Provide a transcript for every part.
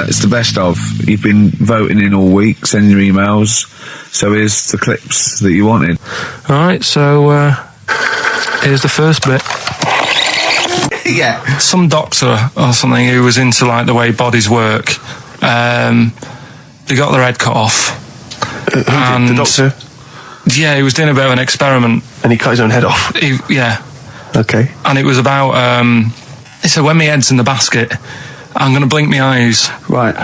It's the best of. You've been voting in all week, sending your emails. So here's the clips that you wanted. All right, so here's the first bit. Yeah. Some doctor or something who was into like the way bodies work. They got their head cut off. The doctor? Yeah, he was doing a bit of an experiment. And he cut his own head off? Yeah. Okay. And it was about, he said, when my head's in the basket, I'm going to blink my eyes. Right.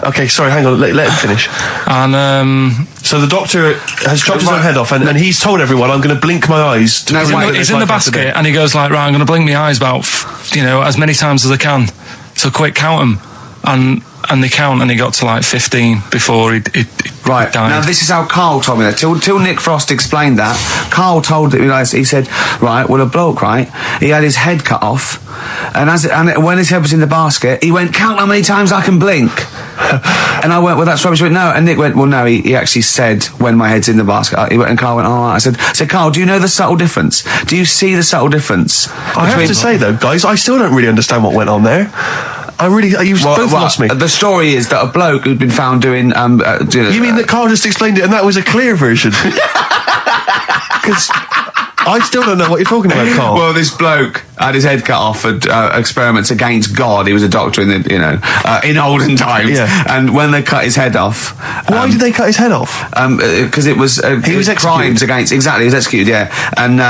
Okay, sorry, hang on, let him finish. And, so the doctor has chopped his own head off, and he's told everyone, I'm going to blink my eyes. He's in the basket, and he goes like, right, I'm going to blink my eyes about, as many times as I can. So quick, count them. And they count, and he got to like 15 before he Right. died. Now, this is how Karl told me that. Till Nick Frost explained that, Karl told me, he said, right, well, a bloke, right, he had his head cut off, and when his head was in the basket, he went, count how many times I can blink. And I went, well, that's rubbish. He went, no. And Nick went, well, no, he actually said, when my head's in the basket. And Karl went, all right. I said, Karl, do you know the subtle difference? Do you see the subtle difference? I have to say, though, guys, I still don't really understand what went on there. You've both lost me. The story is that a bloke who'd been found doing... you mean that Karl just explained it and that was a clear version? Because I still don't know what you're talking about, Karl. Well, this bloke had his head cut off at experiments against God. He was a doctor in in olden times. Yeah. And when they cut his head off... Why did they cut his head off? Because it was... he was crimes against... Exactly, he was executed, yeah. And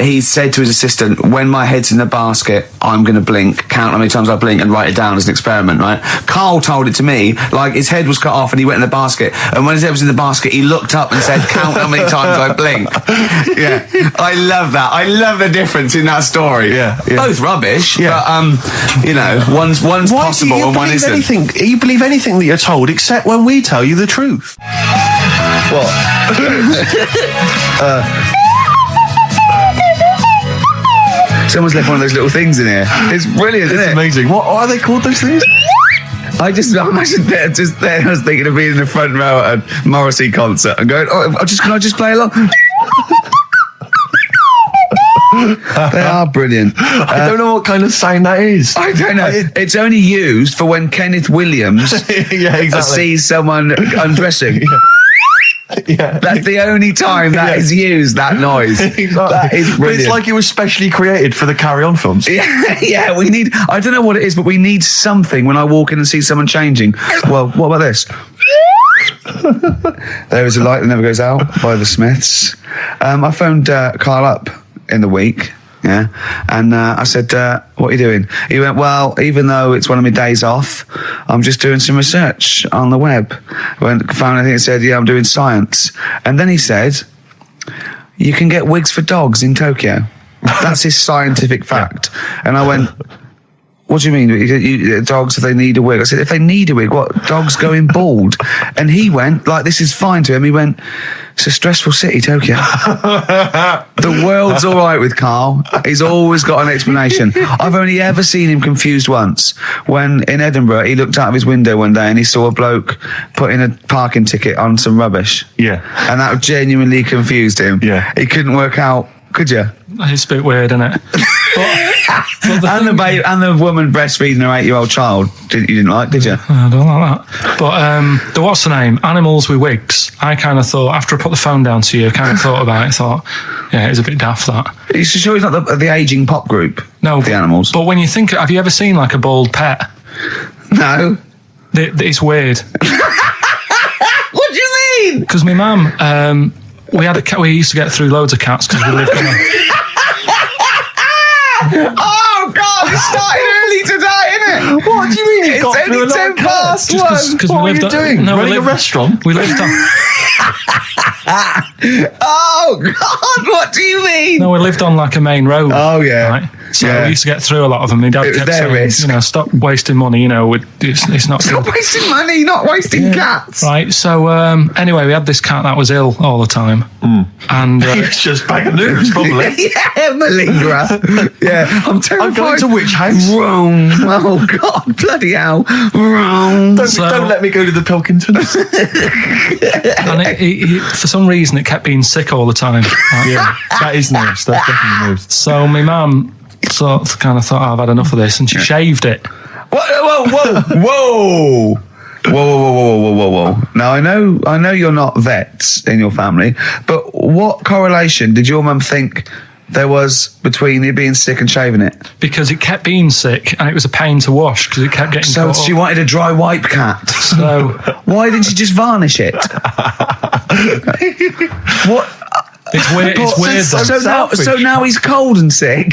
he said to his assistant, when my head's in the basket, I'm going to blink, count how many times I blink and write it down as an experiment, right? Karl told it to me, like his head was cut off and he went in the basket, and when his head was in the basket, he looked up and said, count how many times I blink. Yeah. I love that. I love the difference in that story. Yeah. Both rubbish, but one's possible and one isn't. You believe anything that you're told except when we tell you the truth. What? Someone's left one of those little things in here. It's brilliant, isn't it? It's amazing. What are they called, those things? I'm just there. I was thinking of being in the front row at a Morrissey concert and going, can I just play along? They are brilliant. I don't know what kind of sound that is. I don't know. It's only used for when Kenneth Williams sees someone undressing. Yeah. That's the only time that is used, that noise. Exactly. That is brilliant. But it's like it was specially created for the Carry On films. Yeah, we need... I don't know what it is, but we need something when I walk in and see someone changing. Well, what about this? There is a light that never goes out by the Smiths. I phoned Karl up in the week, and I said, what are you doing? He went, well, even though it's one of my days off, I'm just doing some research on the web. Found anything that said, I'm doing science. And then he said, you can get wigs for dogs in Tokyo. That's his scientific fact. And I went, what do you mean? Dogs, if they need a wig? I said, if they need a wig, what? Dogs going bald? And he went, like, this is fine to him. He went, it's a stressful city, Tokyo. The world's all right with Karl. He's always got an explanation. I've only ever seen him confused once. When in Edinburgh, he looked out of his window one day and he saw a bloke putting a parking ticket on some rubbish. Yeah. And that genuinely confused him. Yeah. He couldn't work out, could you? It's a bit weird, isn't it? And the woman breastfeeding her 8-year-old child, you didn't like, did you? I don't like that. But what's the name? Animals with wigs. I kind of thought, after I put the phone down to you, I kind of thought about it. Thought, it's a bit daft, that. You sure he's not the ageing pop group? No, the Animals. But when you think, have you ever seen like a bald pet? No. It's weird. What do you mean? Because my mum, we had a cat. We used to get through loads of cats because we lived on a... Oh God! It started early today, innit? What do you mean? It's only 10 past 1. What were you doing? Running a restaurant? We lived on. Oh God! What do you mean? No, we lived on like a main road. Oh yeah. Right? So we used to get through a lot of them. My dad kept saying, risk. Stop wasting money. It's not. Stop wasting money, not wasting cats. Right. So anyway, we had this cat that was ill all the time, and he was just bag of nerves, probably. Yeah, malingerer. Yeah, I'm terrified. I'm going to which house? Rome. Oh God, bloody hell, Rome. Don't let me go to the Pilkingtons. And he, for some reason, it kept being sick all the time. Yeah, that is nerves. That's definitely nerves. So my mum kind of thought, I've had enough of this, and she shaved it. Whoa. Whoa. Now, I know you're not vets in your family, but what correlation did your mum think there was between you being sick and shaving it? Because it kept being sick and it was a pain to wash because it kept getting So caught she up. wanted a dry wipe cat. So why didn't she just varnish it? What? it's weird. It's weird. though. So now he's cold and sick.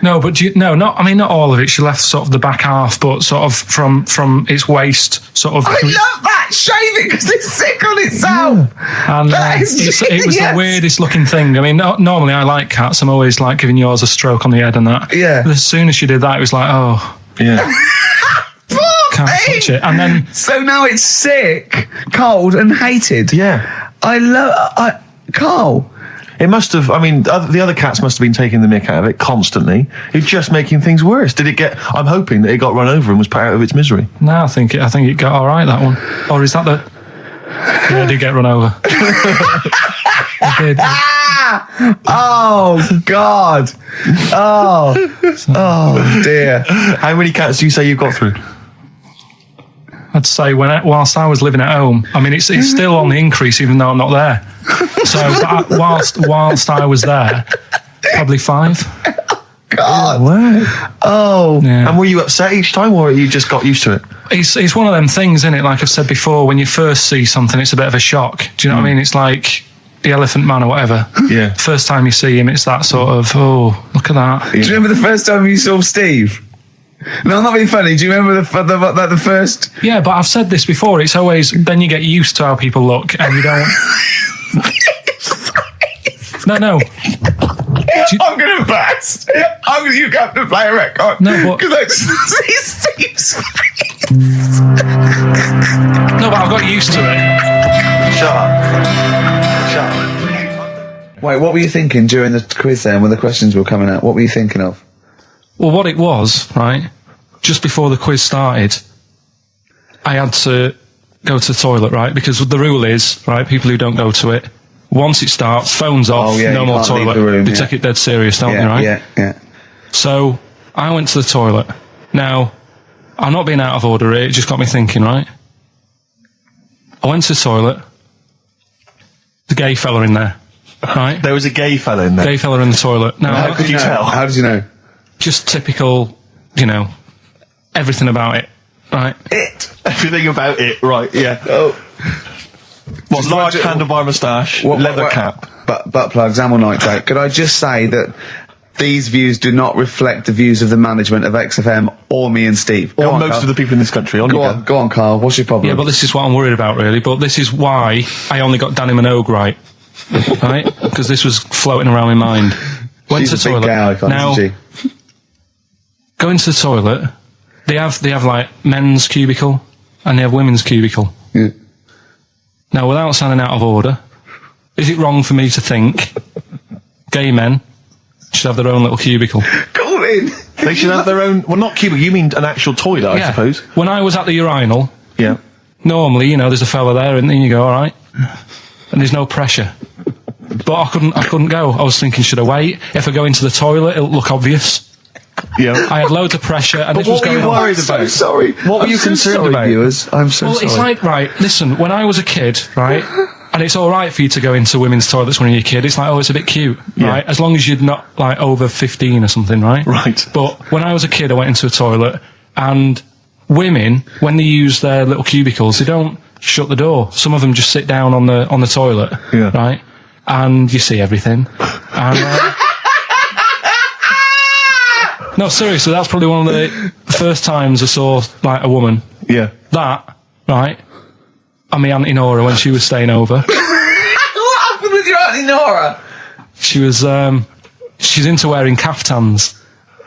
No, but not all of it. She left sort of the back half, but sort of from its waist, sort of. I love that. Shave it because it's sick on itself. And That is it was the weirdest looking thing. I mean, normally I like cats. I'm always like giving yours a stroke on the head and that. Yeah. But as soon as she did that, it was like, oh, Yeah. can't touch it. And then So now it's sick, cold, and hated. Yeah. Carl. It must have, the other cats must have been taking the mick out of it constantly. It's just making things worse. I'm hoping that it got run over and was put out of its misery. no, I think it got all right, that one. Or is that the? Yeah, it did get run over. It did. Oh, God. Oh dear. How many cats do you say you've got through? I'd say whilst I was living at home, I mean, it's still on the increase even though I'm not there. So whilst I was there, probably 5. God. Wow. Oh. Yeah. And were you upset each time, or you just got used to it? It's one of them things, isn't it? Like I've said before, when you first see something, it's a bit of a shock. Do you know what I mean? It's like the Elephant Man or whatever. Yeah. First time you see him, it's that sort of, oh, look at that. Do you remember the first time you saw Steve? No, I'm not being funny. Do you remember the first? Yeah, but I've said this before. It's always, then you get used to how people look and you don't... No. I'm going to burst. You have to play a record. No, but... Because I just see Steve's face. No, but I've got used to it. Shut up. Wait, what were you thinking during the quiz then when the questions were coming out? What were you thinking of? Well, what it was, right, just before the quiz started, I had to go to the toilet, right, because the rule is, right, people who don't go to it, once it starts, phones off, no more toilet. They take it dead serious, don't they, right? Yeah. So I went to the toilet. Now, I'm not being out of order here, it just got me thinking, right? I went to the toilet, the gay fella in there, right? There was a gay fella in there. Gay fella in the toilet. Now, How could you tell? How did you know? just typical, everything about it, right? Everything about it, right, yeah. Oh. What, large handlebar moustache, leather cap. Butt plugs, amyl nitrate. Could I just say that these views do not reflect the views of the management of XFM or me and Steve. Or most of the people in this country. Go on, Carl. What's your problem? Yeah, but this is what I'm worried about, really. But this is why I only got Danny Minogue right, right? Because this was floating around my mind. Went She's to the a big toilet. gay icon, Now, isn't she? go into the toilet. They have like men's cubicle and they have women's cubicle. Yeah. Now, without sounding out of order, is it wrong for me to think gay men should have their own little cubicle? Call in. They should have their own... Well, not cubicle, you mean an actual toilet, I suppose. When I was at the urinal, Yeah. normally, there's a fella there and then you go, all right. And there's no pressure. But I couldn't go. I was thinking, should I wait? If I go into the toilet, it'll look obvious. Yeah. I had loads of pressure and But this was what were going you on. worried about? I'm so sorry. What were you concerned sorry, about? Viewers. I'm so Well, sorry. it's like, right, listen, when I was a kid, right, and it's all right for you to go into women's toilets when you're a kid. It's like, oh, it's a bit cute, right? As long as you're not, like, over 15 or something, right? Right. But when I was a kid, I went into a toilet, and women, when they use their little cubicles, they don't shut the door. Some of them just sit down on the toilet, Yeah. right? And you see everything. And, no, seriously, that's probably one of the first times I saw, like, a woman. Yeah. That, right? And my Auntie Nora when she was staying over. What happened with your Auntie Nora? She was, she's into wearing caftans.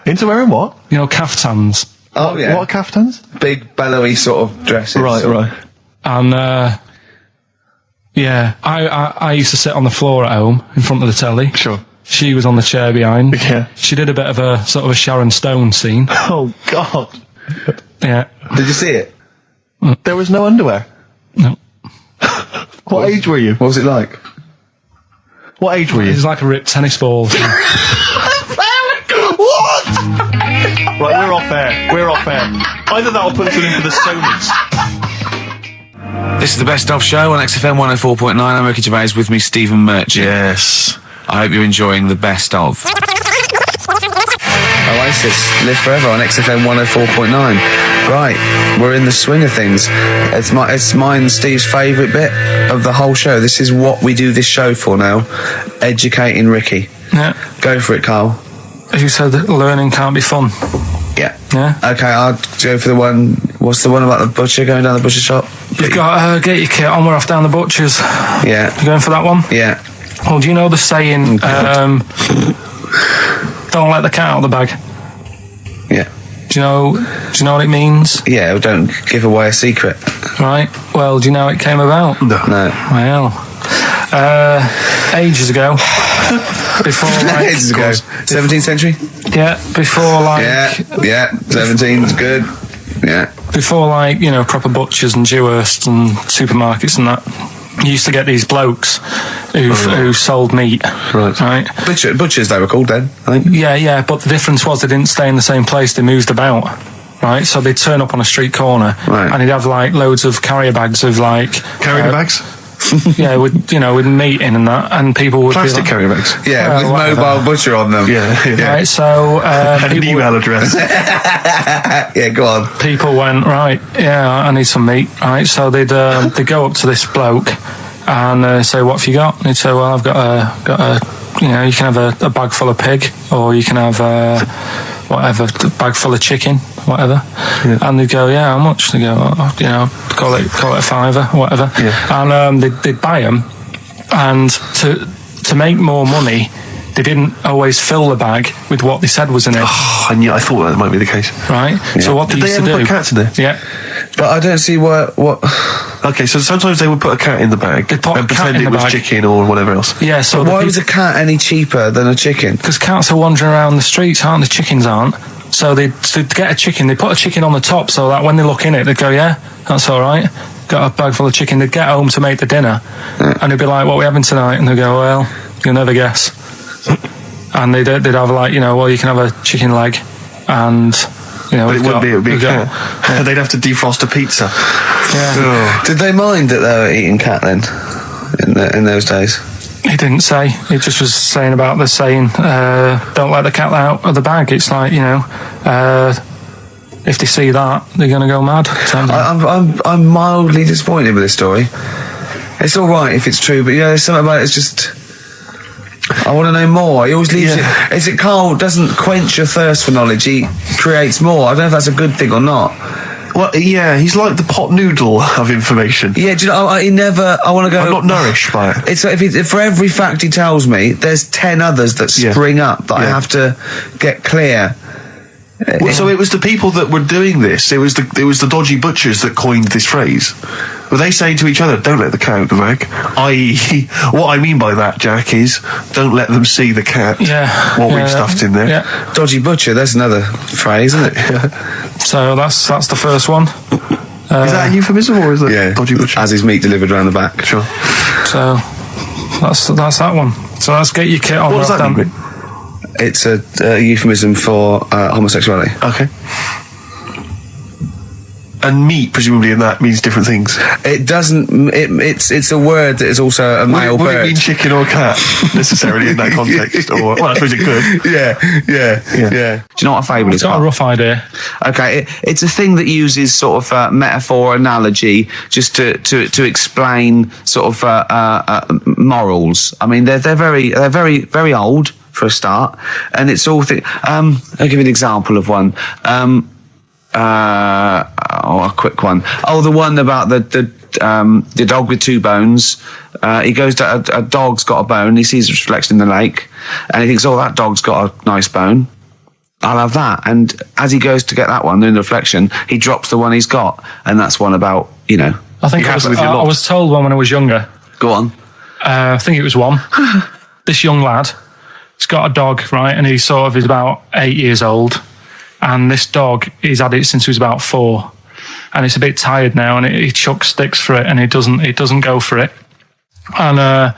Into wearing what? Caftans. Oh, yeah. What are caftans? Big, bellowy sort of dresses. Right. And, yeah, I used to sit on the floor at home in front of the telly. Sure. She was on the chair behind. Yeah. She did a bit of a sort of a Sharon Stone scene. Oh, God. Yeah. Did you see it? There was no underwear. No. What age were you? What was it like? What age were It you? was like a ripped tennis ball. What? Right, we're off air. We're off air. Either that or put us in for the Sonys. This is the Best Of Show on XFM 104.9. I'm Ricky Gervais, with me Stephen Merchant. Yes. I hope you're enjoying the Best Of. Oasis, Live Forever on XFM 104.9. Right, we're in the swing of things. It's mine and Steve's favourite bit of the whole show. This is what we do this show for now. Educating Ricky. Yeah. Go for it, Carl. As you said, that learning can't be fun. Yeah. Yeah. Okay, I'll go for the one. What's the one about the butcher going down the butcher shop? You've got get your kit on. We're off down the butcher's. Yeah. You going for that one? Yeah. Well, do you know the saying? Don't let the cat out of the bag. Yeah. Do you know what it means? Yeah. Well, don't give away a secret. Right. Well, do you know how it came about? No. Well, ages ago. Before, like, ages ago. 17th century. Yeah. Before, like. Yeah. 17's good. Yeah. Before, like, proper butchers and Dewhursts and supermarkets and that. You used to get these blokes who sold meat. Right. Butchers, they were called then, I think. Yeah, but the difference was they didn't stay in the same place, they moved about. Right, so they'd turn up on a street corner, right, and he'd have like loads of carrier bags of like carrier bags. Yeah, with meat in and that, and people would plastic be like, carrier bags. Yeah, with mobile butcher on them. Yeah. Right, so and an email address. Yeah, go on. People went, right, yeah, I need some meat. Right, so they'd go up to this bloke and say, what have you got? And he'd say, well, I've got a you can have a bag full of pig, or you can have a bag full of chicken, whatever. Yeah. And they'd go, yeah, how much? They go, call it a fiver, whatever. Yeah. And they'd buy them, and to make more money, they didn't always fill the bag with what they said was in it. Oh, I thought that might be the case. Right. Yeah. So what did they they used ever to do? Put cats in there? Yeah. But I don't see what. Okay, so sometimes they would put a cat in the bag and pretend it was chicken or whatever else. Yeah. So why was a cat any cheaper than a chicken? Because cats are wandering around the streets, aren't they? Chickens aren't. So they'd get a chicken. They put a chicken on the top so that when they look in it, they'd go, yeah, that's all right. Got a bag full of chicken. They'd get home to make the dinner, and they'd be like, what are we having tonight? And they'd go, well, you'll never guess. And they'd have like, well, you can have a chicken leg, and but it would be a cat. Yeah. They'd have to defrost a pizza. Yeah. Oh. Did they mind that they were eating cat then? In those days? He didn't say. He just was saying about the saying, don't let the cat out of the bag. It's like, if they see that, they're going to go mad. I'm mildly disappointed with this story. It's all right if it's true, but there's something about it. It's just, I want to know more. He always leaves it. Is it Carl doesn't quench your thirst for knowledge? He creates more. I don't know if that's a good thing or not. Well, yeah, he's like the pot noodle of information. Yeah, do you know? I want to go. I'm not nourished by it. It's like if for every fact he tells me, there's 10 others that spring up that I have to get clear. Well, so it was the people that were doing this. It was the dodgy butchers that coined this phrase. Were they saying to each other, "Don't let the cat out the bag"? I.e., what I mean by that, Jack, is don't let them see the cat. Yeah. What we've stuffed in there. Yeah. Dodgy butcher. That's another phrase, isn't it? So that's the first one. Is that a euphemism or is it dodgy butcher? As his meat delivered around the back. Sure. So that's that one. So let's get your kit on. What does that mean? It's a euphemism for homosexuality. Okay. And meat, presumably, in that means different things. It doesn't. It's a word that is also a male bird. Would it mean chicken or cat necessarily in that context? Or well, I suppose it could. Yeah. Do you know what a fable is? Got a rough idea. Okay, it's a thing that uses sort of metaphor, analogy, just to explain sort of morals. I mean, they're very old for a start, and it's all. I'll give you an example of one. A quick one. The one about the dog with two bones. He goes to a dog's got a bone. He sees a reflection in the lake, and he thinks, that dog's got a nice bone. I'll have that. And as he goes to get that one in the reflection, he drops the one he's got, and that's one about I think I was told one when I was younger. Go on. I think it was one. This young lad, he's got a dog, right, and he is about 8 years old. And this dog, he's had it since he was about 4, and it's a bit tired now, and he chucks sticks for it, and it doesn't go for it. And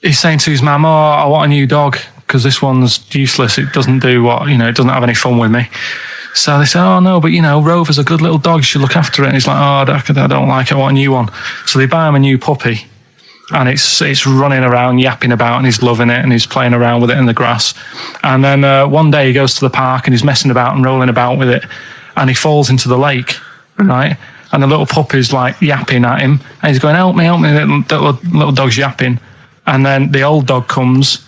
he's saying to his mum, I want a new dog, because this one's useless. It doesn't do what, it doesn't have any fun with me. So they say, oh no, but Rover's a good little dog, you should look after it. And he's like, oh, I don't like it, I want a new one. So they buy him a new puppy, and it's running around, yapping about, and he's loving it, and he's playing around with it in the grass. And then one day he goes to the park, and he's messing about and rolling about with it, and he falls into the lake, right? And the little puppy's like yapping at him, and he's going, help me, the little dog's yapping. And then the old dog comes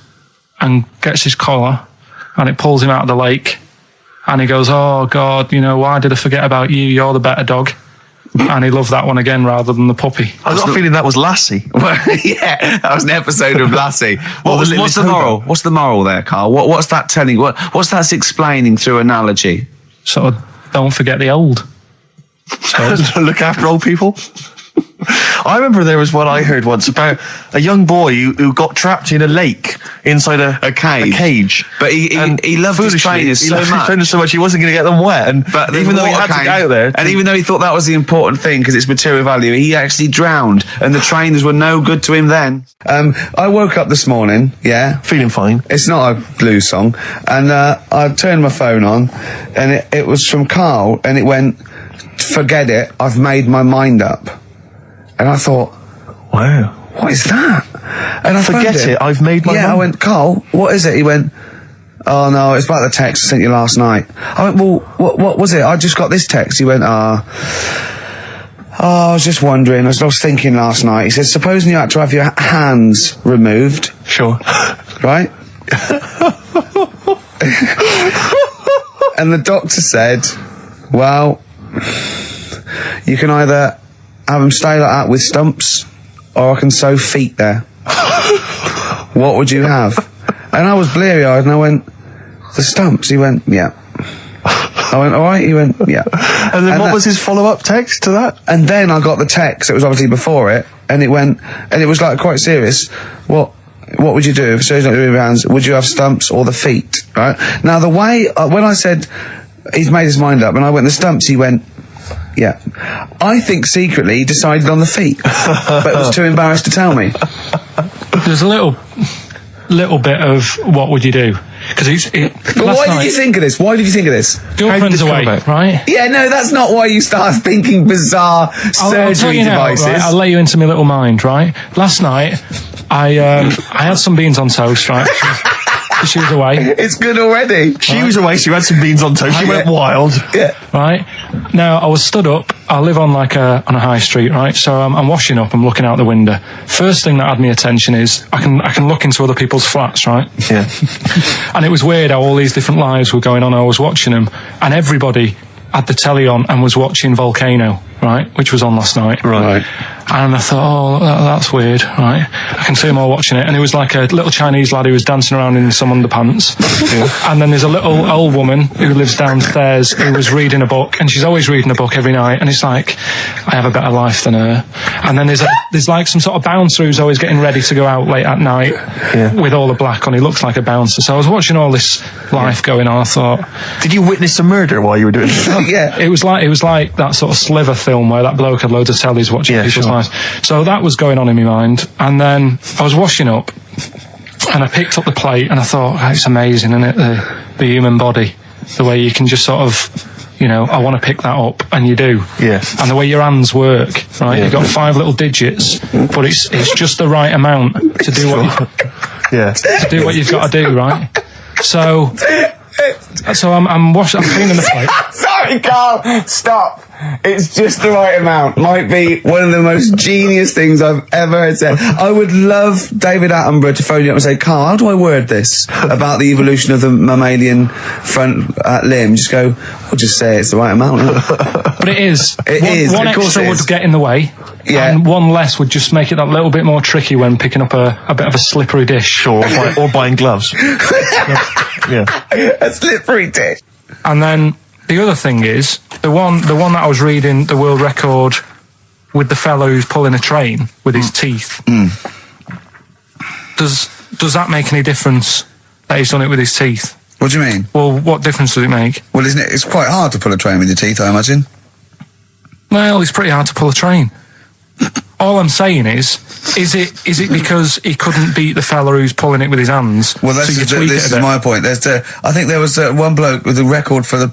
and gets his collar, and it pulls him out of the lake. And he goes, oh, God, why did I forget about you? You're the better dog. And he loved that one again rather than the puppy. I got a feeling that was Lassie. Well, yeah, that was an episode of Lassie. What's the moral? What's the moral there, Carl? What's that telling? What's that explaining through analogy? Sort of, don't forget the old. Look after old people. I remember there was one I heard once about a young boy who got trapped in a lake inside a cage. But he loved his trainers so much he wasn't going to get them wet. But even though he had to get out there, and even though he thought that was the important thing because it's material value, he actually drowned, and the trainers were no good to him then. I woke up this morning, feeling fine. It's not a blues song, and I turned my phone on, and it was from Carl, and it went, "Forget it, I've made my mind up." And I thought, wow, what is that? And I forget it, I've made my mind. I went, Carl, what is it? He went, oh no, it's about the text I sent you last night. I went, well, what was it? I just got this text. He went, I was just wondering, I was thinking last night. He said, supposing you had to have your hands removed. Sure. Right? And the doctor said, well, you can either have them stay like that with stumps, or I can sew feet there. What would you have? And I was bleary-eyed, and I went, the stumps? He went, yeah. I went, all right? He went, yeah. And then what was his follow-up text to that? And then I got the text, it was obviously before it, and it went, and it was like quite serious. What would you do if surgery not doing your hands? Would you have stumps or the feet? Right? Now the way, when I said he's made his mind up, and I went the stumps, he went, yeah. I think secretly he decided on the feet, but was too embarrassed to tell me. There's a little bit of what would you do? Because why did you think of this? Why did you think of this? Girlfriend's away, right? Yeah, no, that's not why you start thinking bizarre surgery devices. Right? I'll let you into my little mind, right? Last night, I had some beans on toast, right? She was away. It's good already. She was away, so you had some beans on toast. She went wild. Yeah. Right? Now, I was stood up. I live on on a high street, right? So I'm washing up. I'm looking out the window. First thing that had me attention is I can look into other people's flats, right? Yeah. And it was weird how all these different lives were going on. I was watching them, and everybody had the telly on and was watching Volcano, right? Which was on last night. Right. And I thought, oh, that's weird, right? I can see them all watching it. And it was like a little Chinese lad who was dancing around in some underpants. And then there's a little old woman who lives downstairs who was reading a book, and she's always reading a book every night. And it's like, I have a better life than her. And then there's like some sort of bouncer who's always getting ready to go out late at night with all the black on. He looks like a bouncer. So I was watching all this life going on. I thought, did you witness a murder while you were doing it? Yeah. It was like that sort of Sliver film where that bloke had loads of tellies watching people's lives. So that was going on in my mind. And then I was washing up, and I picked up the plate, and I thought, oh, it's amazing, isn't it? The human body, the way you can just sort of, I want to pick that up, and you do. Yes. And the way your hands work, right? Yeah. You've got 5 little digits, but it's just the right amount to do what you've got to do, right? So I'm cleaning the plate. Sorry, Carl. Stop. It's just the right amount. Might be one of the most genius things I've ever heard said. I would love David Attenborough to phone you up and say, Carl, how do I word this about the evolution of the mammalian front limb? Just go, we'll just say it's the right amount. But it is. One of course extra would get in the way, and one less would just make it that little bit more tricky when picking up a bit of a slippery dish. Or buying gloves. Yeah. A slippery dish. And then the other thing is, the one that I was reading, the world record with the fellow who's pulling a train with his teeth. Does that make any difference that he's done it with his teeth? What do you mean? Well, what difference does it make? Well, isn't it? It's quite hard to pull a train with your teeth, I imagine. Well, it's pretty hard to pull a train. All I'm saying is, Is it because he couldn't beat the fella who's pulling it with his hands? Well, this is my point. I think there was one bloke with the record for the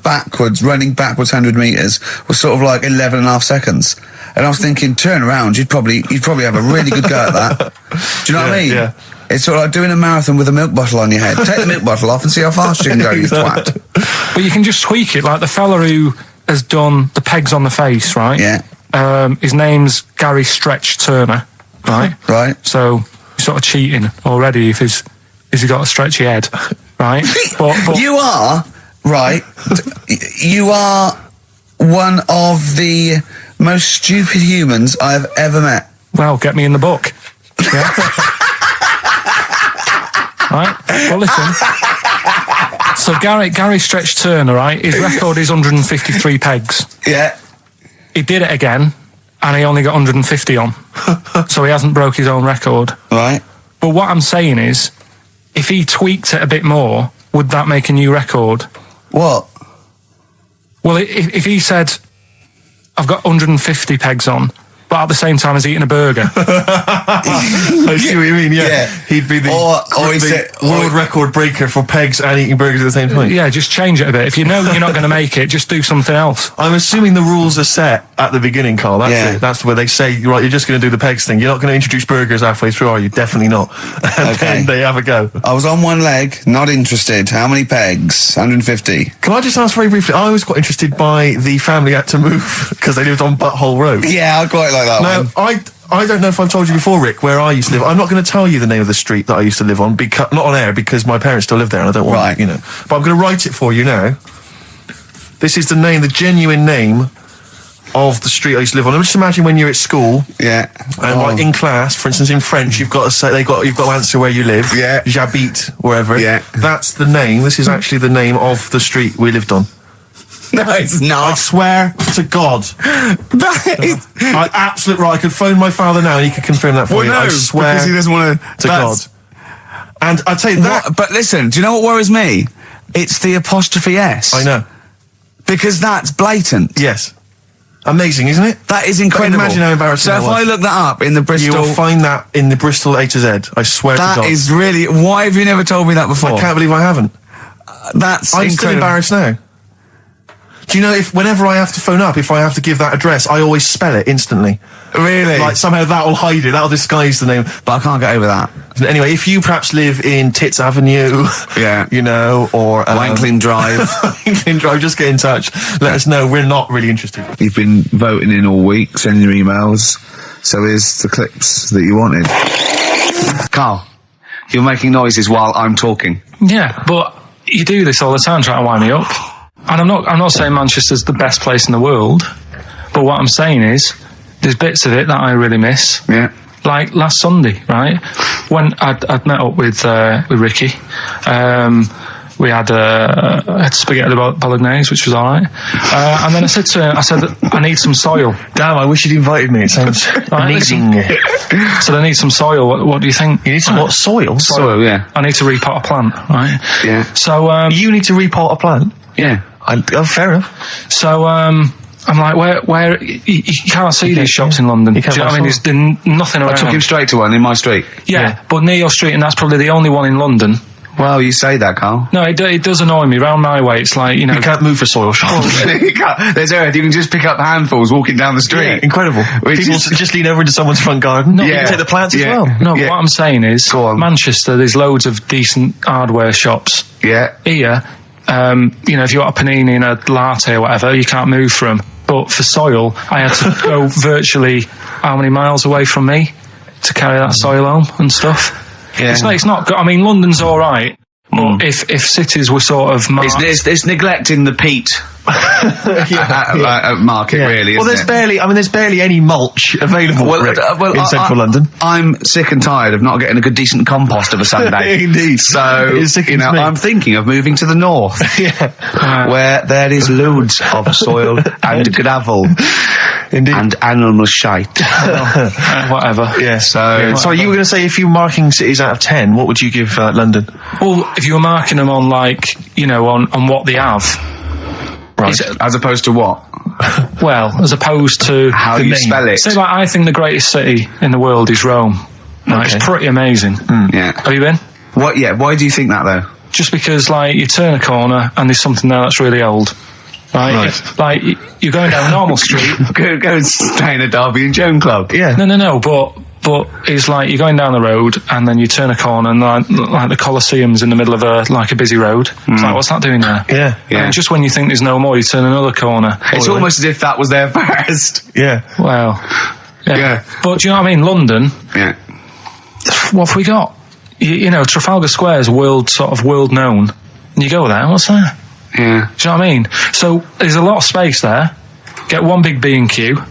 running backwards 100 metres was sort of like 11 and a half seconds. And I was thinking, turn around, you'd probably have a really good go at that. Do you know what I mean? Yeah. It's sort of like doing a marathon with a milk bottle on your head. Take the milk bottle off and see how fast you can go, you twat. But you can just tweak it, like the fella who has done the pegs on the face, right? Yeah. His name's Gary Stretch Turner, right? Right. So he's sort of cheating already if he's got a stretchy head, right? but you are, right, you are one of the most stupid humans I've ever met. Well, get me in the book. Yeah. Right? Well, listen. So Gary Stretch Turner, right? His record is 153 pegs. Yeah. He did it again, and he only got 150 on. So he hasn't broke his own record. Right. But what I'm saying is, if he tweaked it a bit more, would that make a new record? What? Well, if he said, I've got 150 pegs on, but at the same time as eating a burger. I see what you mean, yeah. He'd be the world record breaker for pegs and eating burgers at the same time. Yeah, just change it a bit. If you know you're not going to make it, just do something else. I'm assuming the rules are set at the beginning, Carl. That's it. That's where they say, right, you're just going to do the pegs thing. You're not going to introduce burgers halfway through, are you? Definitely not. And then they have a go. I was on one leg, not interested. How many pegs? 150. Can I just ask very briefly, I was quite interested by the family had to move because they lived on Butthole Road. Yeah, I quite like that one. I don't know if I've told you before, Rick, where I used to live. I'm not going to tell you the name of the street that I used to live on, not on air, because my parents still live there and I don't want to, But I'm going to write it for you now. This is the genuine name of the street I used to live on. Just imagine when you're at school. Yeah. And like in class, for instance, in French, you've got to say, you've got to answer where you live. Yeah. J'habite, wherever. Yeah. That's the name. This is actually the name of the street we lived on. No, it's not. I swear to God. That is... Absolute right. I could phone my father now and he could confirm that for you. No, I swear because he doesn't want to God. And I'd say that... But listen, do you know what worries me? It's the apostrophe S. I know. Because that's blatant. Yes. Amazing, isn't it? That is incredible. But imagine how embarrassing that was. So if I look that up in the Bristol... You will find that in the Bristol A to Z. I swear to God. That is really... Why have you never told me that before? I can't believe I haven't. That's I'm incredible. still embarrassed now. Do you know, whenever I have to phone up, if I have to give that address, I always spell it instantly. Really? Like, somehow that will hide it, that'll disguise the name. But I can't get over that. Anyway, if you perhaps live in Tits Avenue, or... Wankling Drive. Wankling Drive, just get in touch. Let us know, we're not really interested. You've been voting in all week, sending your emails, so here's the clips that you wanted. Carl, you're making noises while I'm talking. Yeah, but you do this all the time, trying to wind me up. And I'm not saying Manchester's the best place in the world, but what I'm saying is there's bits of it that I really miss. Yeah. Like last Sunday, right? When I'd met up with Ricky, we had spaghetti bolognese, which was all right. And then I said to him, I need some soil. Damn, I wish you'd invited me. It sounds amazing. So I need some soil. What do you think? You need some what? Soil? Soil, yeah. I need to repot a plant, right? Yeah. So you need to repot a plant? Yeah. Fair enough. So I'm like, where you can't see these shops in London. Do you know what I mean? There's nothing around. I took him straight to one in my street. Yeah, but near your street, and that's probably the only one in London. Well, you say that, Carl. No, it does annoy me. Round my way, it's like, you can't move for soil shops. There's earth. You can just pick up handfuls walking down the street. Yeah, incredible. People just lean over into someone's front garden. No, you can take the plants as well. No, what I'm saying is, Manchester, there's loads of decent hardware shops. Yeah. Here, if you want a panini and a latte or whatever, you can't move from. But for soil, I had to go virtually how many miles away from me to carry that soil home and stuff. Yeah. It's not good. I mean, London's all right, but if cities were sort of it's neglecting the peat market, really. Well, there's barely any mulch available in central London. I'm sick and tired of not getting a good decent compost of a Sunday. Indeed. So I'm thinking of moving to the north, where there is loads of soil and gravel. Indeed. And animal shite. Whatever. Yeah. So you were going to say, if you were marking cities out of 10, what would you give London? Well, if you were marking them on on what they have, Right. As opposed to what? Well, as opposed to How the you name. spell it. Say, like, I think the greatest city in the world is Rome. Right? Okay. It's pretty amazing. Yeah. Have you been? What? Yeah. Why do you think that though? Just because, like, you turn a corner and there's something there that's really old. Right? Like, you're going down a normal street. Go and stay in a Derby and Joan club. Yeah. No, but it's like you're going down the road and then you turn a corner and like the Colosseum's in the middle of a busy road. It's like, what's that doing there? Yeah. And just when you think there's no more, you turn another corner. It's almost as if that was there first. Yeah. Well, Yeah. But do you know what I mean? London, Yeah. what have we got? You know, Trafalgar Square is world known. And you go there, what's there? Yeah. Do you know what I mean? So there's a lot of space there. Get one big B&Q.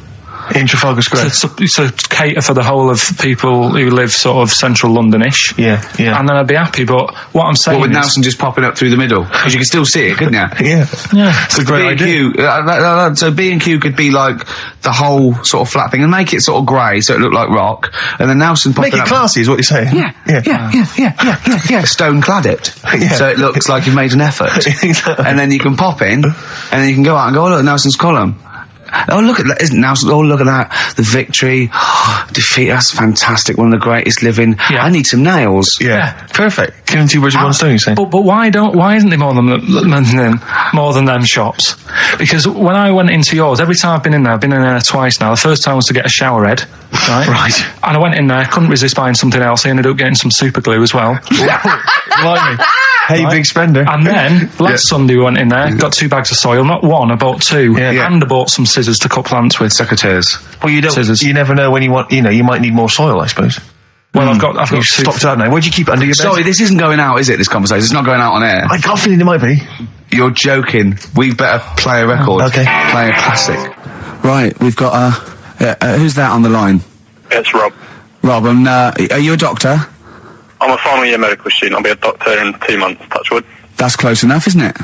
In Trafalgar Square. To cater for the whole of people who live sort of central Londonish. Yeah. And then I'd be happy, but what I'm saying With is... Nelson just popping up through the middle, because you can still see it, couldn't you? Yeah. Yeah. It's a great idea. B&Q, so B&Q could be like the whole sort of flat thing, and make it sort of grey, so it looked like rock, and then Nelson popping Make it up. classy is what you're saying. Yeah. Stone clad it, so it looks like you've made an effort. And then you can pop in, and then you can go out and go, oh look, Nelson's column. Oh look at that! Isn't Nelson? Oh look at that! The victory, defeat. That's fantastic. One of the greatest living. Yeah. I need some nails. Yeah. Perfect. Killing two birds with one stone, you're saying? But why isn't there more than them shops? Because when I went into yours, every time I've been in there twice now. The first time was to get a shower head, right? Right. And I went in there, couldn't resist buying something else. I ended up getting some super glue as well. Blimey. Hey, big spender. And then last Sunday we went in there, got 2 bags of soil, not one, I bought 2, and I bought some scissors to cut plants with. Secateurs. Well, you don't. Scissors. You never know when you want. You know, you might need more soil, I suppose. Well, I've got You've 2. stopped that now. Where'd you keep it under your bed? Sorry, this isn't going out, is it? This conversation. It's not going out on air. I got a feeling it might be. You're joking. We better play a record. Okay. Play a classic. Right, we've got who's that on the line? It's Rob. Rob, and are you a doctor? I'm a final year medical student. I'll be a doctor in 2 months, touch wood. That's close enough, isn't it?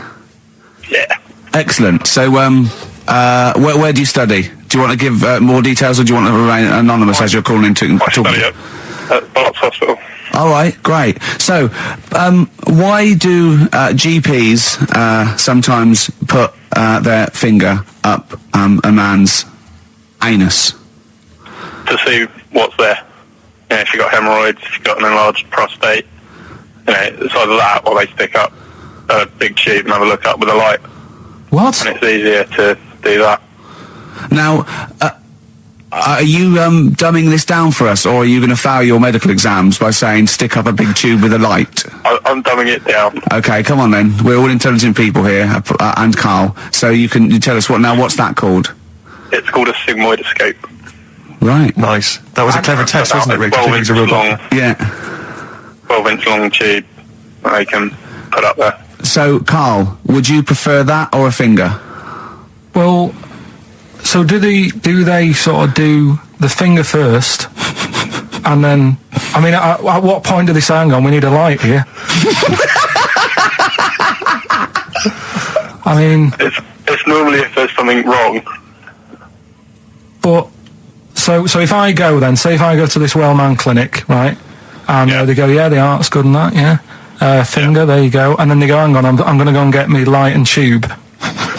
Yeah. Excellent. So, where do you study? Do you want to give more details, or do you want to remain anonymous as you're calling in to I talk? study at Barts Hospital. All right, great. So, why do GPs sometimes put their finger up a man's anus? To see what's there. You know, if you've got hemorrhoids, if you've got an enlarged prostate, you know, it's either that or they stick up a big tube and have a look up with a light. What? And it's easier to do that. Now, are you dumbing this down for us, or are you going to fail your medical exams by saying stick up a big tube with a light? I'm dumbing it down. Okay, come on then. We're all intelligent people here, and Carl. So you tell us what's that called? It's called a sigmoidoscope. Right. Nice. That was a clever test, wasn't it, Rick? 12 inch long. Yeah. 12 inch long tube that they can put up there. So, Carl, would you prefer that or a finger? Well, so do they sort of do the finger first, and then, I mean, at what point do they say, hang on, we need a light here? I mean... It's normally if there's something wrong. But, so if I go then, say if I go to this Wellman clinic, right, and they go, yeah, the art's good and that, finger, there you go, and then they go, hang on, I'm going to go and get me light and tube.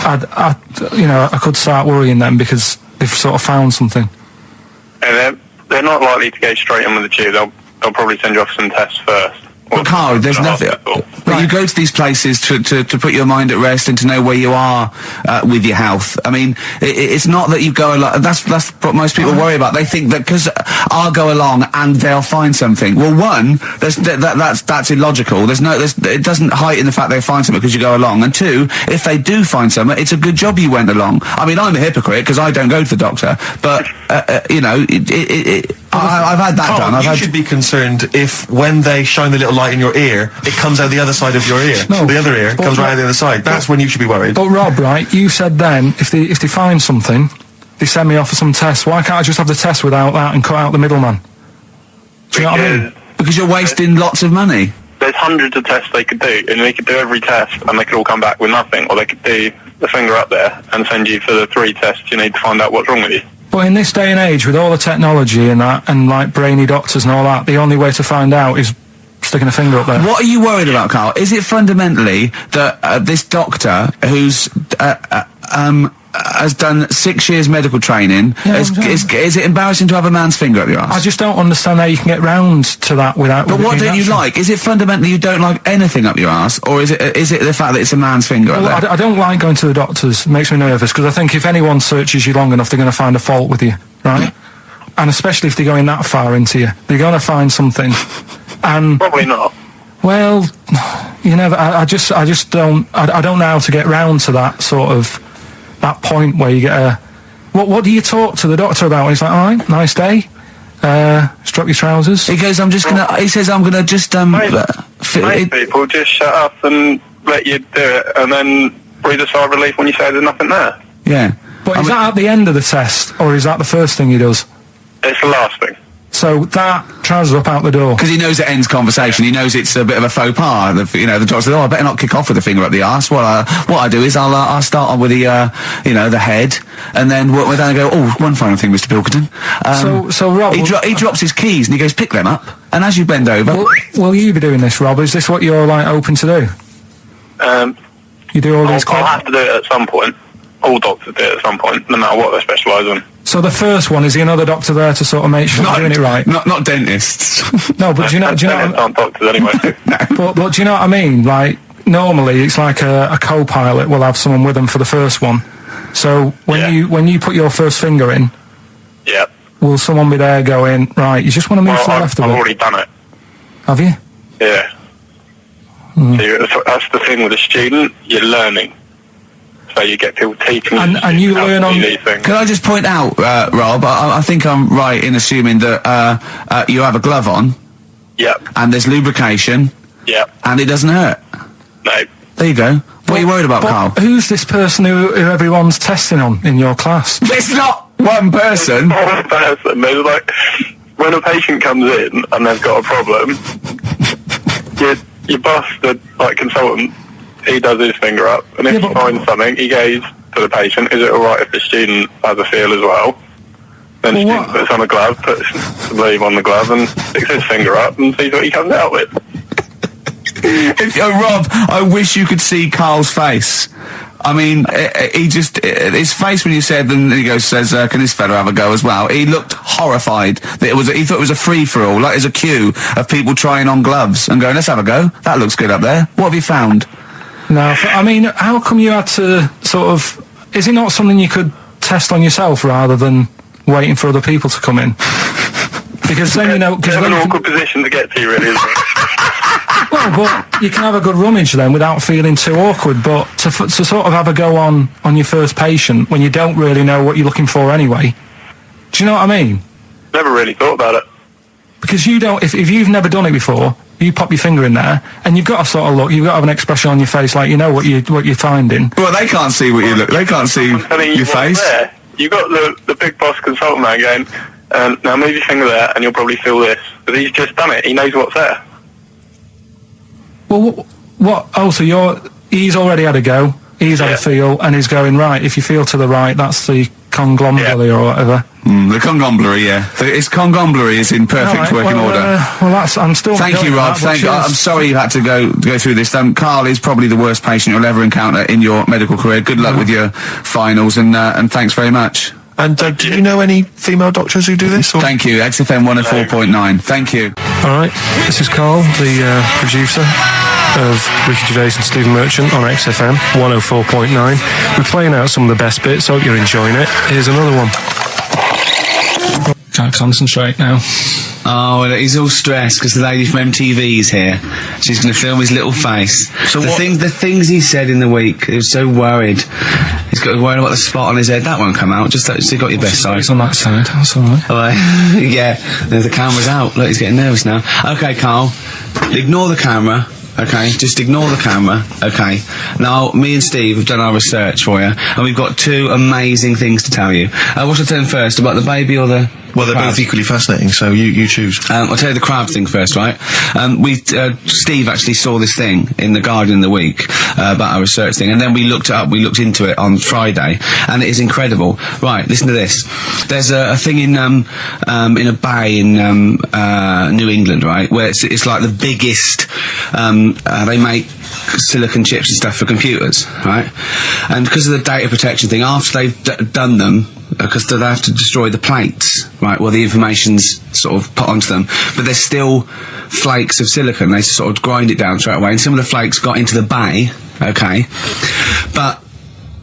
I could start worrying then because they've sort of found something. And they're not likely to go straight in with the tube. They'll probably send you off some tests first. Well, Carl, there's nothing. But you go to these places to put your mind at rest and to know where you are with your health. I mean, it's not that you go along. That's what most people worry about. They think that because I'll go along and they'll find something. Well, one, that's illogical. It doesn't heighten the fact they find something because you go along. And two, if they do find something, it's a good job you went along. I mean, I'm a hypocrite because I don't go to the doctor, but I've had that done. You should be concerned if when they shine the little light in your ear, it comes out the other side of your ear. No, the other ear comes right out the other side. That's when you should be worried. But Rob, right, you said then, if they find something, they send me off for some tests. Why can't I just have the test without that and cut out the middleman? Do you know what I mean? Because you're wasting lots of money. There's hundreds of tests they could do, and they could do every test, and they could all come back with nothing, or they could do the finger up there and send you for the 3 tests you need to find out what's wrong with you. But in this day and age, with all the technology and that, and like brainy doctors and all that, the only way to find out is sticking a finger up there. What are you worried about, Carl? Is it fundamentally that this doctor who's has done 6 years medical training. Yeah, Is it embarrassing to have a man's finger up your ass? I just don't understand how you can get round to that without... But what don't you like? Is it fundamentally you don't like anything up your ass, or is it the fact that it's a man's finger up there? I don't like going to the doctors. It makes me nervous, because I think if anyone searches you long enough, they're going to find a fault with you, right? And especially if they're going that far into you. They're going to find something. And... Probably not. Well, you know, I just don't... I don't know how to get round to that sort of... that point where you get a... What do you talk to the doctor about? He's like, all right, nice day. Strap your trousers. He goes, he says, I'm gonna just, Most people just shut up and let you do it, and then breathe a sigh of relief when you say there's nothing there. Yeah. But is that at the end of the test, or is that the first thing he does? It's the last thing. So that trousers up out the door. Because he knows it ends conversation. He knows it's a bit of a faux pas. The doctor says, I better not kick off with the finger up the arse. What I do is I'll start on with the, the head, and then we're down and go, one final thing, Mr. Pilkington. So Rob... He drops his keys and he goes, pick them up. And as you bend over... Will you be doing this, Rob? Is this what you're, like, open to do? You do all these... I'll have to do it at some point. All doctors do it at some point, no matter what they specialise in. So the first one, is the another doctor there to sort of make sure you're doing it right? Not dentists. No, but do you know... aren't doctors anyway. But do you know what I mean? Like, normally it's like a co-pilot will have someone with them for the first one. So when you put your first finger in, yeah, will someone be there going, right, you just want to move to the left of it? I've already done it. Have you? Yeah. So that's the thing with a student, you're learning. So you get people teaching and you learn on these things. Can I just point out, Rob, I think I'm right in assuming that you have a glove on. Yep. And there's lubrication. Yep. And it doesn't hurt. No. There you go. What are you worried about, Carl? Who's this person who everyone's testing on in your class? It's not one person. One person. There's like, when a patient comes in and they've got a problem, your boss, the consultant, he does his finger up, and if he finds something, he goes to the patient, is it alright if the student has a feel as well? Then the student puts on a glove, puts the sleeve on the glove, and sticks his finger up and sees what he comes out with. Rob, I wish you could see Carl's face. I mean, his face when you said, and he says, can this fella have a go as well? He looked horrified. He thought it was a free-for-all, like there's a queue of people trying on gloves and going, let's have a go. That looks good up there. What have you found? No, I mean, how come you had to sort of... Is it not something you could test on yourself rather than waiting for other people to come in? Because then, you know... It's an awkward position to get to, really, isn't it? Well, but you can have a good rummage then without feeling too awkward, but to sort of have a go on your first patient when you don't really know what you're looking for anyway, do you know what I mean? Never really thought about it. Because you don't... If you've never done it before... You pop your finger in there, and you've got to sort of look. You've got to have an expression on your face, like you know what you're finding. Well, they can't see what you look. They can't see your face. There. You got the big boss consultant man going. Now move your finger there, and you'll probably feel this. But he's just done it. He knows what's there. Well, what? Oh, so he's already had a go. He's had a feel, and he's going right. If you feel to the right, that's the conglomerate or whatever. The conglomerate, yeah. Its conglomerate is in perfect working order. I'm still... Thank you, Rob. I'm sorry you had to go through this. Carl is probably the worst patient you'll ever encounter in your medical career. Good luck with your finals, and thanks very much. And do you know any female doctors who do this? Or? Thank you. XFM 104.9. Thank you. All right, this is Carl, the producer of Ricky Gervais and Stephen Merchant on XFM 104.9. We're playing out some of the best bits. Hope you're enjoying it. Here's another one. Can't concentrate now. Oh, he's all stressed because the lady from MTV is here. She's going to film his little face. So the things he said in the week, he was so worried. He's got worried about the spot on his head. That won't come out. Just you got your best side. It's on that side. That's all right. All right. Yeah. The camera's out. Look, he's getting nervous now. Okay, Carl. Ignore the camera. Okay, just ignore the camera. Okay. Now, me and Steve have done our research for you, and we've got two amazing things to tell you. What should I tell him first, about the baby or the... Well, they're both equally fascinating, so you choose. I'll tell you the crab thing first, right? Steve actually saw this thing in The Guardian the week about our research thing, and then we looked into it on Friday, and it is incredible. Right, listen to this. There's a thing in a bay in New England, right, where it's like the biggest. They make silicon chips and stuff for computers, right? And because of the data protection thing, after they've done them, because they have to destroy the plates, right, well, the information's sort of put onto them, but there's still flakes of silicon. They sort of grind it down straight away, and some of the flakes got into the bay, okay, but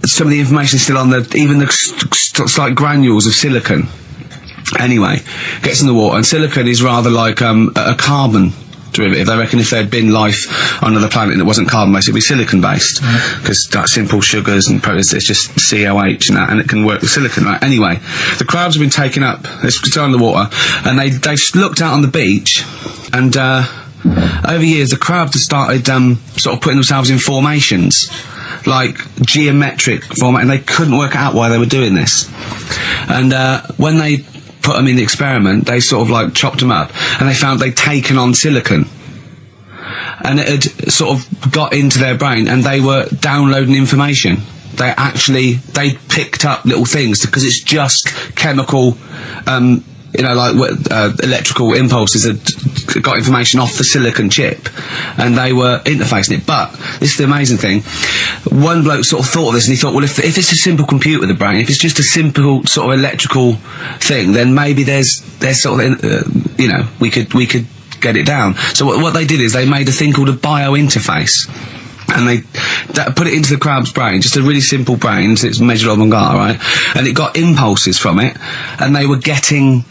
some of the information is still on even the slight granules of silicon. Anyway, gets in the water, and silicon is rather like a carbon derivative. They reckon if there had been life on another planet that wasn't carbon-based, it'd be silicon-based, because that simple sugars and proteins, it's just COH and that, and it can work with silicon, right? Anyway, the crabs have been taken up, it's still in the water, and they looked out on the beach, and over years the crabs have started sort of putting themselves in formations, like geometric format, and they couldn't work out why they were doing this. And when they put them in the experiment, they sort of like chopped them up, and they found they'd taken on silicon, and it had sort of got into their brain, and they were downloading information. They picked up little things, because it's just chemical, electrical impulses that got information off the silicon chip, and they were interfacing it. But this is the amazing thing. One bloke sort of thought of this, and he thought, well, if it's a simple computer with a brain, if it's just a simple sort of electrical thing, then maybe there's sort of, we could get it down. So what they did is they made a thing called a biointerface, and they put it into the crab's brain, just a really simple brain, so it's measured on Mangala, right? And it got impulses from it, and they were getting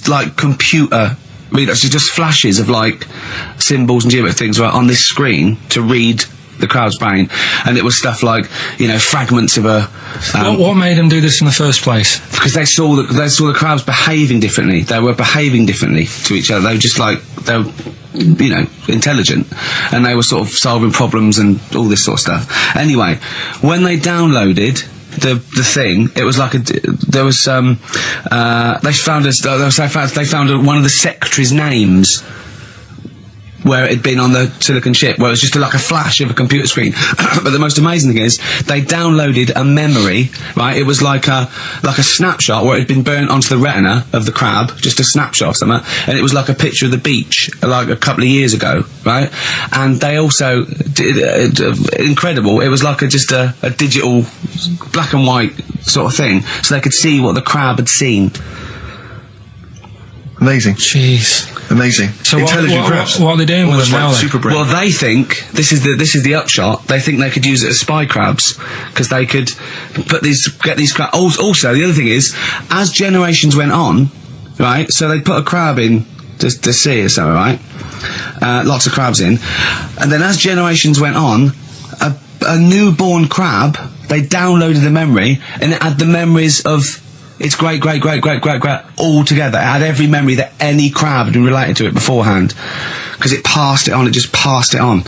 like computer readouts, so just flashes of like symbols and geometric things right on this screen to read the crowd's brain, and it was stuff like fragments of a. What made them do this in the first place? Because they saw the crowds behaving differently. They were behaving differently to each other. They were just like they were, intelligent, and they were sort of solving problems and all this sort of stuff. Anyway, when they downloaded the thing, it was like they found one of the secretary's names where it had been on the silicon chip, where it was just like a flash of a computer screen. But the most amazing thing is they downloaded a memory, right? It was like a snapshot where it had been burnt onto the retina of the crab, just a snapshot of something, and it was like a picture of the beach like a couple of years ago, right? And they also did incredible, it was like just a digital black and white sort of thing, so they could see what the crab had seen. Amazing. Jeez. Amazing. So intelligent crabs. What are they doing with them now? Super brain. Well, they think this is the upshot. They think they could use it as spy crabs, because they could get these crabs. Also, the other thing is, as generations went on, right? So they put a crab in the sea or something, right? Lots of crabs in, and then as generations went on, a newborn crab, they downloaded the memory, and it had the memories of its great all together. It had every memory that any crab had been related to it beforehand, because it passed it on. It just passed it on.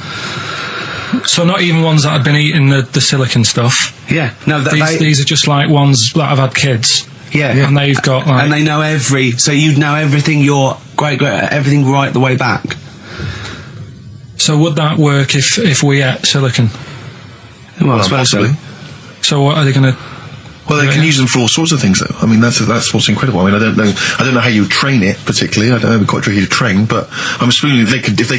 So not even ones that had been eating the silicon stuff. Yeah, no. These are just like ones that have had kids. Yeah, and they've got like, and they know so you'd know everything. Your everything right the way back. So would that work if we ate silicon? Well, possibly. So what are they going to? Well, they can use them for all sorts of things, though. I mean, that's what's incredible. I mean, I don't know how you train it particularly. I don't know, it'd be quite tricky to train, but I'm assuming if they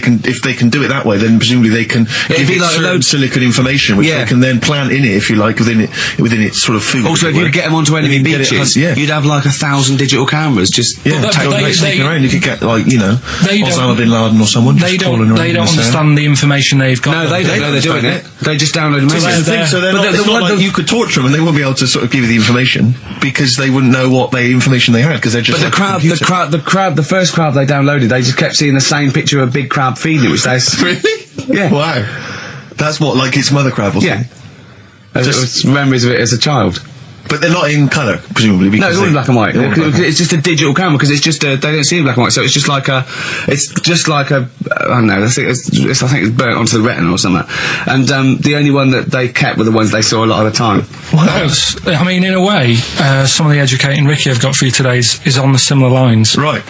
can do it that way, then presumably they can give it like certain silicon information, which they can then plant in it, if you like, within its sort of food. Also, if you get them onto enemy beaches, you'd have like 1,000 digital cameras just sneaking around. You could get Osama bin Laden or someone. They don't understand the information they've got. No, they don't know they're doing it. They just download them. So it's not like you could torture them and they wouldn't be able to sort of give you the information, because they wouldn't know what information they had, because they're just. But the first crab they downloaded, they just kept seeing the same picture of a big crab feeding it, which they really. Yeah. Wow. That's what, like its mother crab or something. Yeah. Just memories of it as a child. But they're not in colour, presumably. No, it's all in black and white. It's just a digital camera, because it's just they don't see in black and white, so it's just like a I don't know. I think it's burnt onto the retina or something. And the only one that they kept were the ones they saw a lot of the time. Wow. I mean, in a way, some of the educating Ricky I've got for you today is on the similar lines. Right.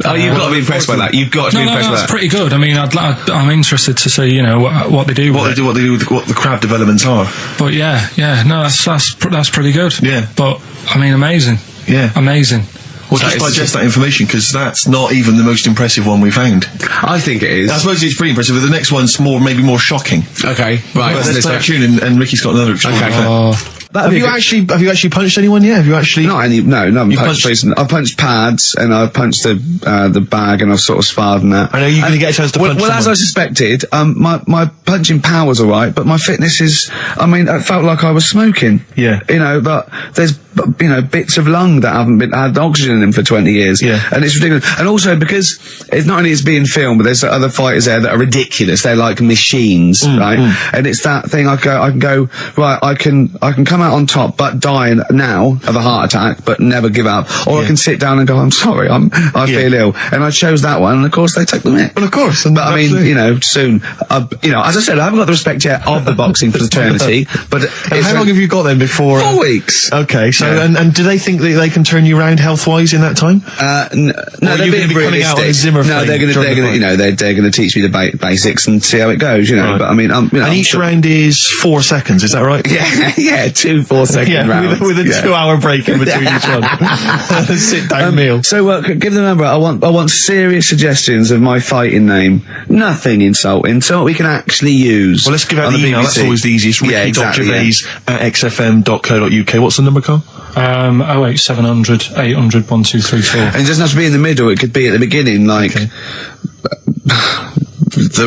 Oh, you've got to be impressed by that. You've got to be impressed by that. That's pretty good. I mean, I'm interested to see, what they do. What they do with what the crab developments are. But no, that's pretty good. Yeah. But I mean, amazing. Yeah. Amazing. Well, just digest that information, because that's not even the most impressive one we found. I think it is. I suppose it's pretty impressive, but the next one's maybe more shocking. Okay, right. Let's play a tune, and Ricky's got another extraordinary fact. Have you actually punched anyone yet? Have you actually? No, I haven't punched recently. I've punched pads, and I've punched the bag, and I've sort of sparred and that. I know you're going to get a chance to punch someone. As I suspected, my punching power's alright, but my fitness is, it felt like I was smoking. Yeah. But there's, bits of lung that haven't had oxygen in them for 20 years. Yeah. And it's ridiculous. And also because it's not only it's being filmed, but there's other fighters there that are ridiculous. They're like machines, right? And it's that thing I can go, right, I can come out on top, but die now of a heart attack, but never give up. Or I can sit down and go, I'm sorry, I feel ill. And I chose that one, and of course they took the mick. Well, of course. But I mean, soon, as I said, I haven't got the respect yet of the boxing fraternity, but how long have you got then before? 4 weeks. Okay, so, and do they think that they can turn you around health-wise in that time? No, they're being realistic. No, they're going to teach me the basics and see how it goes, Right. But I mean, and each round is 4 seconds, is that right? Yeah, 2 4-second rounds. With a 2-hour break in between each one. Sit down meal. So, give them a number. I want serious suggestions of my fighting name. Nothing insulting, so we can actually use. Well, let's give out the email. That's always the easiest. Ricky.Gervais at xfm.co.uk. What's the number, Carl? 08700 800 1234. And it doesn't have to be in the middle. It could be at the beginning, like the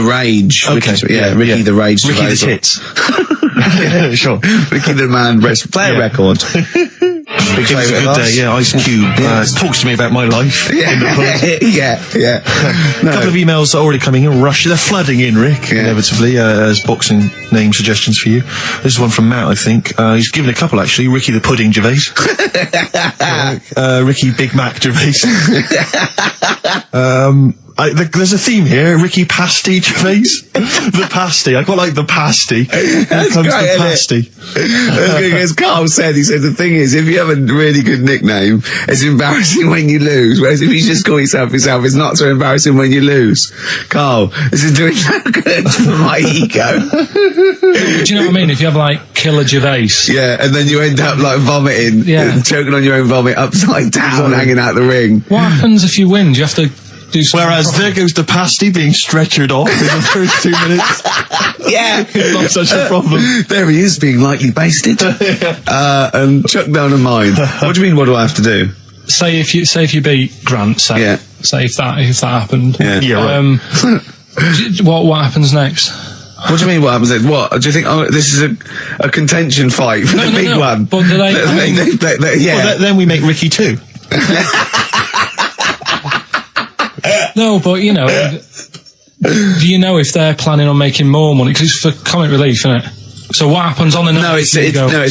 Rage. Okay. Ricky the Rage. Ricky the Tits. Sure. Ricky the Man. Play a record. Big it was a good day, Ice Cube talks to me about my life in the pub. A couple of emails are already coming in, they're flooding in, Rick, inevitably, as boxing name suggestions for you. This is one from Matt, I think. He's given a couple, actually. Ricky the Pudding Gervais. Ricky Big Mac Gervais. There's a theme here, Ricky Pasty Gervais. The pasty. I quite like the pasty. Here comes the pasty. As Carl said, the thing is, if you have a really good nickname, it's embarrassing when you lose. Whereas if you just call yourself, it's not so embarrassing when you lose. Carl, this is doing no good for my ego. Do you know what I mean? If you have like Killer Gervais. Yeah, and then you end up like vomiting, choking on your own vomit upside down, hanging out the ring. What happens if you win? Do you have to... Whereas there goes the pasty being stretchered off in the first 2 minutes. It's not such a problem. There he is, being lightly basted and chucked down a mine. What do you mean? What do I have to do? Say if you beat Grant. Say if that happened. What happens next? What do you mean? What happens next? What do you think? Oh, this is a contention fight for the big one. But do they? Then we make Ricky 2. No, but do you know if they're planning on making more money? Because it's for comic relief, isn't it? So what happens on the night? No, it's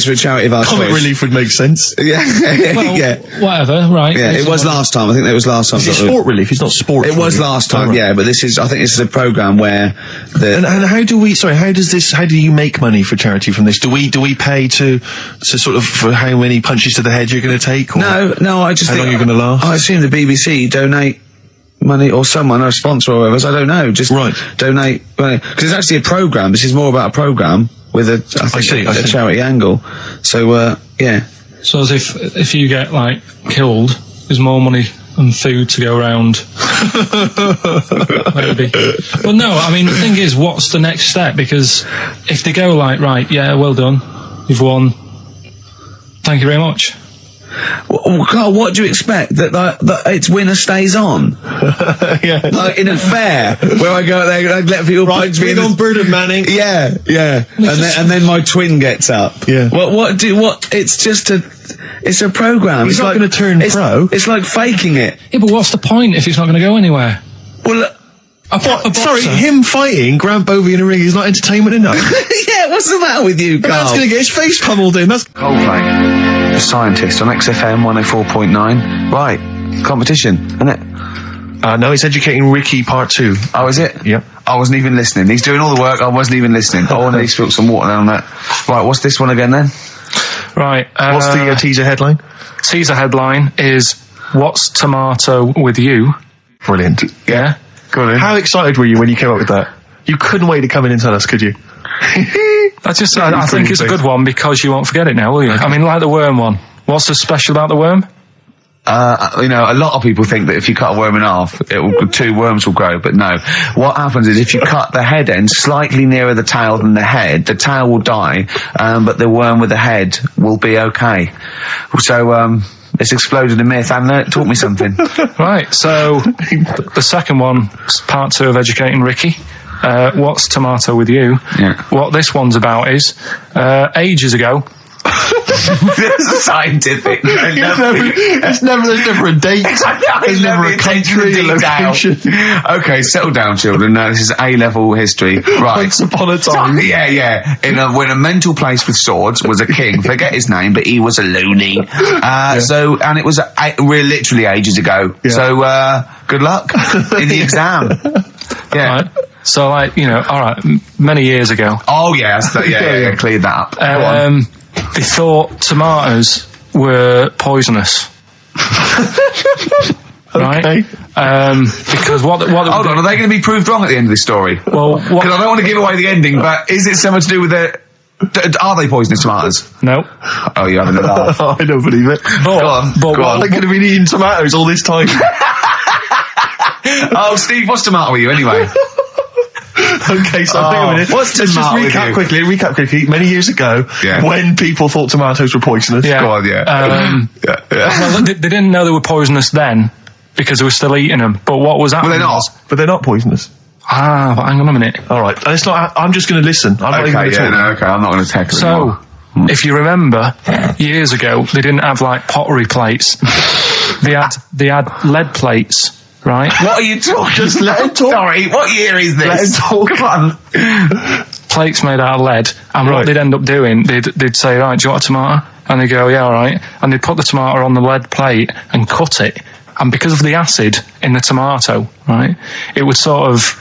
for a charity of our comic choice. Relief would make sense. Whatever, right? Yeah, it was last time. I think it was last time. Is it sport relief? It's not sport. It was last time, but this is. I think this is a program where and how do we? Sorry, how do you make money for charity from this? Do we pay to sort of for how many punches to the head you're going to take? Or no. I just how think long you're going to last. I assume the BBC donate money, or someone, or a sponsor, or whatever. I don't know. Just donate money, because it's actually a program. This is more about a program with a charity angle. So So as if you get like killed, there's more money and food to go around. Maybe. But no, I mean the thing is, what's the next step? Because if they go like, right, well done, you've won, thank you very much. Well, Carl, what do you expect? That it's winner stays on? Like in a fair where I go out there and I let people punch me on Bird and Manning. And then my twin gets up. It's a program. He's not going to turn pro. It's like faking it. Yeah, but what's the point if it's not going to go anywhere? Well, sorry, him fighting Grant Bovey in a ring is not entertainment enough. What's the matter with you, Carl? That's going to get his face pummeled in. That's Coldplay, The Scientist on XFM 104.9. Right, competition, isn't it? No, it's Educating Ricky Part 2. Oh, is it? Yep. I wasn't even listening. He's doing all the work, I wasn't even listening. I want to spill some water on that. Right, what's this one again then? Right. What's the teaser headline? Teaser headline is, What's Tomato With You? Brilliant. Yeah? Go on. How excited were you when you came up with that? You couldn't wait to come in and tell us, could you? I think it's a good one because you won't forget it now, will you? I mean, like the worm one. What's so special about the worm? a lot of people think that if you cut a worm in half, 2 worms will grow, but no. What happens is if you cut the head end slightly nearer the tail than the tail will die, but the worm with the head will be okay. So, it's exploded a myth, and it taught me something. Right, so the second one, part 2 of educating Ricky. What's tomato with you? Yeah. What this one's about is, ages ago, This is scientific. There's never a date. There's never a country, a location. Okay, settle down, children. Now, this is A-level history. Right. Once upon a time. Yeah. When a mental place with swords was a king, forget his name, but he was a loony. So, and it was literally ages ago. Yeah. So, good luck in the exam. Yeah. Right. So, alright, many years ago. Oh, yeah, cleared that up. They thought tomatoes were poisonous. Right? Okay. Because what hold on, are they going to be proved wrong at the end of this story? Well, because I don't want to give away the ending, but is it something to do with are they poisonous tomatoes? No. Oh, you're having a laugh. I don't believe it. Go on. They're going to be eating tomatoes all this time. Oh, Steve, what's tomato with you anyway? Okay, so hang on a minute. What's Let's just recap quickly. Many years ago, when people thought tomatoes were poisonous. Yeah. Go on, Well, they didn't know they were poisonous then because they were still eating them. But what was happening? But they're not poisonous. But hang on a minute. All right, it's not. I'm just going to listen. I'm not even going to talk. I'm not going to tackle it anymore. If you remember, years ago they didn't have like pottery plates. They had lead plates. Right? What are you talking? Just let him talk. Sorry, what year is this? Let him talk. Come on. Plates made out of lead, and what they'd end up doing, they'd say, right, do you want a tomato? And they'd go, yeah, all right. And they'd put the tomato on the lead plate and cut it. And because of the acid in the tomato, right, it would sort of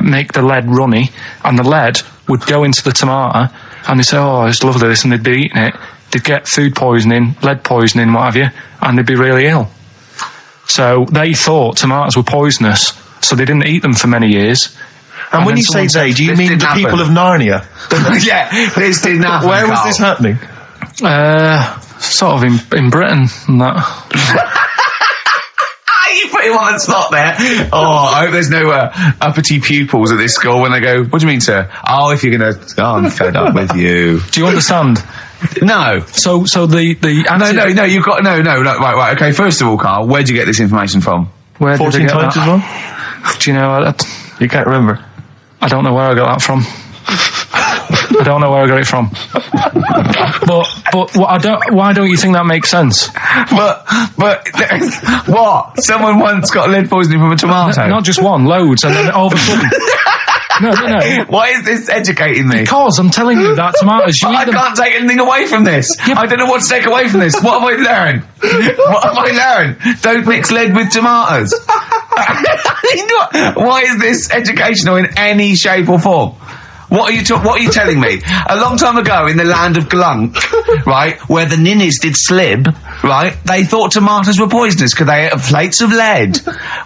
make the lead runny, and the lead would go into the tomato, and they'd say, oh, it's lovely this, and they'd be eating it. They'd get food poisoning, lead poisoning, what have you, and they'd be really ill. So they thought tomatoes were poisonous, so they didn't eat them for many years. And when you say they, do you mean the people of Narnia? Yeah, this didn't happen. Where was this happening? Sort of in Britain and that. You put him on the spot there. Oh, I hope there's no uppity pupils at this school when they go, what do you mean, sir? Oh, if you're going to... Oh, I'm fed up with you. Do you understand? No. So the No, you've got... No, right, okay, first of all, Carl, where'd you get this information from? Where 14 did I get times that? as well? Do you know... You can't remember? I don't know where I got that from. I don't know where I got it from. But why don't you think that makes sense? But what? Someone once got lead poisoning from a tomato? Not just one, loads, and then all of a sudden... No. Why is this educating me? Because I'm telling you that tomatoes... I can't take anything away from this. Yeah, I don't know what to take away from this. What have I learned? Don't mix lead with tomatoes. Why is this educational in any shape or form? What are you telling me? A long time ago in the land of Glunk, right, where the ninnies did slib, right, they thought tomatoes were poisonous because they ate plates of lead.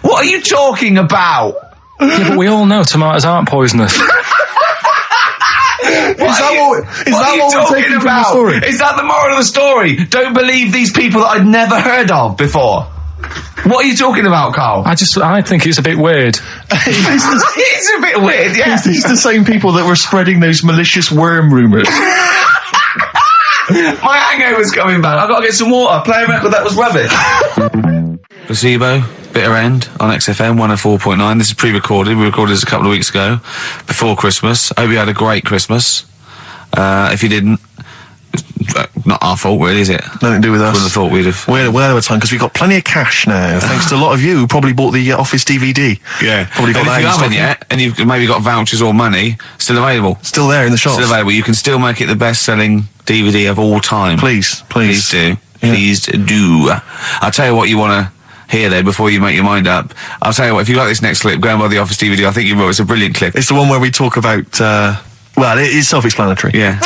What are you talking about? Yeah, but we all know tomatoes aren't poisonous. Is that what we're taking from the story? Is that the moral of the story? Don't believe these people that I'd never heard of before. What are you talking about, Carl? I think it's a bit weird. It's a bit weird, yeah. It's the same people that were spreading those malicious worm rumours. My hangover's coming back. I've got to get some water. Play a record that was rubbish. Placebo, Bitter End on XFM 104.9. This is pre-recorded. We recorded this a couple of weeks ago, before Christmas. Hope you had a great Christmas. If you didn't, not our fault, really, is it? Nothing to do with us. Wouldn't have thought we'd have. We're well over time because we've got plenty of cash now, thanks to a lot of you who probably bought the Office DVD. Yeah. Probably got and that. If you haven't yet, and you've maybe got vouchers or money, still available. Still there in the shops. Still available. You can still make it the best-selling DVD of all time. Please do. Yeah. Please do. I'll tell you what you want to hear there before you make your mind up. I'll tell you what, if you like this next clip, go and buy the Office DVD. I think you will. It's a brilliant clip. It's the one where we talk about, well, it's self-explanatory. Yeah.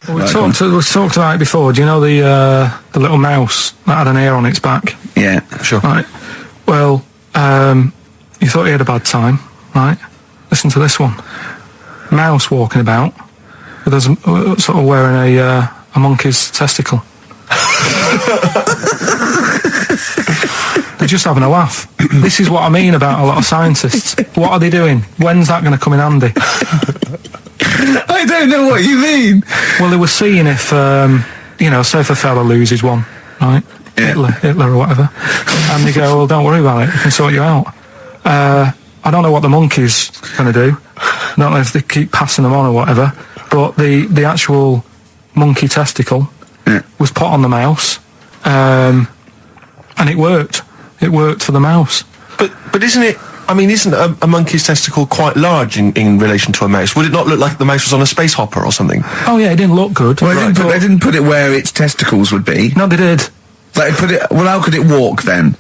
We talked about it before. Do you know the little mouse that had an ear on its back? Yeah, sure. Right. Well, you thought he had a bad time, right? Listen to this one. Mouse walking about with sort of wearing a monkey's testicle. They're just having a laugh. This is what I mean about a lot of scientists. What are they doing? When's that going to come in handy? I don't know what you mean. Well, they were seeing if, say if a fella loses one, right? Yeah. Hitler or whatever. And they go, well, don't worry about it. We can sort you out. I don't know what the monkey's going to do. I don't know if they keep passing them on or whatever. But the actual monkey testicle was put on the mouse. And it worked. It worked for the mouse. But isn't it... I mean, isn't a monkey's testicle quite large in relation to a mouse? Would it not look like the mouse was on a space hopper or something? Oh, yeah, it didn't look good. Well, they didn't put it where its testicles would be. No, they did. Like, well, how could it walk then?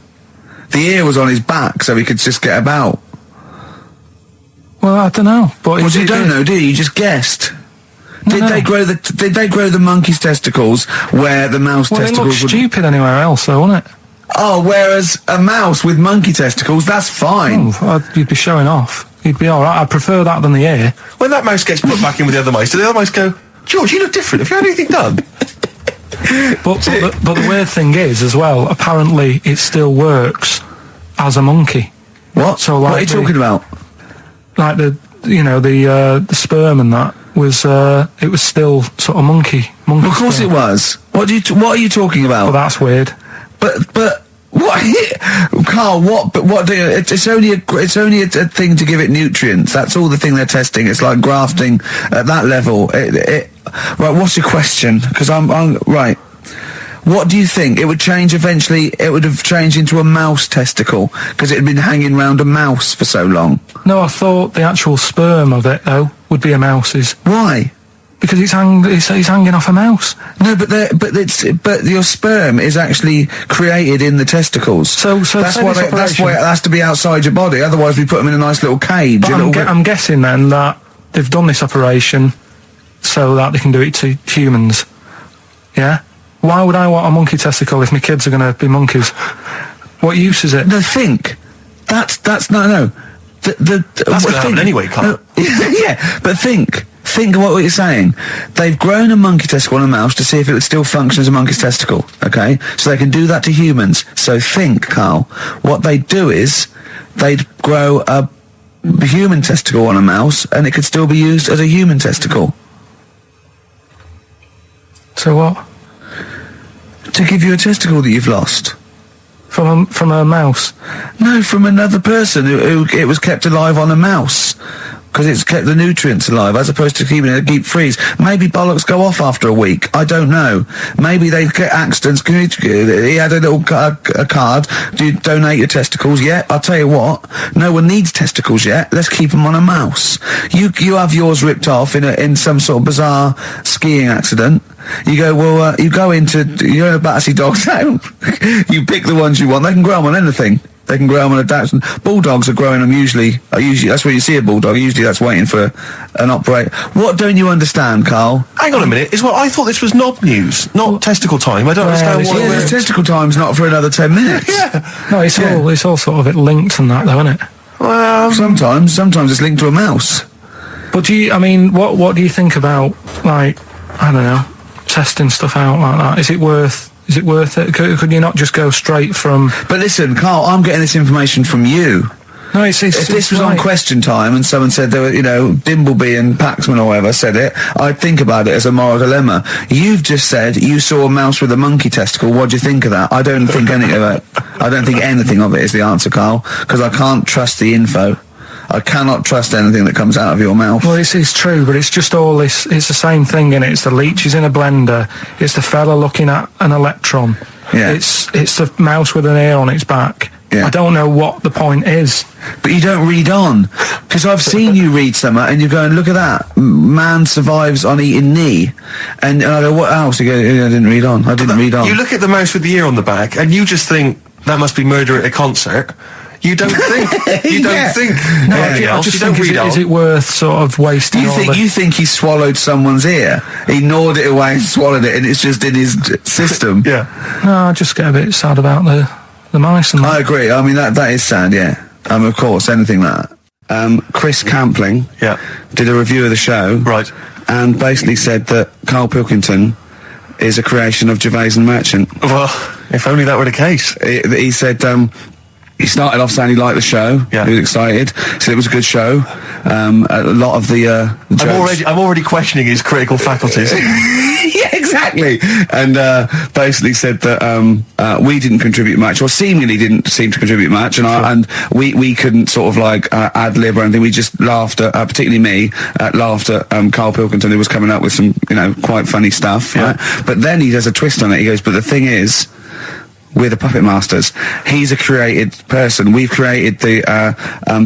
The ear was on his back, so he could just get about. Well, I don't know. But you don't know, do you? You just guessed. Did they grow the monkey's testicles where the mouse testicles would... Well, it looked stupid anywhere else, though, wouldn't it? Oh, whereas a mouse with monkey testicles, that's fine. Oh, you'd be showing off. You'd be alright. I'd prefer that than the ear. When that mouse gets put back in with the other mice, do the other mice go, George, you look different. Have you had anything done? But the weird thing is, as well, apparently it still works as a monkey. What? So, what are you talking about? Like the sperm and that was, it was still sort of monkey Of course sperm. it was. What are you talking about? Well, that's weird. But what, Carl? What? But what? It's only a thing to give it nutrients. That's all the thing they're testing. It's like grafting at that level. Right. What's your question? Because I'm right. What do you think? It would change eventually. It would have changed into a mouse testicle because it had been hanging around a mouse for so long. No, I thought the actual sperm of it though would be a mouse's. Why? Because it's hanging off a mouse. No, but your sperm is actually created in the testicles. So that's why it has to be outside your body. Otherwise, we put them in a nice little cage. But I'm guessing then that they've done this operation so that they can do it to humans. Yeah. Why would I want a monkey testicle if my kids are going to be monkeys? What use is it? No, think. That's no. That's going to happen anyway, Carl. Yeah, but think. Think of what you're saying. They've grown a monkey testicle on a mouse to see if it would still function as a monkey's testicle, okay? So they can do that to humans. So think, Carl. What they'd do is they'd grow a human testicle on a mouse and it could still be used as a human testicle. So what? To give you a testicle that you've lost. From a mouse? No, from another person who it was kept alive on a mouse. Because it's kept the nutrients alive, as opposed to keeping it deep freeze. Maybe bollocks go off after a week. I don't know. Maybe they get accidents. He had a little a card. Do you donate your testicles? Yeah, I'll tell you what. No one needs testicles yet. Let's keep them on a mouse. You have yours ripped off in some sort of bizarre skiing accident. You go, well, you're in a Battersea Dog Town. You pick the ones you want. They can grow them on anything. They can grow them on a Dachshund. Bulldogs are growing them usually, that's where you see a bulldog. Usually that's waiting for an operator. What don't you understand, Carl? Hang on a minute. I thought this was knob news, not testicle time. I don't understand why. Yeah, this testicle time's not for another 10 minutes. Yeah. No, it's all sort of linked and that, though, isn't it? Well, sometimes it's linked to a mouse. But what do you think about, like, I don't know, testing stuff out like that? Is it worth it? Could you not just go straight from... But listen, Carl, I'm getting this information from you. No, if this was on Question Time and someone said there were, Dimbleby and Paxman or whatever said it, I'd think about it as a moral dilemma. You've just said you saw a mouse with a monkey testicle. What do you think of that? I don't think anything of it. I don't think anything of it is the answer, Carl, because I can't trust the info. I cannot trust anything that comes out of your mouth. Well, it's true, but it's just all this. It's the same thing, innit? It's the leeches in a blender. It's the fella looking at an electron. Yeah. It's the mouse with an ear on its back. Yeah. I don't know what the point is. But you don't read on. Because I've seen you read something and you're going, look at that. Man survives on eating knee. And I go, what else? You go, I didn't read on. You look at the mouse with the ear on the back and you just think, that must be murder at a concert. You don't think. You don't think. No, I just think, is it worth sort of wasting You think he swallowed someone's ear? He gnawed it away and swallowed it and it's just in his system? Yeah. No, I just get a bit sad about the mice and that. I agree. I mean, that is sad, yeah. Of course, anything like that. Chris Campling did a review of the show. Right. And basically said that Karl Pilkington is a creation of Gervais and Merchant. Well, if only that were the case. He said he started off saying he liked the show. Yeah. He was excited. Said it was a good show. A lot of the jokes. I'm already questioning his critical faculties. Yeah, exactly. And basically said that we didn't contribute much, or seemingly didn't seem to contribute much, and we couldn't sort of like ad lib or anything. We just laughed at, particularly me, laughed at Karl Pilkington, who was coming up with some, quite funny stuff. Yeah. Right? But then he does a twist on it. He goes, but the thing is, we're the puppet masters. He's a created person. We've created the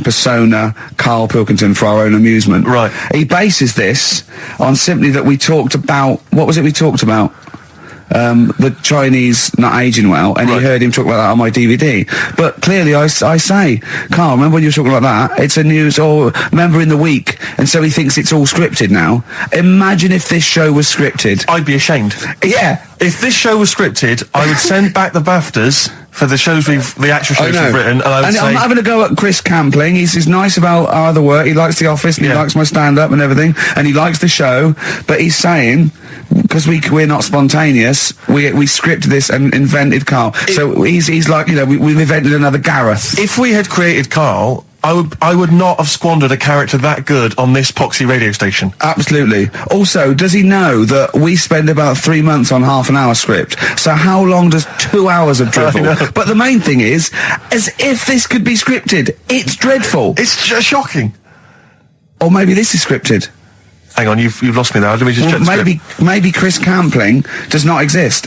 persona Karl Pilkington for our own amusement. Right. He bases this on simply that we talked about, what was it we talked about? The Chinese not aging well, and Right. he heard him talk about that on my DVD. But clearly I say, Karl, remember when you were talking about that? It's a news, or remember in the week, and so he thinks it's all scripted now. Imagine if this show was scripted. I'd be ashamed. Yeah. If this show was scripted, I would send back the BAFTAs for the actual shows we've written, and I would say... I'm having a go at Chris Campling. He's nice about our other work. He likes The Office, and he likes my stand-up and everything, and he likes the show, but he's saying, because we're not spontaneous, we scripted this and invented Karl. So he's like, we've invented another Gareth. If we had created Karl, I would not have squandered a character that good on this poxy radio station. Absolutely. Also, does he know that we spend about 3 months on half an hour script? So how long does 2 hours of drivel? But the main thing is, as if this could be scripted, it's dreadful. It's shocking. Or maybe this is scripted. Hang on, you've lost me now. Let me just check the script. Maybe Chris Campling does not exist.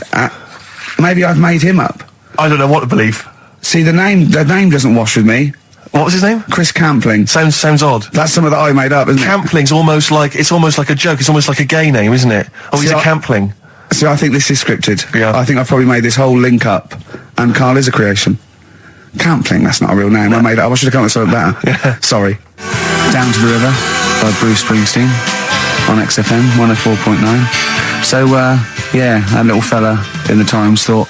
Maybe I've made him up. I don't know what to believe. See, the name doesn't wash with me. What was his name? Chris Campling. Sounds odd. That's something that I made up, isn't it? Campling's almost like a joke. It's almost like a gay name, isn't it? Oh, he's a Campling. See, I think this is scripted. Yeah. I think I've probably made this whole link up, and Karl is a creation. Campling, that's not a real name. I made it up. I should have come up with something better. Yeah. Sorry. Down to the River by Bruce Springsteen on XFM 104.9. So, that little fella in the Times thought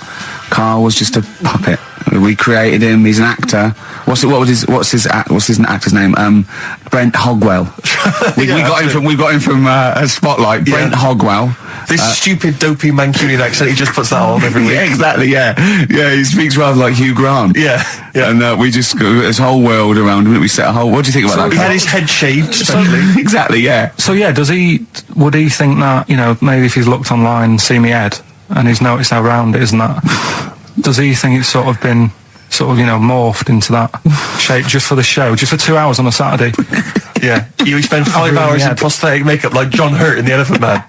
Karl was just a puppet. We created him. He's an actor. What's his actor's name? Brent Hogwell. We got him from Spotlight. Brent Hogwell. This stupid, dopey Mancunian accent. He just puts that on every week. Yeah, exactly. Yeah. He speaks rather like Hugh Grant. Yeah. And we just got this whole world around him. We set a whole. What do you think about that? He had his head shaved, especially. Exactly. Yeah. So yeah, would he think that, maybe if he's looked online and seen me head and he's noticed how round it is and that, does he think it's sort of been morphed into that shape just for the show, just for 2 hours on a Saturday? Yeah. You spend 5 hours in prosthetic makeup like John Hurt in The Elephant Man.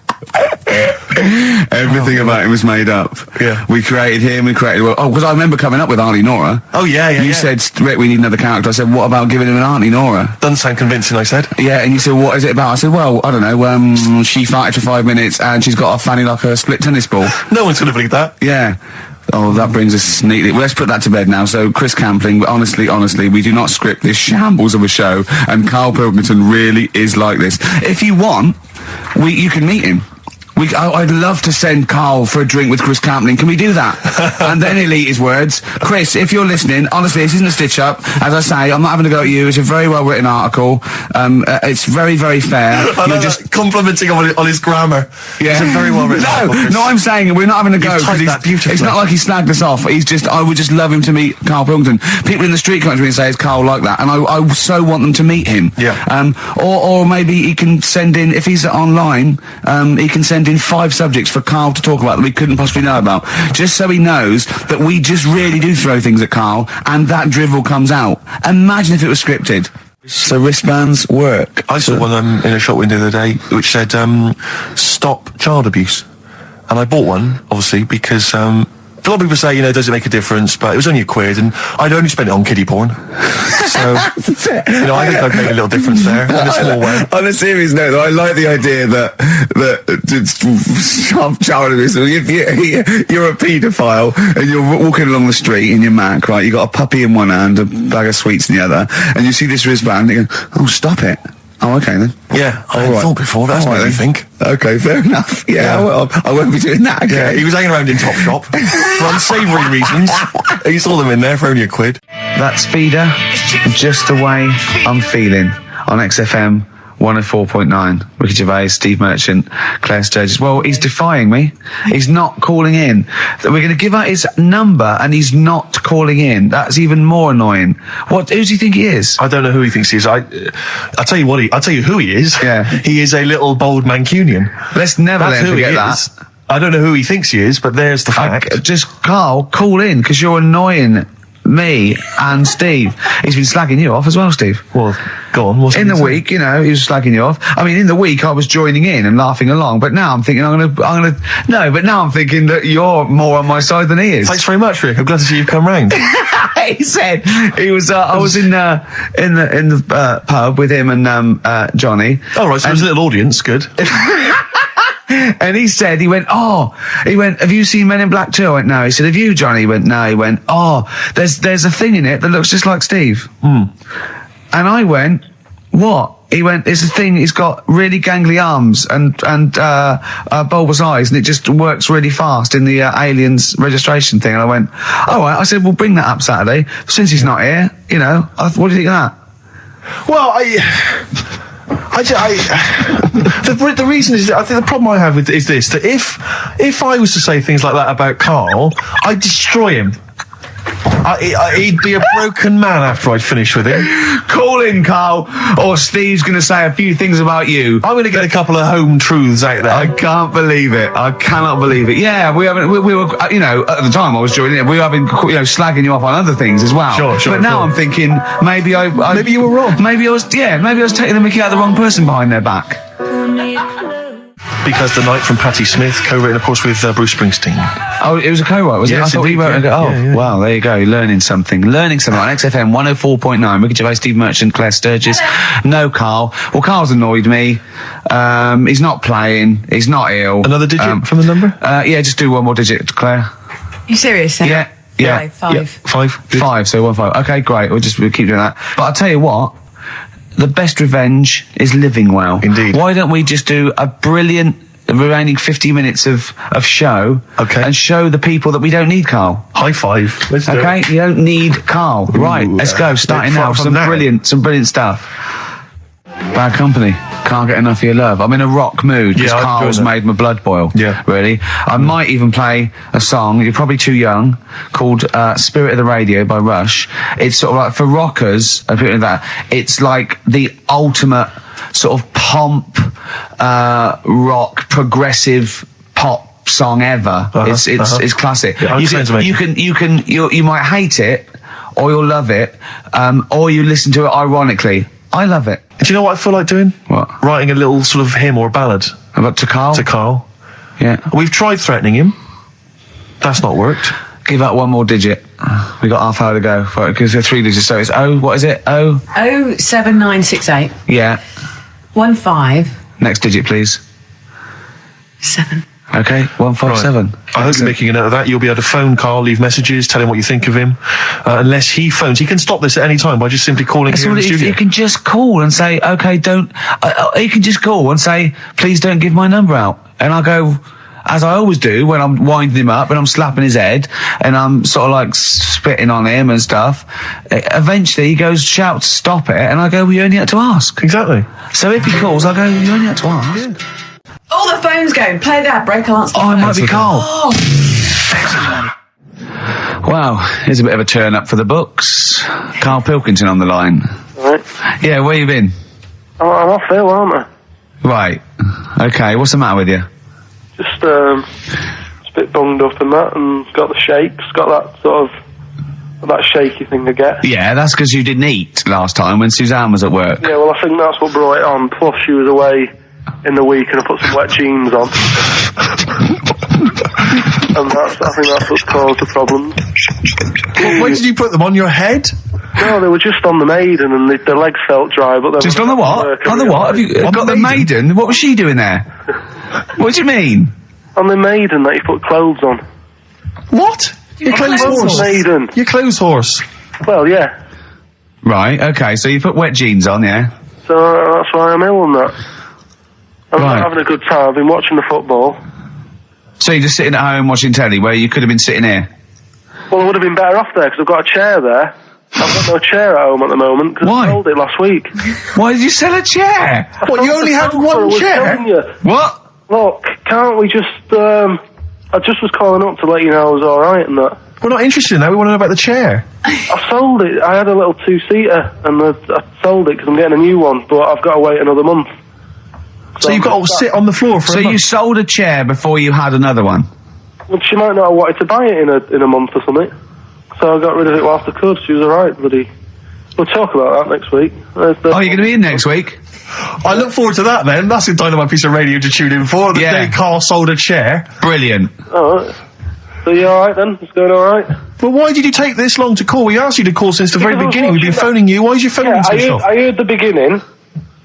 Everything about him was made up. Yeah. We created him, because I remember coming up with Auntie Nora. Oh, yeah. You said, Rick, we need another character. I said, what about giving him an Auntie Nora? Doesn't sound convincing, I said. Yeah, and you said, what is it about? I said, well, I don't know, she farted for 5 minutes and she's got a fanny like a split tennis ball. No one's going to believe that. Yeah. Oh, that brings us neatly. Well, let's put that to bed now. So, Chris Campling, honestly, we do not script this shambles of a show, and Karl Pilkington really is like this. If you want, you can meet him. I'd love to send Karl for a drink with Chris Campling. Can we do that? And then he'll eat his words. Chris, if you're listening, honestly, this isn't a stitch-up. As I say, I'm not having a go at you. It's a very well-written article. It's very, very fair. You're just complimenting on his grammar. Yeah. It's a very well-written article. No, I'm saying we're not having a go. It's not like he snagged us off. I would just love him to meet Karl Pilkington. People in the street come to me and say, is Karl like that? And I so want them to meet him. Yeah. Or maybe he can send in, if he's online, he can send in 5 subjects for Karl to talk about that we couldn't possibly know about, just so he knows that we just really do throw things at Karl and that drivel comes out. Imagine if it was scripted. So wristbands work. I saw one in a shop window the other day which said stop child abuse, and I bought one obviously because a lot of people say, does it make a difference? But it was only £1, and I'd only spent it on kiddie porn. So, I think I've made a little difference there in a small way. On a serious note, though, I like the idea that child abuse. If you're a paedophile and you're walking along the street in your Mac, right? You got a puppy in one hand, a bag of sweets in the other, and you see this wristband, and you go, "Oh, stop it." Oh, okay then. Yeah, I hadn't thought before. That's what you think. Okay, fair enough. Yeah. Well, I won't be doing that again. Yeah, he was hanging around in Topshop for unsavoury reasons. You saw them in there for only £1. That's Feeder, Just the Way I'm Feeling on XFM 104.9. Ricky Gervais, Steve Merchant, Claire Sturgis. Well, he's defying me. He's not calling in. We're going to give out his number and he's not calling in. That's even more annoying. Who does he think he is? I don't know who he thinks he is. I'll tell you I'll tell you who he is. Yeah. He is a little bold Mancunian. Let's never let him forget that. I don't know who he thinks he is, but there's the fact. Just, Carl, call in, because you're annoying me and Steve. He's been slagging you off as well, Steve. Well, go on. In the week, you know, he was slagging you off. I mean, in the week, I was joining in and laughing along, but now I'm thinking but now I'm thinking that you're more on my side than he is. Thanks very much, Rick. I'm glad to see you've come round. He said he was. I was in the pub with him and Johnny. Oh, right. So there's a little audience. Good. And he went, have you seen Men in Black 2? I went, no. He said, have you, Johnny? He went, no. He went, there's a thing in it that looks just like Steve. And I went, what? He went, it's a thing, he's got really gangly arms and bulbous eyes, and it just works really fast in the Aliens registration thing. And I went, all right. I said, we'll bring that up Saturday. Since he's not here, you know, what do you think of that? Well, the reason is that I think the problem I have is this, that if I was to say things like that about Carl, I'd destroy him. He'd be a broken man after I'd finished with him. Call in, Carl, or Steve's going to say a few things about you. I'm going to get a couple of home truths out there. I can't believe it. I cannot believe it. Yeah, we were, you know, at the time I was joining it, we were having, you know, slagging you off on other things as well. Sure. But now I'm thinking, maybe maybe you were wrong. Maybe I was taking the mickey out of the wrong person behind their back. Because the Night from Patti Smith, co-written, of course, with Bruce Springsteen. Oh, it was a co-write, was it? Yes, I thought he wrote it. yeah. Wow, there you go. Learning something on XFM 104.9. Ricky Gervais, Steve Merchant, Claire Sturgis. No Carl. Well, Carl's annoyed me. He's not playing. He's not ill. Another digit from the number? Yeah, just do one more digit, Claire. You serious? Yeah. Five. Yeah, 5. Good. 5, so 1 5. Okay, great. We'll keep doing that. But I'll tell you what. The best revenge is living well. Indeed. Why don't we just do a brilliant remaining 50 minutes of show, and show the people that we don't need Carl. High five. Let's do it. You don't need Carl. Right, let's go. Starting now. Some brilliant stuff. Bad Company. Can't get enough of your love. I'm in a rock mood because Carl's made my blood boil. Yeah. Really. I might even play a song, you're probably too young, called Spirit of the Radio by Rush. It's sort of like, for rockers, and people like that, it's like the ultimate sort of pomp, rock, progressive pop song ever. It's classic. Yeah, you might hate it, or you'll love it, or you listen to it ironically. I love it. Do you know what I feel like doing? What? Writing a little sort of hymn or a ballad. About to Carl? To Carl. Yeah. We've tried threatening him. That's not worked. Give out one more digit. We got half hour to go. Because they're 3 digits, so it's what is it? 07968. Yeah. 15. Next digit, please. 7. Okay, 157. Right. I hope you're making a note of that. You'll be able to phone Carl, leave messages, tell him what you think of him. Unless he phones. He can stop this at any time by just simply calling here in the studio. You can just call and say, okay, you can just call and say, please don't give my number out. And I'll go, as I always do when I'm winding him up and I'm slapping his head and I'm sort of like spitting on him and stuff. Eventually he shouts, stop it. And I go, well, you only had to ask. Exactly. So if he calls, I go, you only had to ask. Yeah. Oh, the phone's going. Play that break. I'll answer. Oh, it might be Carl. Oh. Wow, here's a bit of a turn up for the books. Karl Pilkington on the line. Right. Yeah, where you been? I'm off ill, aren't I? Right. Okay, what's the matter with you? Just a bit bunged up and that, and got the shakes. Got that sort of that shaky thing to get. Yeah, that's because you didn't eat last time when Suzanne was at work. Yeah, well, I think that's what brought it on. Plus, she was away in the week, and I put some wet jeans on. And I think that's what caused the problem. Well, when did you put them on your head? No, they were just on the Maiden, and the legs felt dry. But just on the what? On the what? Have you got the Maiden? What was she doing there? What do you mean? On the Maiden that you put clothes on. What? Your clothes horse. Maiden. Your clothes horse. Well, yeah. Right. Okay. So you put wet jeans on, yeah? So that's why I'm ill and that. I'm not having a good time. I've been watching the football. So you're just sitting at home watching telly where you could have been sitting here? Well, I would have been better off there because I've got a chair there. I've got no chair at home at the moment because I sold it last week. Why did you sell a chair? What, you only had one chair? What? Look, can't we just, I just was calling up to let you know I was alright and that. We're not interested in that, we want to know about the chair. I sold it, I had a little two-seater, and I sold it because I'm getting a new one, but I've got to wait another month. So you've got to sit on the floor for a month? So you sold a chair before you had another one? Well, she might not have wanted to buy it in a month or something. So I got rid of it whilst I could. She was alright, bloody. We'll talk about that next week. Oh, you're going to be in next week? I look forward to that then. That's a dynamite piece of radio to tune in for. The day Carl sold a chair. Brilliant. Alright. So you alright then? It's going alright? Well, why did you take this long to call? We asked you to call since the very beginning. We've been phoning you. Why did you phone me so long? I heard the beginning.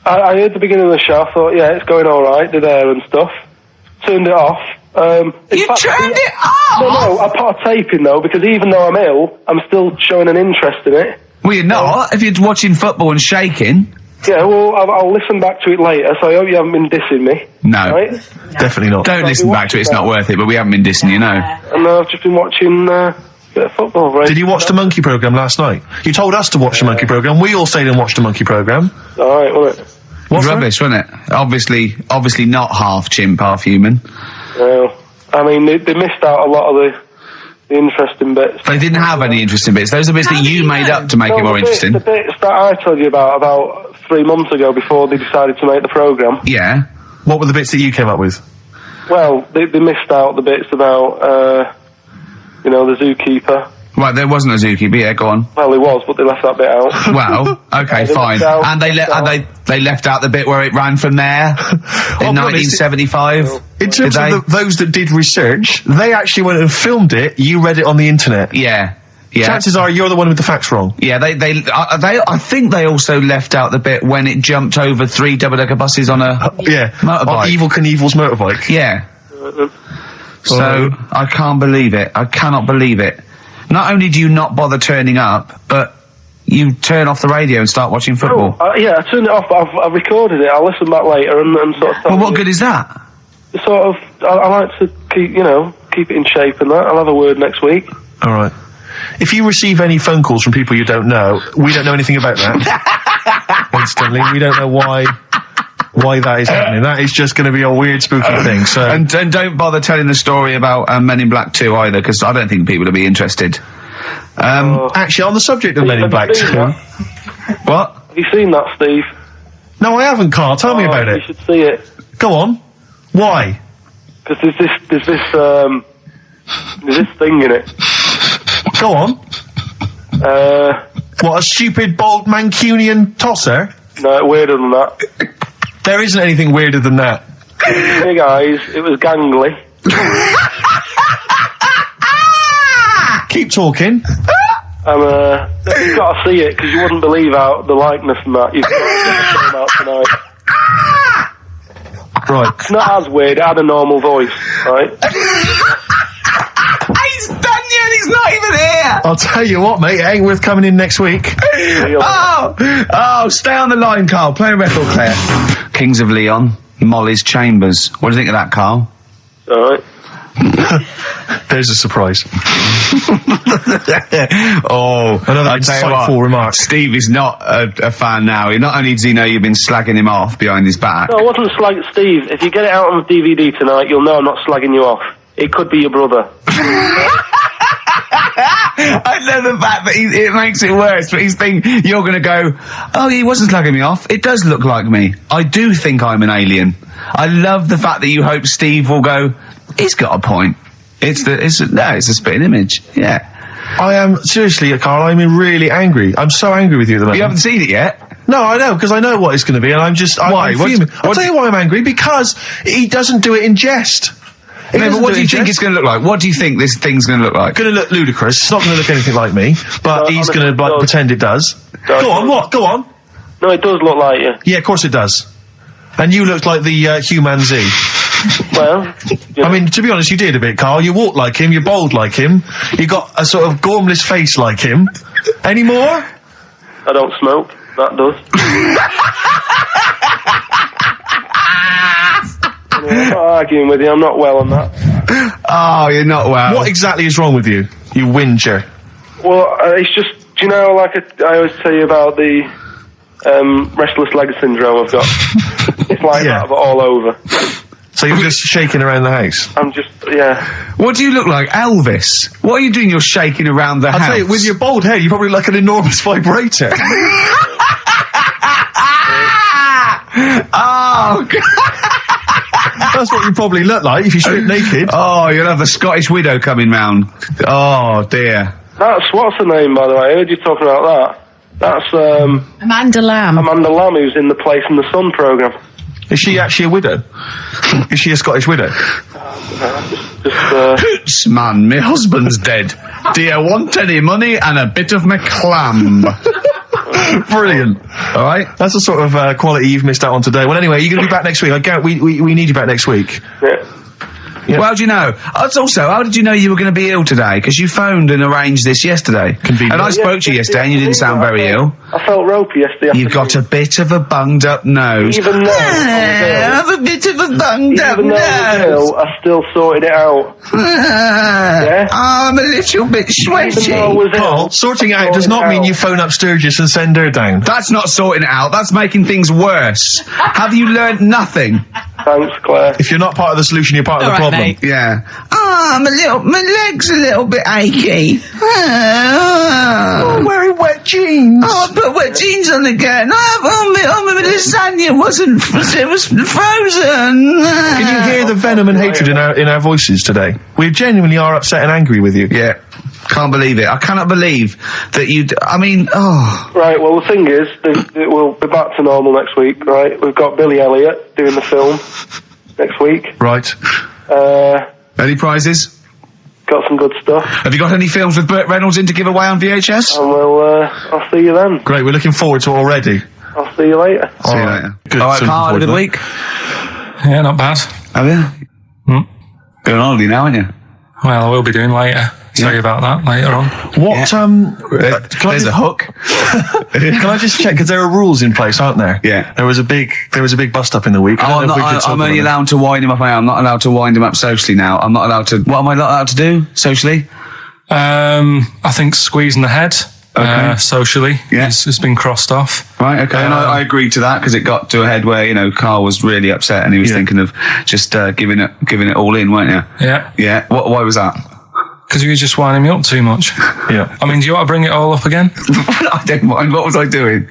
I heard the beginning of the show. I thought, yeah, it's going alright, the air and stuff. Turned it off. You turned it off? No, I put a tape in though, because even though I'm ill, I'm still showing an interest in it. Well, you're not, if you're watching football and shaking. Yeah, well, I'll listen back to it later, so I hope you haven't been dissing me. No. Right? Definitely not. Don't listen back to it, it's not worth it, but we haven't been dissing you, no. And I've just been watching a bit of football, right? Did you watch the Monkey programme last night? You told us to watch the Monkey programme. We all stayed and watched the Monkey programme. Alright, wasn't it? It was rubbish, wasn't it? Obviously not half chimp, half human. Well, I mean, they missed out a lot of the interesting bits. They didn't have any interesting bits. Those are bits that you made up to make it more interesting. The bits that I told you about 3 months ago before they decided to make the programme. Yeah. What were the bits that you came up with? Well, they missed out the bits about, the zookeeper. Right, there wasn't a zookeeper, yeah, go on. Well, there was, but they left that bit out. Well, okay, fine. And they left out the bit where it ran from there in 1975. In terms of those that did research, they actually went and filmed it, you read it on the internet. Yeah. Yeah. Chances are you're the one with the facts wrong. Yeah, I think they also left out the bit when it jumped over 3 double-decker buses on a motorbike. On Evel Knievel's motorbike. Yeah. So, I can't believe it. I cannot believe it. Not only do you not bother turning up, but you turn off the radio and start watching football. Yeah, I turned it off, but I've recorded it. I'll listen back later and sort of... Well, what good is that? Sort of, I like to keep it in shape and that. I'll have a word next week. Alright. If you receive any phone calls from people you don't know, we don't know anything about that. Instantly, we don't know why that is happening. That is just going to be a weird, spooky thing. So and don't bother telling the story about Men in Black 2 either, because I don't think people will be interested. Actually, on the subject of Men in Black 2, what? Have you seen that, Steve? No, I haven't, Carl. Tell me about it. You should see it. Go on. Why? Because there's this thing in it. Go on. What, a stupid, bald Mancunian tosser? No, weirder than that. There isn't anything weirder than that. Big eyes, it was gangly. Keep talking. You've got to see it, because you wouldn't believe how the likeness and that. You've got to check it out tonight. Right. It's not as weird, it had a normal voice, right? He's done you and he's not even here! I'll tell you what, mate, it ain't worth coming in next week. Stay on the line, Carl. Play a record player. Kings of Leon, Molly's Chambers. What do you think of that, Carl? Alright. There's a surprise. Another insightful remark. Steve is not a fan now. Not only does he know you've been slagging him off behind his back. No, I wasn't slagging Steve. If you get it out on the DVD tonight, you'll know I'm not slagging you off. It could be your brother. I love the fact that it makes it worse, but he's thinking you're going to go, oh, he wasn't slagging me off. It does look like me. I do think I'm an alien. I love the fact that you hope Steve will go, he's got a point. It's a spitting image. Yeah. I am, seriously, Carl, I'm really angry. I'm so angry with you at the moment. You haven't seen it yet? No, I know, because I know what it's going to be, and I'm just... Why? I'll tell you why I'm angry, because he doesn't do it in jest. No, but what do you think it's going to look like? What do you think this thing's going to look like? Going to look ludicrous. It's not going to look anything like me, but he's going to pretend it does. Go on, what? Go on. No, it does look like you. Yeah, of course it does. And you look like the Human Z. Well, I mean, to be honest, you did a bit, Carl. You walk like him, you're bold like him, you got a sort of gormless face like him. Any more? I don't smoke. That does. I'm not arguing with you, I'm not well on that. Oh, you're not well. What exactly is wrong with you, you whinger? Well, it's just you know, like I always tell you about the restless leg syndrome I've got? It's like that, but all over. So you're just shaking around the house? I'm just, yeah. What do you look like, Elvis? What are you doing? You're shaking around the house. I'll tell you, with your bald head, you probably look like an enormous vibrator. Oh, God. That's what you probably look like if you strip naked. Oh, you'll have the Scottish widow coming round. Oh, dear. That's, what's her name, by the way? I heard you talking about that. That's, Amanda Lamb. Amanda Lamb, who's in the Place in the Sun programme. Is she actually a widow? Is she a Scottish widow? Hoots, man, my husband's dead. Do you want any money and a bit of my clam? Brilliant. All right. That's the sort of quality you've missed out on today. Well, anyway, you're going to be back next week. We need you back next week. Yeah. Yeah. Well, how do you know? Also, how did you know you were going to be ill today? Because you phoned and arranged this yesterday. Convenient. And I spoke to you yesterday and you didn't sound very ill. I felt ropey yesterday afternoon. You've got a bit of a bunged up nose. Even though I have a bit of a bunged up Even though I was nose. ill, I still sorted it out. Yeah? I'm a little bit sweaty. Even though I was Carl, ill, sorting it out does not mean you phone up Sturgis and send her down. That's not sorting it out. That's making things worse. Have you learnt nothing? Thanks, Claire. If you're not part of the solution, you're part of the problem. Mate. Yeah. Oh, my leg's a little bit achy. Oh, wearing wet jeans. Oh, I put wet jeans on again. Oh, my lasagna it was frozen. Can you hear the venom and hatred in our voices today? We genuinely are upset and angry with you. Yeah. Can't believe it. I cannot believe that Right, well, the thing is, we'll be back to normal next week, right? We've got Billy Elliot doing the film next week. Right. Any prizes? Got some good stuff. Have you got any films with Burt Reynolds in to give away on VHS? And I'll see you then. Great, we're looking forward to it already. I'll see you later. See you later. Good. All right, So Carl, had a looking good forward week? Yeah, not bad. Have you? Going on holiday now, aren't you? Well, I will be doing later. Tell you about that later on. What, There's a hook. Can I just check, because there are rules in place, aren't there? Yeah. There was a big bust up in the week. I'm only allowed to wind him up. I'm not allowed to wind him up socially now. I'm not allowed to. What am I not allowed to do socially? I think squeezing the head socially has been crossed off. Right, okay. And I agreed to that because it got to a head where, Carl was really upset and he was thinking of just giving it all in, weren't you? Yeah. Yeah. Why was that? Because you were just winding me up too much. Yeah. I mean, do you want to bring it all up again? I don't mind. What was I doing?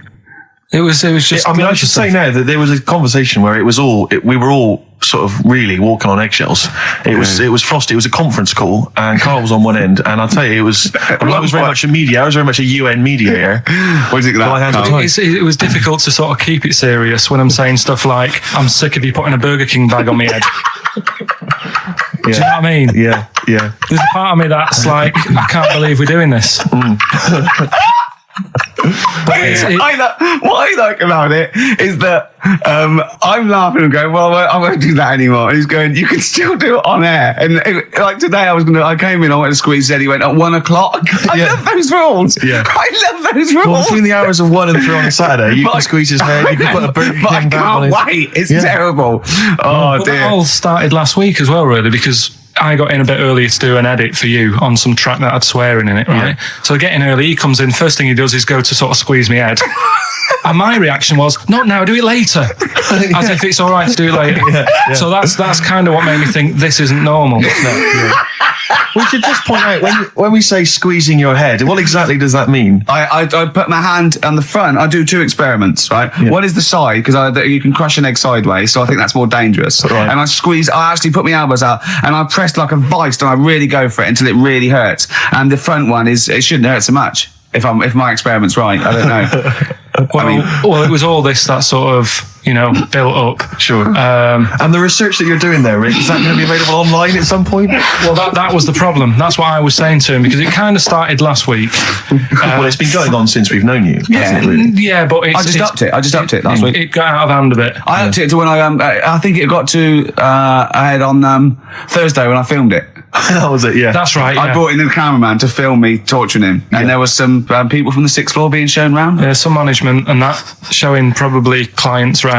It was just. I mean, I should say now that there was a conversation where we were all sort of really walking on eggshells. It was frosty. It was a conference call, and Carl was on one end. And I'll tell you, I was very much a media. I was very much a UN mediator. What is it like? It was difficult to sort of keep it serious when I'm saying stuff like, "I'm sick of you putting a Burger King bag on my head." Do you know what I mean? Yeah. There's a part of me that's like, I can't believe we're doing this. What I like about it is that I'm laughing and going, well, I won't do that anymore. And he's going, you can still do it on air. And like today, I came in, I went to squeeze Eddie, went at 1 o'clock. I love those rules. Yeah. I love those rules. Well, between the hours of 1 and 3 on a Saturday, you can squeeze his head, you can put a Burger King I bag on can't his... wait. It's terrible. Oh, but dear. that all started last week as well, really, because I got in a bit earlier to do an edit for you on some track that had swearing in it, right? Yeah. So getting early, he comes in, first thing he does is go to sort of squeeze me head. And my reaction was, not now, do it later. As if it's all right to do it later. Yeah. So that's kind of what made me think this isn't normal. We should just point out, when we say squeezing your head, what exactly does that mean? I put my hand on the front. I do 2 experiments, right? Yeah. One is the side, because you can crush an egg sideways, so I think that's more dangerous. Right. And I actually put my elbows out, and I pressed like a vice, and I really go for it until it really hurts. And the front one it shouldn't hurt so much, if my experiment's right. I don't know. Well, it was all this that sort of, built up. Sure. And the research that you're doing there, Rick, is that going to be available online at some point? Well, that was the problem. That's what I was saying to him, because it kind of started last week. Well, it's been going on since we've known you. Yeah, really? Yeah, but I just upped it last week. It got out of hand a bit. I upped it to when I think it got to ahead on Thursday when I filmed it. That was it, yeah. That's right, I brought in the cameraman to film me torturing him. And there was some people from the 6th floor being shown round. Yeah, some management and that, showing probably clients round.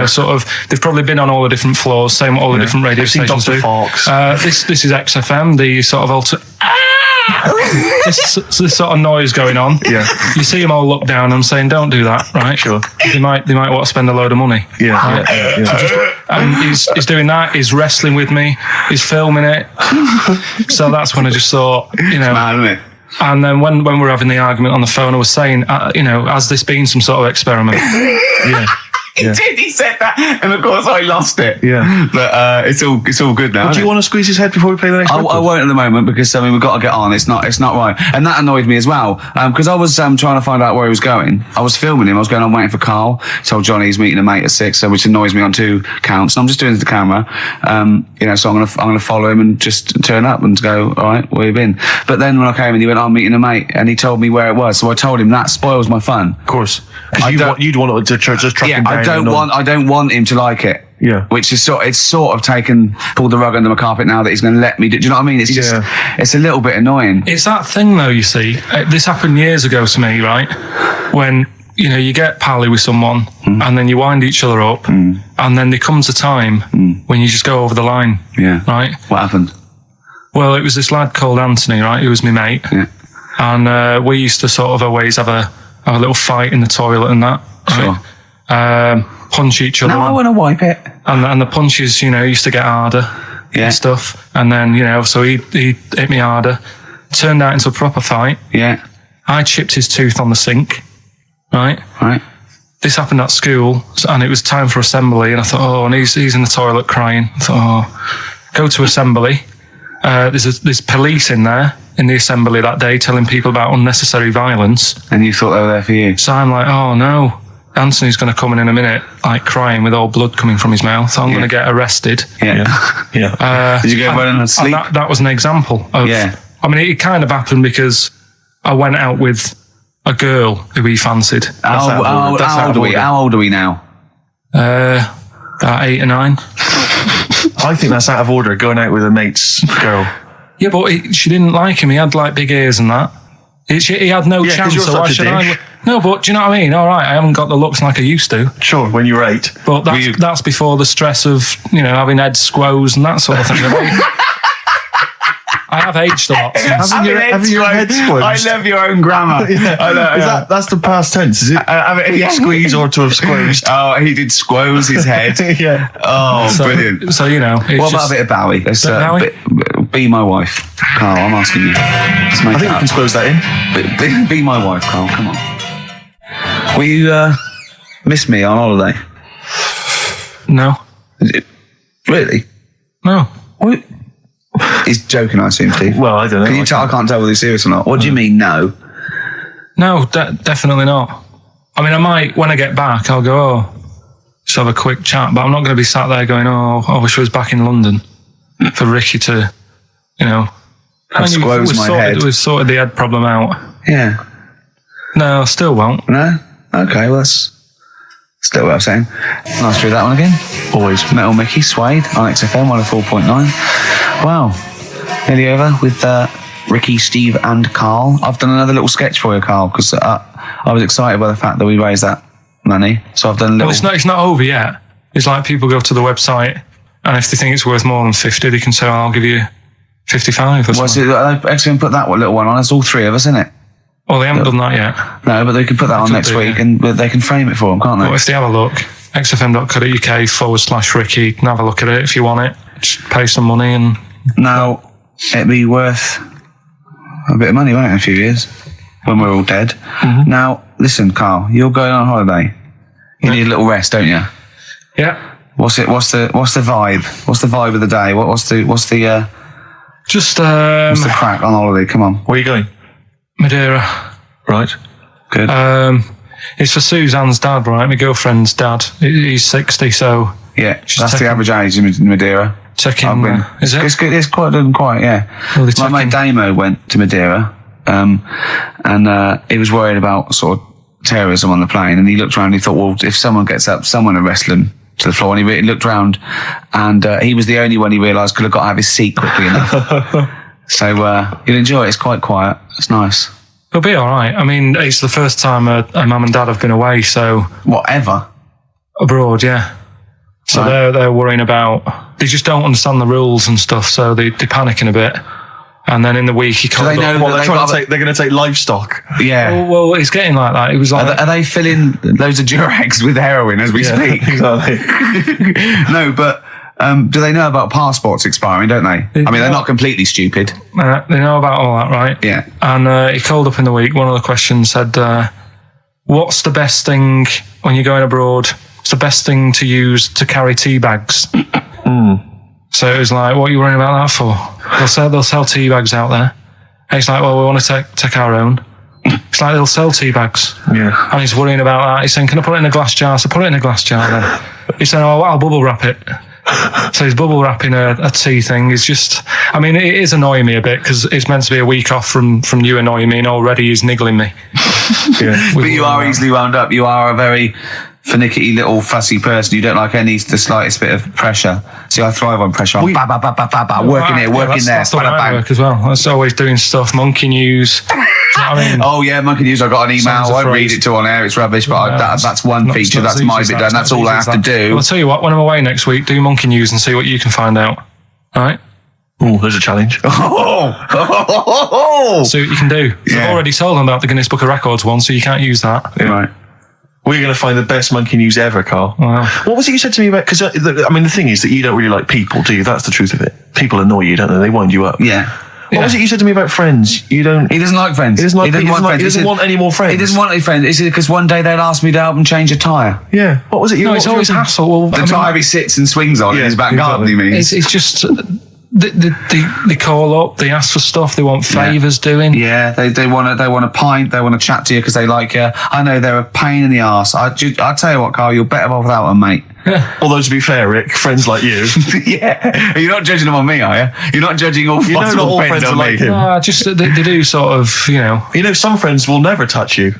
Sort of, they've probably been on all the different floors, same what all the different radio stations do. Fox. This is XFM, the sort of this sort of noise going on. Yeah. You see them all look down. I'm saying, don't do that, right? Sure. They might want to spend a load of money. Yeah. Right? And he's doing that. He's wrestling with me. He's filming it. So that's when I just thought, you know. Mad, isn't it? And then when we were having the argument on the phone, I was saying, you know, has this been some sort of experiment? Yeah. He did. He said that, and of course I lost it. Yeah. But it's all good now. Do you want to squeeze his head before we play the next I record? won't at the moment because we've got to get on. It's not right, and that annoyed me as well because I was trying to find out where he was going. I was filming him. I was going on waiting for Carl. Told Johnny he's meeting a mate at 6, which annoys me on 2 counts. And I'm just doing it to the camera, you know. So I'm gonna follow him and just turn up and go. All right, where you been? But then when I came and he went, I'm meeting a mate, and he told me where it was. So I told him that spoils my fun. Of course, because you'd want to just track him down. I don't want him to like it. Yeah. Which is pulled the rug under my carpet now that he's going to let me do. Do you know what I mean? It's just, it's a little bit annoying. It's that thing though, you see. This happened years ago to me, right? When, you know, you get pally with someone and then you wind each other up and then there comes a time when you just go over the line. Yeah. Right? What happened? Well, it was this lad called Anthony, right? He was my mate. Yeah. And we used to sort of always have a little fight in the toilet and that. Right? Sure. Punch each other. No, I want to wipe it. And the punches, you know, used to get harder and stuff. And then, you know, so he hit me harder. Turned out into a proper fight. Yeah. I chipped his tooth on the sink. Right. This happened at school, and it was time for assembly. And I thought, oh, and he's in the toilet crying. I thought, oh, go to assembly. There's police in there in the assembly that day telling people about unnecessary violence. And you thought they were there for you? So I'm like, oh no. Anthony's going to come in a minute, like crying with all blood coming from his mouth. So I'm going to get arrested. Yeah. Did you go running and sleep? That was an example of. Yeah. I mean, it kind of happened because I went out with a girl who he fancied. How old are we now? About 8 or 9. I think that's out of order. Going out with a mate's girl. Yeah, but she didn't like him. He had like big ears and that. He had no chance. So why should I? No, but do you know what I mean? All right, I haven't got the looks like I used to. Sure, when you were 8. But that's before the stress of, you know, having head squoze and that sort of thing. I have aged a lot. Having your head squoze. I love your own grammar. I know, that's the past tense, is it? Squeeze or to have squozed. Oh, he did squoze his head. Yeah. Oh, brilliant. So, you know. What about a bit of Bowie? Let's be my wife. Carl, I'm asking you. I think we can squoze that in. Be my wife, Carl. Come on. Will you miss me on holiday? No. Really? No. What? He's joking, I assume, Steve. Well, I don't know. Can you tell? I can't tell whether he's serious or not. What do you mean, no? No, definitely not. I mean, I might, when I get back, I'll go, just have a quick chat, but I'm not going to be sat there going, I wish I was back in London for Ricky to, you know. I've squozed my head. We've sorted the head problem out. Yeah. No, I still won't. No? Okay, well, that's still what I'm saying. Nice to do that one again. Always. Metal Mickey, Suede on XFM 104.9. Wow. Nearly over with Ricky, Steve and Carl. I've done another little sketch for you, Carl, because I was excited by the fact that we raised that money. So I've done a little... Well, it's not over yet. It's like people go to the website and if they think it's worth more than 50, they can say, I'll give you 55 or something. XFM put that little one on. It's all 3 of us, isn't it? Well, they haven't done that yet. No, but they can put that on next week and they can frame it for them, can't they? Well, if they have a look, xfm.co.uk/Ricky, can have a look at it if you want it. Just pay some money and... Now, it'd be worth a bit of money, won't it, in a few years, when we're all dead. Mm-hmm. Now, listen, Carl, you're going on holiday. You need a little rest, don't you? Yeah. What's the vibe? What's the vibe of the day? What's the crack on holiday? Come on. Where are you going? Madeira. Right. Good. It's for Suzanne's dad, right? My girlfriend's dad. He's 60, so... Yeah, that's the average age in Madeira. Is it? It's good. It's quite, yeah. Well, my mate Damo went to Madeira, and he was worried about sort of terrorism on the plane, and he looked around and he thought, well, if someone gets up, someone will wrestle him to the floor, and he looked around, and he was the only one he realised could have got to have his seat quickly enough. So you'll enjoy it. It's quite quiet. It's nice. It'll be all right. I mean, it's the first time a mum and dad have been away, so... Whatever? Abroad, yeah. So they're worrying about... They just don't understand the rules and stuff, so they're panicking a bit. And then in the week he called they know up. that They're going to take livestock. Yeah. Well, it's getting like that. It was like, Are they filling loads of Durags with heroin as we speak? Exactly. No, but do they know about passports expiring, don't they? I mean, they're not completely stupid. they know about all that, right? Yeah. And he called up in the week. One of the questions said, what's the best thing when you're going abroad? What's the best thing to use to carry tea bags? So it was like, what are you worrying about that for? They'll sell tea bags out there. And he's like, well, we want to take our own. It's like they'll sell tea bags. Yeah. And he's worrying about that. He's saying, can I put it in a glass jar? So put it in a glass jar then. He's saying, oh, I'll bubble wrap it. So he's bubble wrapping a tea thing. It's just, I mean, it is annoying me a bit because it's meant to be a week off from you annoying me, and already he's niggling me. Yeah. But you are easily wound up. You are a very finicky little fussy person. You don't like the slightest bit of pressure. See, I thrive on pressure. I'm working here, working there. That's the way I work as well. That's always doing stuff. Monkey news. You know what I mean? Oh yeah, Monkey News. I got an email. Sounds I won't afraid. read it to on air. It's rubbish, but that's one feature. That's my bit done. That's all I have to do. Well, I'll tell you what. When I'm away next week, do Monkey News and see what you can find out. All right. Oh, there's a challenge. See what you can do. Yeah. I've already told them about the Guinness Book of Records one, so you can't use that. Yeah. Right. We're going to find the best Monkey News ever, Carl. Wow. What was it you said to me about? Because I mean, the thing is that you don't really like people, do you? That's the truth of it. People annoy you, don't they? They wind you up. Yeah. What was it you said to me about friends? You don't. He doesn't like friends. He doesn't want any more friends. He doesn't want any friends. Is it because one day they'll ask me to help him change a tyre? Yeah. What was it? No, it's always hassle. Well, The tyre he sits and swings on in his back garden, he means. It's just they call up, they ask for stuff, they want favours doing. Yeah, they want a pint, they want to chat to you because they like you. I know they're a pain in the arse. I tell you what, Carl, you're better off without them, mate. Yeah. Although to be fair, Rick, friends like you. Yeah, you're not judging them on me, are you? You're not judging all You know not all friends are like him. Just they do sort of, you know. You know, some friends will never touch you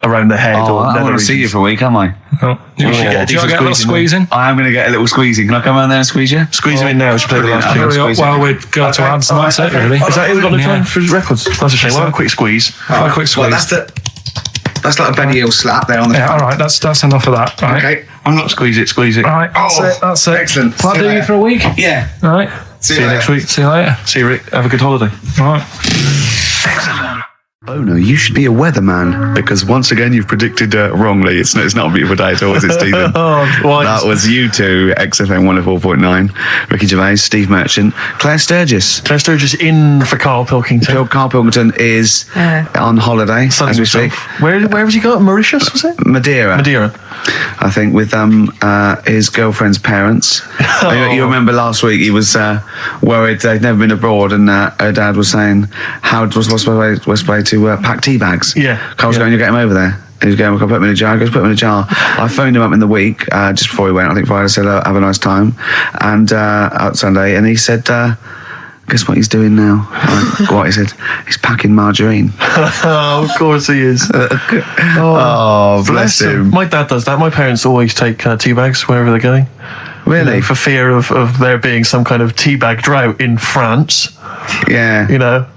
around the head or I nether want to see you regions. for a week, am I? Do you get a little squeezing? I am going to get a little squeezing. Can I come around there and squeeze you? Squeeze him in now. We should play the last Brilliant. tune. Hurry up while we go to ads and that's it, really. Is that it? We've got no time for records. That's a shame. We'll have a quick squeeze. A quick squeeze. Well, that's like a Benny Hill slap there on the Yeah, front. all right, that's enough of that. Right. Okay. I'm not squeeze it. All right, that's it. Excellent. Will that do you for a week? Yeah. All right. See you next week. See you later. See you, Rick. Have a good holiday. All right. Oh no, you should be a weatherman because once again you've predicted wrongly. It's not a beautiful day at all, is it, Stephen? That was you two, XFM 104.9, Ricky Gervais, Steve Merchant, Claire Sturgis. Claire Sturgis in for Karl Pilkington. Karl Pilkington is on holiday as we speak. Where has he got? Mauritius, was it? Madeira, I think, with his girlfriend's parents. You remember last week he was worried they'd never been abroad, and her dad was saying, what's the way to pack tea bags? Yeah. Carl's going, you'll get him over there. And he was going, we'll put him in a jar. He goes, put him in a jar. I phoned him up in the week, just before he went, I think Friday, said, have a nice time. And out Sunday, and he said, guess what he's doing now? What he said? He's packing margarine. Oh, of course he is. Oh, bless him. My dad does that. My parents always take tea bags wherever they're going. Really? You know, for fear of there being some kind of tea bag drought in France. Yeah. You know.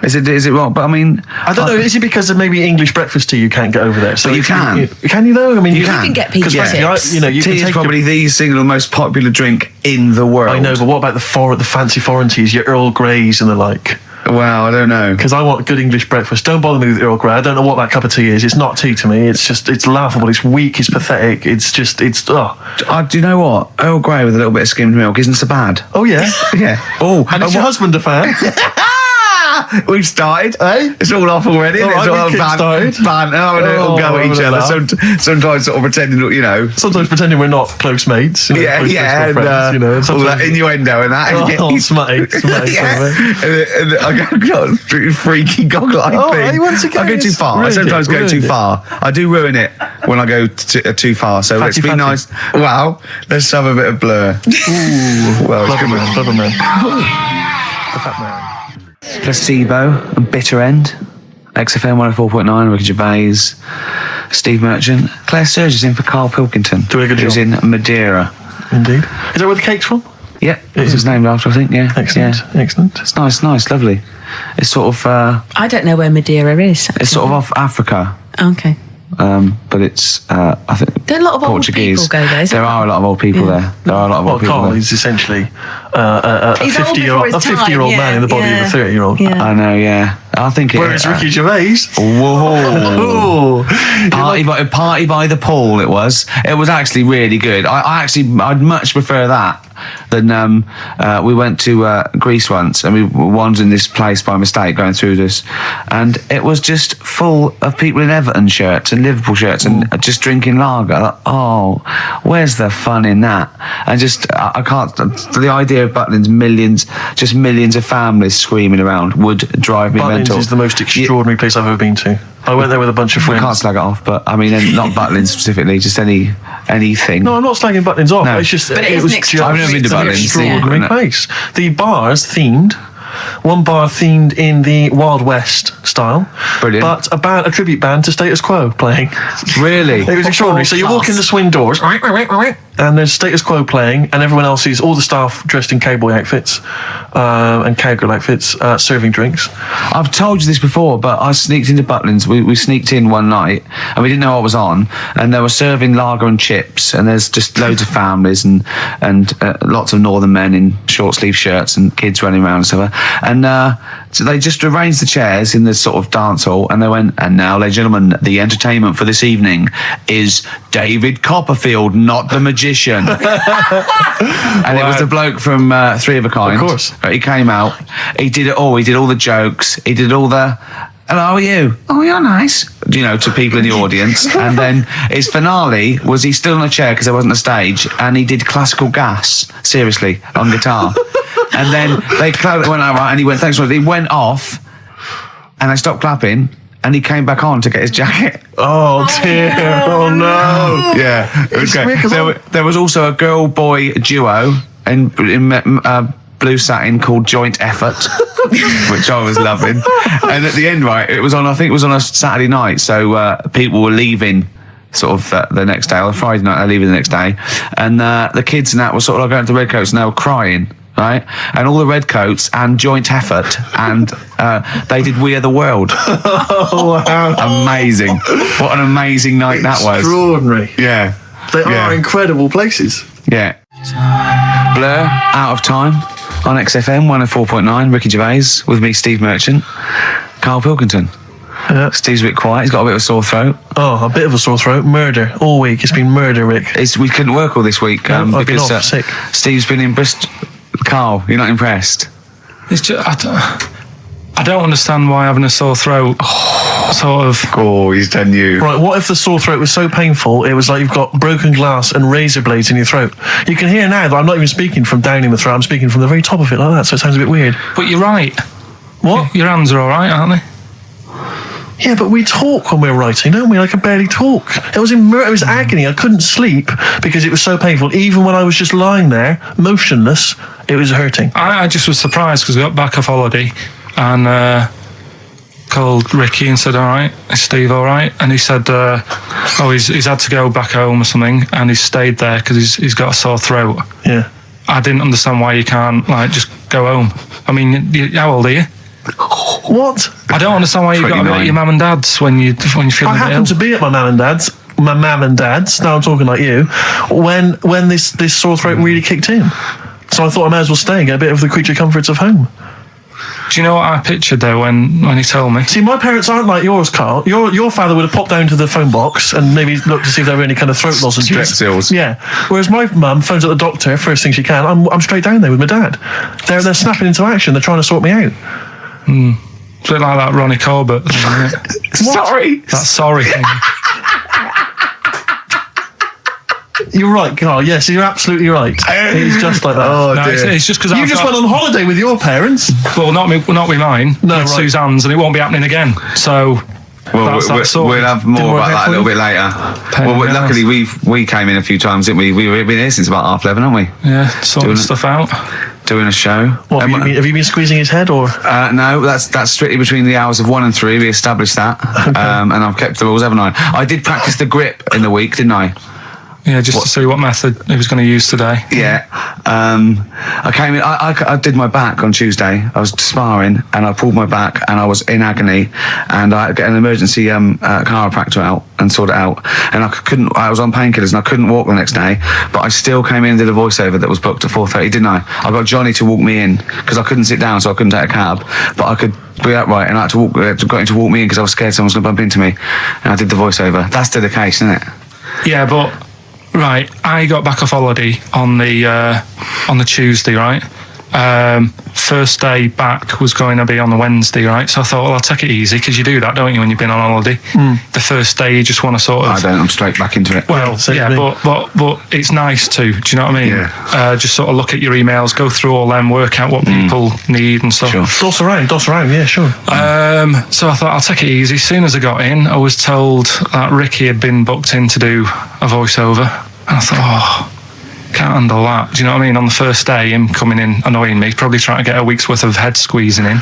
Is it wrong? But I mean, I don't know. Is it because of maybe English breakfast tea you can't get over there? So But you can. Can you though? I mean, You you can. can get pizza chips. You know, you tea can is take probably the single most popular drink in the world. I know, but what about the fancy foreign teas, your Earl Greys and the like? Well, I don't know. Because I want good English breakfast. Don't bother me with Earl Grey. I don't know what that cup of tea is. It's not tea to me. It's laughable. It's weak. It's pathetic. Do you know what? Earl Grey with a little bit of skimmed milk isn't so bad. Oh yeah. Yeah. Oh, And is your husband a fan? We've started. It's all off already. All It's right, all we've banter and it'll go at each other. Sometimes sort of pretending, you know. Sometimes pretending we're not close mates. You know, Yeah, close and friends, you know. all that Sometimes- innuendo and that. Oh, smutty. And I got a freaky goggle-eyed Oh, thing. hey, once again, I go too it's far. I ruined sometimes it, go too ruined it. far. I do ruin it when I go too far. So let's be Fatty. nice. Wow, let's have a bit of blur. Ooh, Well, clever come on. man, clever man. The fat man. Placebo and Bitter End. XFM 104.9, Ricky Gervais, Steve Merchant, Claire Sturgis in for Karl Pilkington, Doing a good who's job. in Madeira. Indeed. Is that where the cake's from? Yeah, that's his name after, I think. Yeah, Excellent. Yeah. Excellent. It's nice, lovely. It's sort of, I don't know where Madeira is. it's sort of off Africa. Okay. but it's I think There are a lot of Portuguese. old people go there. There are a lot of old people there. There are a lot of old people Carl there. is essentially a He's old 50-year-old before his time, man in the body of a 30-year-old. Yeah. I know, yeah. I think it. Whereas Ricky Gervais, Whoa! Party by the pool. It was actually really good. I'd much prefer that than we went to Greece once, and we wandered in this place by mistake going through this, and it was just full of people in Everton shirts and Liverpool shirts and just drinking lager. Oh, where's the fun in that? And just I can't. The idea of Butlins, millions of families screaming around would drive me mental. Butlins is the most extraordinary place I've ever been to. I went there with a bunch of friends. We can't slag it off, but I mean, not Butlins specifically, just anything. No, I'm not slagging Butlins off. No. It's just But it was just I've never been to an Butlins. extraordinary Yeah. place. The bars themed. One bar themed in the Wild West style. Brilliant. But a tribute band to Status Quo playing. Really? It was extraordinary. So you walk in the swing doors, and there's Status Quo playing, and everyone else is all the staff dressed in cowboy outfits and cowgirl outfits, serving drinks. I've told you this before, but I sneaked into Butlins. We sneaked in one night, and we didn't know what was on, and they were serving lager and chips, and there's just loads of families and lots of northern men in short sleeve shirts and kids running around and stuff. And so they just arranged the chairs in this sort of dance hall, and they went, and now, ladies and gentlemen, the entertainment for this evening is David Copperfield, not the magician. And it was the bloke from Three of a Kind. Of course. He came out, he did it all, he did all the jokes, he did all the, hello, how are you? Oh, you're nice. You know, to people in the audience. And then his finale was he stood on a chair because there wasn't a stage, and he did classical gas, seriously, on guitar. And then they went out, right, and he went, thanks for it. He went off, and they stopped clapping, and he came back on to get his jacket. Oh dear! Oh no! Yeah, it was It's weird 'cause great. There was also a girl-boy duo in blue satin called Joint Effort, which I was loving. And at the end, right, it was on. I think it was on a Saturday night, so people were leaving. Sort of the next day, or Friday night, they're leaving the next day, and the kids and that were sort of like going to the Redcoats, and they were crying, right? And all the Redcoats and Joint Effort, and they did We Are the World. Oh wow! Amazing! What an amazing night that was. Extraordinary. Yeah, They are incredible places. yeah. Blur, Out of Time on XFM 104.9. Ricky Gervais with me, Steve Merchant, Karl Pilkington. Yeah. Steve's a bit quiet. He's got a bit of a sore throat. Oh, a bit of a sore throat. Murder all week. It's been murder, Rick. We couldn't work all this week No, I've been because off sick. Steve's been in Bristol. Carl, you're not impressed? It's just, I don't understand why having a sore throat sort of... Oh, he's done you. Right, what if the sore throat was so painful it was like you've got broken glass and razor blades in your throat? You can hear now that I'm not even speaking from down in the throat, I'm speaking from the very top of it like that, so it sounds a bit weird. But you're right. What? Your hands are all right, aren't they? Yeah, but we talk when we're writing, don't we? I can barely talk. It was agony. I couldn't sleep because it was so painful. Even when I was just lying there, motionless, it was hurting. I just was surprised because I got back off holiday and called Ricky and said, all right, is Steve all right? And he said, he's had to go back home or something, and he's stayed there because he's got a sore throat. Yeah. I didn't understand why you can't, just go home. I mean, how old are you? What? I don't understand why you've got to be at your mum and dad's when you're feeling I ill. happened to be at my mum and dad's. Now I'm talking like you. When this sore throat really kicked in, so I thought I may as well stay and get a bit of the creature comforts of home. Do you know what I pictured though when he told me? See, my parents aren't like yours, Carl. Your father would have popped down to the phone box and maybe looked to see if there were any kind of throat lozenges. Strepsils. Yeah. Whereas my mum phones at the doctor first thing she can. I'm straight down there with my dad. They're snapping into action. They're trying to sort me out. It's a bit like that Ronnie Corbett thing, isn't it? Sorry. That sorry thing. You're right, Carl. Yes, you're absolutely right. It's just like that. Oh, No, dear. it's just because You just went on holiday with your parents. Well, not with mine. No, with right. Suzanne's, and it won't be happening again. So Well, that's sorted. we'll have Didn't more work about out that a for little you? bit later. Pain Well, in the luckily we came in a few times, didn't we? We've been here since about 11:30, haven't we? Yeah, sorting Doing- stuff out. Doing a show. What, have you been squeezing his head or? No, that's strictly between the hours of 1 and 3. We established that, and I've kept the rules, haven't I? I did practice the grip in the week, didn't I? Yeah, just to see what method he was going to use today. Yeah. I came in, I did my back on Tuesday. I was sparring and I pulled my back and I was in agony and I had to get an emergency chiropractor out and sort it out. And I was on painkillers and I couldn't walk the next day, but I still came in and did a voiceover that was booked at 4:30, didn't I? I got Johnny to walk me in because I couldn't sit down, so I couldn't take a cab, but I could be upright and I had to got him to walk me in because I was scared someone was going to bump into me. And I did the voiceover. That's dedication, isn't it? Yeah, but right, I got back off holiday on the Tuesday, right? First day back was going to be on the Wednesday, right? So I thought, well, I'll take it easy because you do that, don't you, when you've been on holiday? The first day you just want to sort of. I don't. I'm straight back into it. Well, yeah, but it's nice to. Do you know what I mean? Yeah. Just sort of look at your emails, go through all them, work out what people need and stuff. Sure. Doss around, yeah, sure. So I thought I'll take it easy. As soon as I got in, I was told that Ricky had been booked in to do a voiceover. And I thought, can't handle that. Do you know what I mean? On the first day, him coming in annoying me, probably trying to get a week's worth of head squeezing in.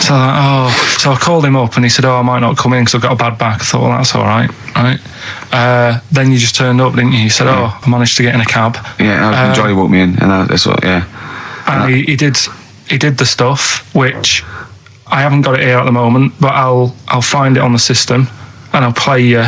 So I called him up and he said, I might not come in because I've got a bad back. I thought, well, that's all right, right? Then you just turned up, didn't you? He said, I managed to get in a cab. Yeah, Johnny walked me in, and that's what, yeah. And he did the stuff, which I haven't got it here at the moment, but I'll find it on the system and I'll play you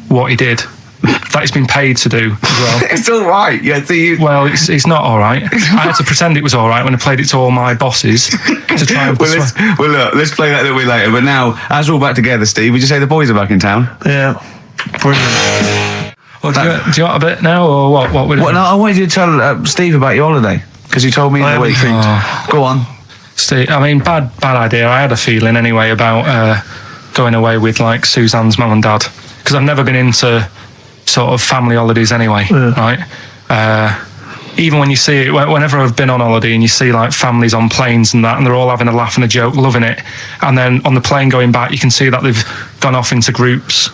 what he did. That he's been paid to do as well. It's all right. Yeah. Well, it's not all right. I had to pretend it was all right when I played it to all my bosses to try and look, let's play that a little bit later. But now, as we're all back together, Steve, would you say the boys are back in town? Yeah. Brilliant. Well, do you want a bit now, or what? What no, I wanted you to tell Steve about your holiday because you told me in the week. Go on, Steve. I mean, bad idea. I had a feeling anyway about going away with like Suzanne's mum and dad because I've never been into sort of family holidays anyway, right? Even when you see it, whenever I've been on holiday and you see like families on planes and that, and they're all having a laugh and a joke, loving it, and then on the plane going back, you can see that they've gone off into groups,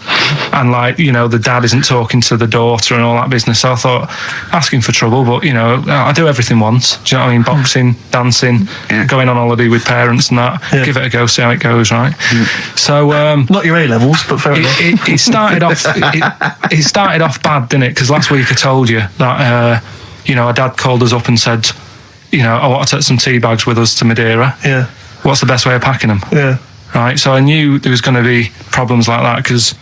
and like, you know, the dad isn't talking to the daughter and all that business. So I thought, asking for trouble, but you know, I do everything once. Do you know what I mean? Boxing, dancing, going on holiday with parents and that. Yeah. Give it a go, see how it goes, right? So not your A levels, but fair enough. It started off. It started off bad, didn't it? Because last week I told you that. You know, our dad called us up and said, you know, I want to take some tea bags with us to Madeira. Yeah. What's the best way of packing them? Yeah. Right. So I knew there was going to be problems like that because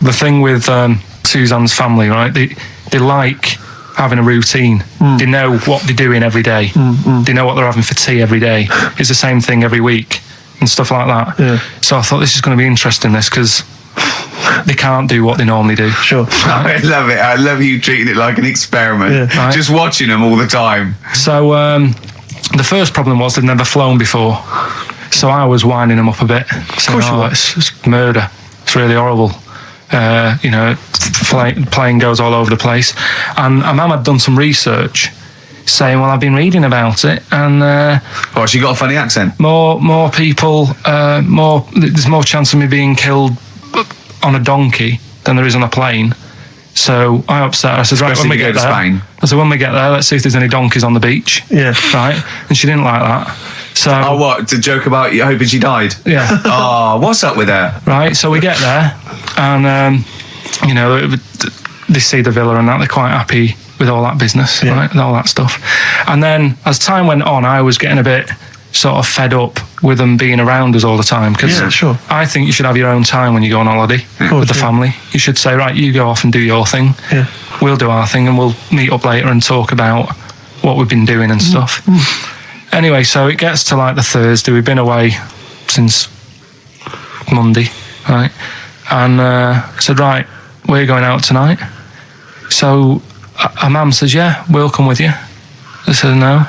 the thing with Suzanne's family, right? They like having a routine. They know what they're doing every day. They know what they're having for tea every day. It's the same thing every week and stuff like that. Yeah. So I thought this is going to be interesting, this, because they can't do what they normally do. Sure. Right? I love it. I love you treating it like an experiment. Yeah. Right? Just watching them all the time. So the first problem was they've never flown before. So I was winding them up a bit. Saying, it's murder. It's really horrible. You know, plane goes all over the place. And Mum had done some research saying, well, I've been reading about it, and she got a funny accent. More people, there's more chance of me being killed on a donkey than there is on a plane. So I upset her. I said, right, when we get there, Spain. I said, when we get there, let's see if there's any donkeys on the beach. Yeah. Right? And she didn't like that. So what? To joke about you hoping she died? Yeah. Oh, what's up with her? Right. So we get there, and you know, they see the villa and that, they're quite happy with all that business, right? And all that stuff. And then as time went on, I was getting a bit sort of fed up with them being around us all the time, because I think you should have your own time when you go on holiday with the family. You should say, right, you go off and do your thing, we'll do our thing, and we'll meet up later and talk about what we've been doing and stuff. Anyway, so it gets to like the Thursday. We've been away since Monday, right? And I said, right, we're going out tonight. So our mum says, yeah, we'll come with you. I said, no,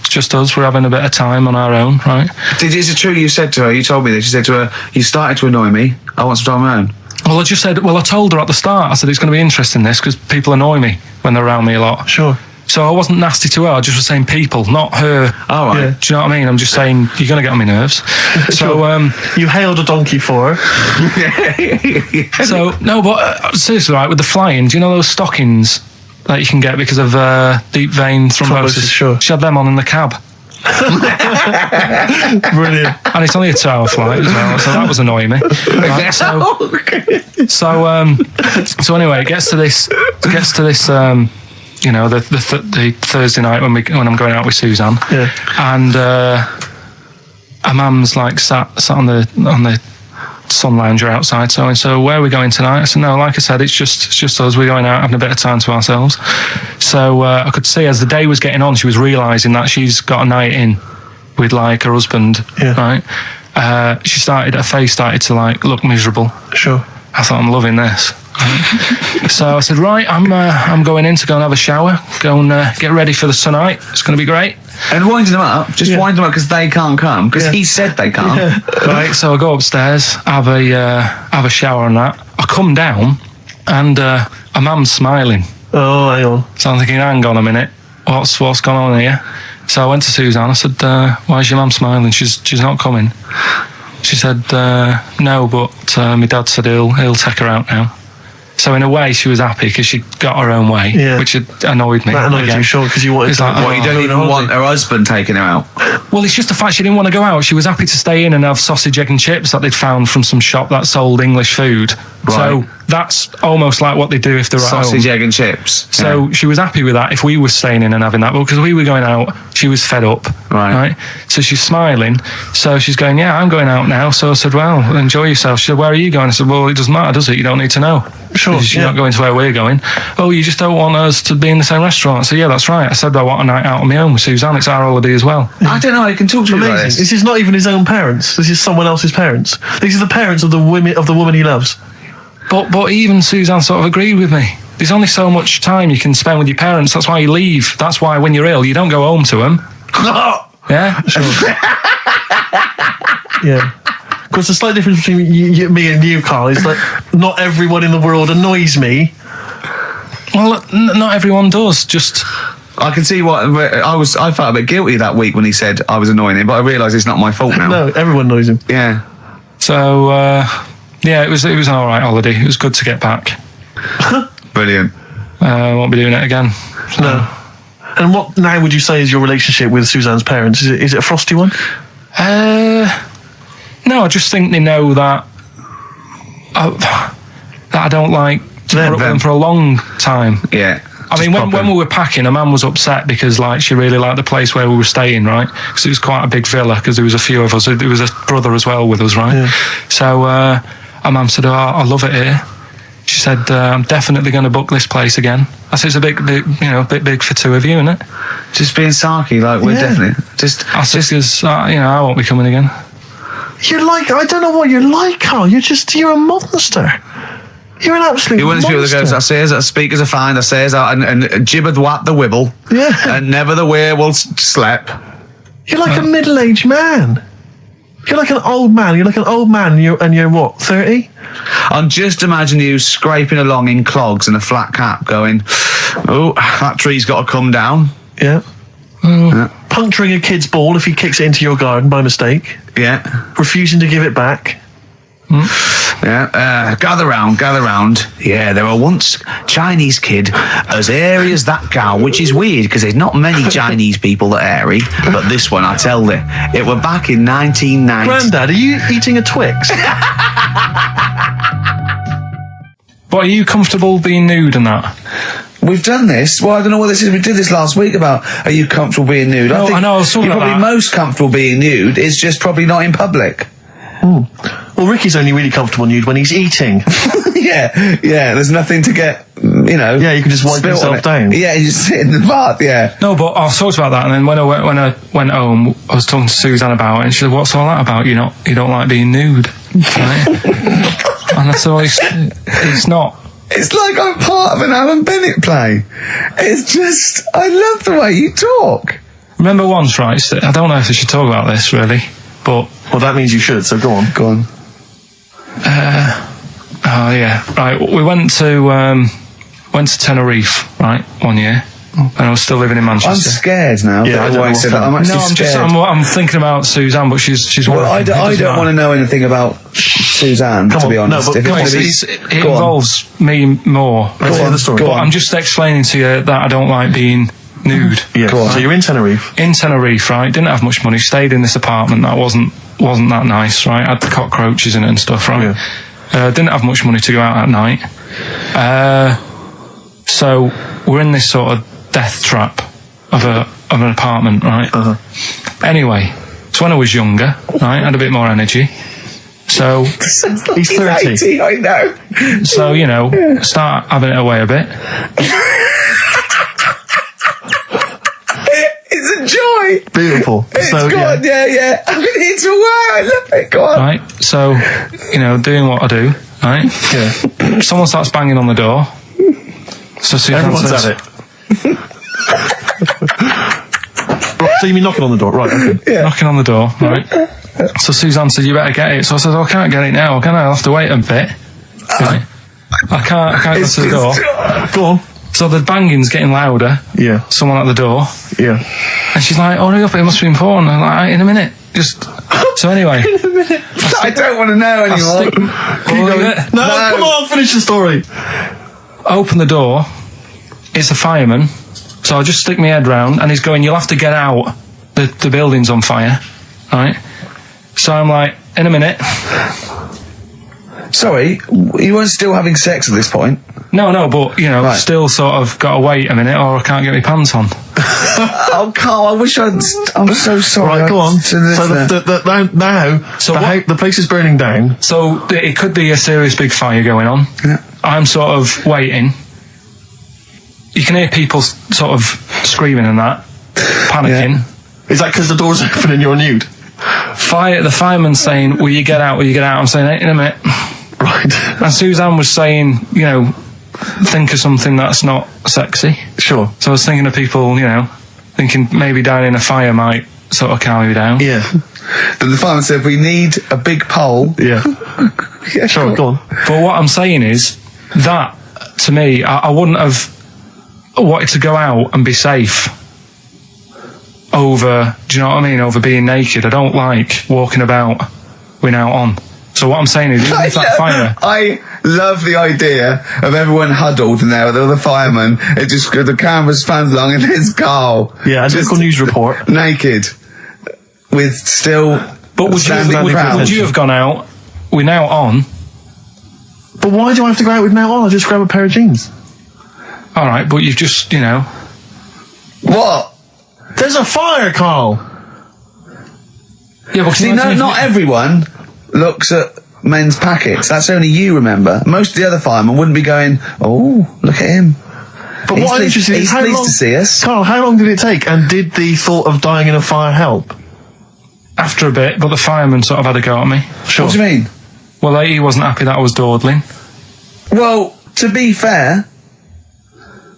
it's just us. We're having a bit of time on our own, right? Is it true you said to her, you told me this, you said to her, you started to annoy me, I want some time on my own? Well, I told her at the start, I said, it's going to be interesting, this, because people annoy me when they're around me a lot. Sure. So I wasn't nasty to her, I just was saying people, not her. All right. Yeah. Do you know what I mean? I'm just saying, you're going to get on my nerves. So, you hailed a donkey for her. So, no, but seriously, right, with the flying, do you know those stockings that you can get because of deep vein thrombosis? Sure. She had them on in the cab. Brilliant. And it's only a 2-hour flight as well, so that was annoying me. Right, so anyway, it gets to this, you know, the Thursday night when I'm going out with Suzanne, and our mum's like sat on the sun lounger outside. So where are we going tonight? I said, no, like I said, it's just us. We're going out having a bit of time to ourselves. So I could see as the day was getting on, she was realising that she's got a night in with like her husband, right? Her face started to like look miserable. Sure. I thought, I'm loving this. So I said, right, I'm going in to go and have a shower, go and get ready for the tonight. It's going to be great. And winding them up, wind them up because they can't come, because he said they can't. Right, so I go upstairs, have a shower and that. I come down and a mum's smiling. Oh, hang on. So I'm thinking, hang on a minute, what's going on here? So I went to Suzanne, I said, why is your mum smiling? She's not coming. She said, no, but my dad said he'll take her out now. So in a way, she was happy because she got her own way, which annoyed me. That annoyed you, sure, because you wanted to... like, you don't even want her husband taking her out? Well, it's just the fact she didn't want to go out. She was happy to stay in and have sausage, egg and chips that they'd found from some shop that sold English food. Right. So that's almost like what they do if they're at home. Sausage, egg and chips. So she was happy with that if we were staying in and having that. But because we were going out, she was fed up. Right? So she's smiling. So she's going, yeah, I'm going out now. So I said, well, enjoy yourself. She said, where are you going? I said, well, it doesn't matter, does it? You don't need to know. Sure. You're not going to where we're going. Oh, you just don't want us to be in the same restaurant. I said, yeah, that's right. I said, I want a night out on my own with Suzanne. It's our holiday as well. I don't know. I can talk to you about this. This is not even his own parents. This is someone else's parents. These are the parents of the woman he loves. But even Suzanne sort of agreed with me. There's only so much time you can spend with your parents. That's why you leave. That's why when you're ill, you don't go home to them. Yeah? Sure. Yeah. Because the slight difference between me and you, Carl, is that not everyone in the world annoys me. Well, not everyone does. Just... I can see what I felt a bit guilty that week when he said I was annoying him, but I realise it's not my fault now. No, everyone annoys him. Yeah. So yeah, it was an all right holiday. It was good to get back. Brilliant. Won't be doing it again. So. No. And what now would you say is your relationship with Suzanne's parents? Is it a frosty one? No, I just think they know that I don't like to put up with them for a long time. Yeah. I mean, when we were packing, a man was upset because like she really liked the place where we were staying, right? Because it was quite a big villa. Because there was a few of us. There was a brother as well with us, right? Yeah. So our mum said, "Oh, I love it here." She said, "I'm definitely going to book this place again." I said, "It's a bit big for two of you, isn't it?" Just being sarky, like we're definitely just. I said, because I won't be coming again. You're like, I don't know what you're like, Carl. You're a monster. You're an absolute You're one of the people that monster. goes, I says that speakers are fine, I says and gibbered what the wibble. Yeah. And never the way will slap. You're like a middle-aged man. You're like an old man. You're like an old man and you're what, 30? I'm just imagining you scraping along in clogs and a flat cap going, oh, that tree's got to come down. Yeah. Puncturing a kid's ball if he kicks it into your garden by mistake. Yeah. Refusing to give it back. Yeah, gather round. Yeah, there were once Chinese kid as hairy as that cow, which is weird because there's not many Chinese people that are hairy, but this one, I tell you, it were back in 1990. Grandad, are you eating a Twix? But are you comfortable being nude and that? We've done this. Well, I don't know what this is. We did this last week about are you comfortable being nude? No, I know. I was talking you're about probably that. most comfortable being nude. It's just probably not in public. Well, Ricky's only really comfortable nude when he's eating. Yeah. There's nothing to get, Yeah, you can just wipe yourself down. Yeah, you just sit in the bath. Yeah. No, but I talked about that, and then when I went home, I was talking to Suzanne about it, and she said, "What's all that about? You don't like being nude, right?" And I said, well, "It's not." It's like I'm part of an Alan Bennett play. It's just, I love the way you talk. Remember once, right? I don't know if I should talk about this really, but Well, that means you should. So go on. Go on. Oh yeah, right. We went to Tenerife, right, one year, and I was still living in Manchester. I'm scared now. Yeah, I don't know what's said that. I'm actually scared. I'm thinking about Suzanne, but she's Well, working. I don't want to know anything about Suzanne, to be honest. No, but come on, It involves me more. Let's hear the story. But I'm just explaining to you that I don't like being nude. Yeah. So you're in Tenerife. In Tenerife, right? Didn't have much money. Stayed in this apartment that wasn't that nice, right? Had the cockroaches in it and stuff, right? Yeah. Didn't have much money to go out at night. So we're in this sort of death trap of an apartment, right? Anyway, so when I was younger, right, had a bit more energy. So he's 30. 80, I know. So, start having it away a bit. It's a joy. Beautiful. It's good. Yeah. I'm going to eat your way. I love it. Go on. Right. So, doing what I do. Right. Yeah. Someone starts banging on the door. So Suzanne Everyone's says, at it. So you mean knocking on the door, right? Okay. Yeah. Knocking on the door, right? So Suzanne said, "You better get it." So I said, "I can't get it now. Can I? I'll have to wait a bit." Right? I can't go to the door. Go on. So the banging's getting louder. Yeah. Someone at the door. Yeah. And she's like, "Hurry up! It must be important." I'm like, "In a minute." So anyway. I don't want to know anymore. No, come on, finish the story. Open the door. It's a fireman. So I just stick my head round, and he's going, "You'll have to get out. The building's on fire." Right? So I'm like, "In a minute." Sorry, you weren't still having sex at this point? No, but, Right. still sort of got to wait a minute or I can't get my pants on. Oh, Carl, I wish I'm so sorry. Right, go on. To this, So the place is burning down. So it could be a serious big fire going on. Yeah. I'm sort of waiting. You can hear people sort of screaming and that, panicking. Yeah. Is that because the door's open and you're nude? The fireman's saying, "Will you get out? Will you get out?" I'm saying, "In a minute." Right. And Suzanne was saying, think of something that's not sexy. Sure. So I was thinking of people, thinking maybe down in a fire might sort of calm me down. Yeah. Then the fireman said, "We need a big pole." Yeah. Yeah, Sure, go on. But what I'm saying is that, to me, I wouldn't have wanted to go out and be safe over, do you know what I mean, over being naked. I don't like walking about without on. So what I'm saying is, even if that fire... I love the idea of everyone huddled in there with all the firemen. It just, the camera's fans along and there's Carl. Yeah, a local news report. Naked. With still... But would you have gone out with now on? But why do I have to go out with now on? I'll just grab a pair of jeans. All right, but you've just, What? There's a fire, Carl. Yeah, but See, not everyone looks at men's packets. That's only you, remember. Most of the other firemen wouldn't be going, "Oh, look at him." But what I'm interested in is he's pleased to see us. Carl, how long did it take? And did the thought of dying in a fire help? After a bit, but the fireman sort of had a go at me. Sure. What do you mean? Well, he wasn't happy that I was dawdling. Well, to be fair...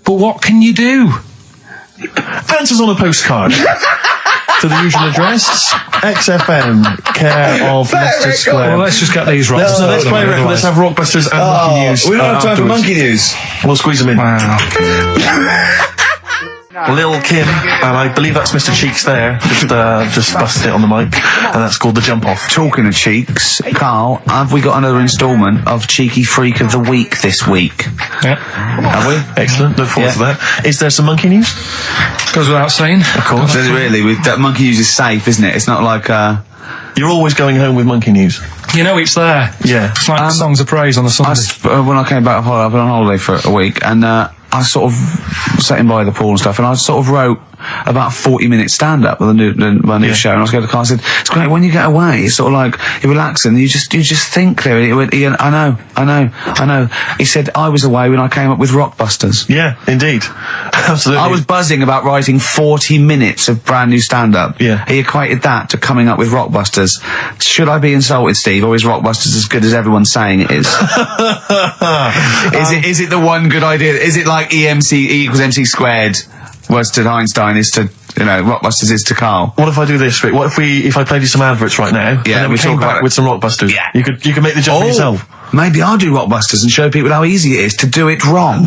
But what can you do? Answers on a postcard. To the usual address, XFM, care of Leicester Square. Well, let's just get these rocks. Let's play a record. Let's have Rockbusters and Monkey News. We don't have time for afterwards. monkey news. We'll squeeze them in. Wow. Lil Kim, and I believe that's Mr. Cheeks there, just busted it on the mic, and that's called The Jump Off. Talking of cheeks, Carl, have we got another instalment of Cheeky Freak of the Week this week? Yeah. Have we? Excellent, look forward to that. Is there some monkey news? Goes without saying. Of course. Does it really? That monkey news is safe, isn't it? It's not like... You're always going home with monkey news. It's there. Yeah. It's like songs of praise on a Sunday. when I came back, I've been on holiday for a week, and I sort of sat in by the pool and stuff, and I sort of wrote about 40-minute stand-up with my new show, and I was going to the car, I said, "It's great, when you get away, it's sort of like, you're relaxing, you just think clearly." He went, "Ian, I know. He said, "I was away when I came up with Rockbusters." Yeah, indeed. Absolutely. I was buzzing about writing 40 minutes of brand new stand-up. Yeah. He equated that to coming up with Rockbusters. Should I be insulted, Steve, or is Rockbusters as good as everyone's saying it is? Is it the one good idea? Is it like E equals MC squared was to Einstein is to, Rockbusters is to Carl? What if I do this, Rick? What if I played you some adverts right now? Yeah, and then we came back with some Rockbusters. Yeah. You could make the jump for yourself. Maybe I'll do Rockbusters and show people how easy it is to do it wrong.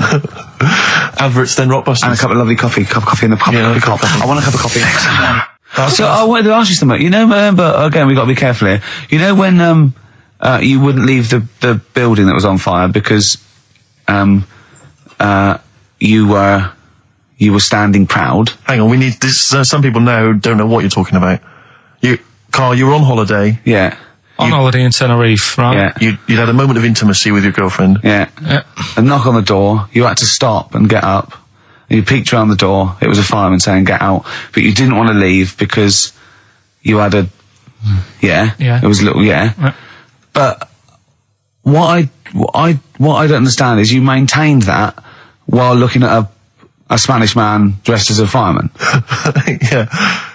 Adverts, then Rockbusters. And a cup of lovely coffee. Cup of coffee in the pub. Yeah, I want a cup of coffee. So I wanted to ask you something. But again, we've got to be careful here. When you wouldn't leave the building that was on fire because you were you were standing proud. Hang on, we need this. Some people now don't know what you're talking about. Carl, you were on holiday. Yeah. On holiday in Tenerife, right? Yeah. You'd had a moment of intimacy with your girlfriend. Yeah. A knock on the door. You had to stop and get up. And you peeked around the door. It was a fireman saying, get out. But you didn't want to leave because you had a... Yeah. Yeah. It was a little... Yeah. But what I don't understand is you maintained that while looking at a Spanish man dressed as a fireman. Yeah.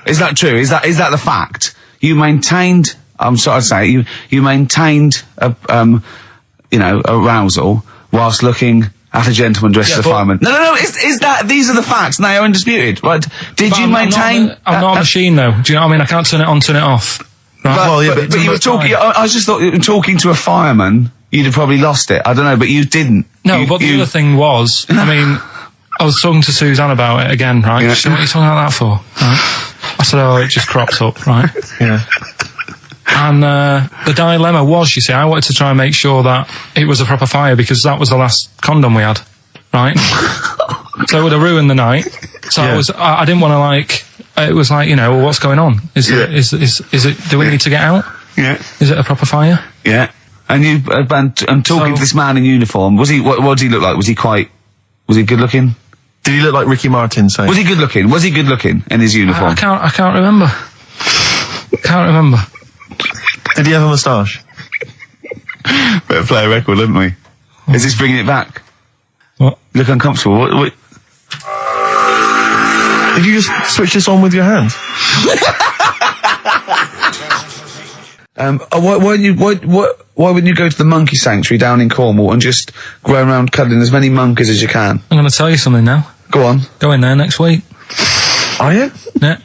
Is that true? Is that the fact? You maintained... I'm sorry to say, you maintained arousal whilst looking at a gentleman dressed as a fireman. No, these are the facts, and they are undisputed, right? Did you maintain... I'm not a machine, though. Do you know what I mean? I can't turn it on, turn it off. Right? But you were talking... I just thought, talking to a fireman, you'd have probably lost it. I don't know, but you didn't. No, but the other thing was, I mean, I was talking to Suzanne about it again, right? Yeah. She said, what are you talking about that for? Right? I said, oh, it just cropped up, right? Yeah. And the dilemma was, you see, I wanted to try and make sure that it was a proper fire because that was the last condom we had, right? So it would have ruined the night. So I didn't want to it was like, well, what's going on? Is it, do we need to get out? Yeah. Is it a proper fire? Yeah. And I'm talking to this man in uniform. Was he, what did he look like? Was he good looking? Did he look like Ricky Martin, say? Was he good looking? Was he good looking in his uniform? I can't remember. Can't remember. Did he have a moustache? Better play a record, didn't we? Is this bringing it back? What? You look uncomfortable. What? Did you just switch this on with your hand? Why wouldn't you go to the monkey sanctuary down in Cornwall and just go around cuddling as many monkeys as you can? I'm going to tell you something now. Go on. Go in there next week. Are you? Yeah.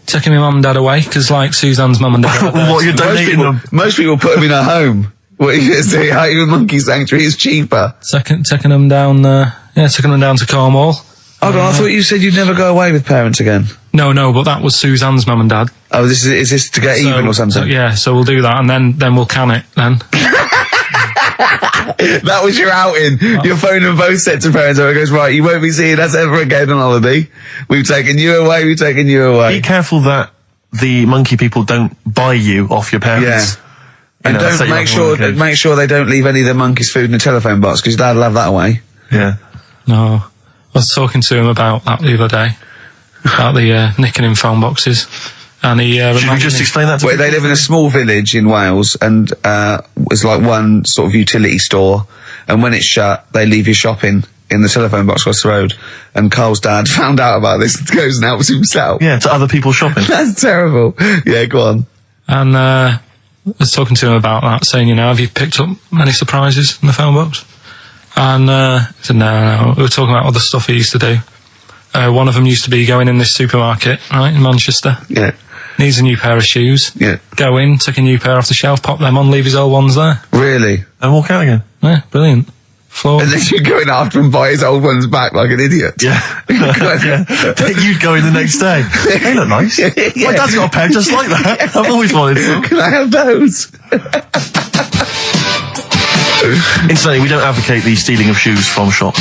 Taking my mum and dad away, because like Suzanne's mum and dad. What, you're donating them? Most people put them in a home. What are you going to say? How even monkey sanctuary is cheaper? Taking them down, taking them down to Cornwall. Hold on, I thought you said you'd never go away with parents again. No, but that was Suzanne's mum and dad. Oh, is this to get even or something? So we'll do that, and then we'll can it, then. That was your outing. Your phone and both sets of parents over. It goes, right, you won't be seeing us ever again on holiday. We've taken you away. Be careful that the monkey people don't buy you off your parents. Yeah. And don't make sure they don't leave any of the monkeys' food in the telephone box, because Dad'll have that away. Yeah. No. I was talking to him about that the other day. About the nicking in phone boxes. And he should we just explain that to people? They live in a small village in Wales, and it's like one sort of utility store, and when it's shut, they leave you shopping in the telephone box across the road. And Carl's dad found out about this and goes and helps himself. Yeah, to other people shopping. That's terrible. Yeah, go on. And I was talking to him about that, saying, have you picked up many surprises in the phone box? And he said, no. We were talking about other stuff he used to do. One of them used to be going in this supermarket, right, in Manchester. Yeah. Needs a new pair of shoes. Yeah. Go in, take a new pair off the shelf, pop them on, leave his old ones there. Really? And walk out again. Yeah, brilliant. Floor. And then you go in after and buy his old ones back like an idiot. Yeah. You'd go in the next day. They look nice. Yeah. My dad's got a pair just like that. I've always wanted them. Can I have those? Incidentally, we don't advocate the stealing of shoes from shops.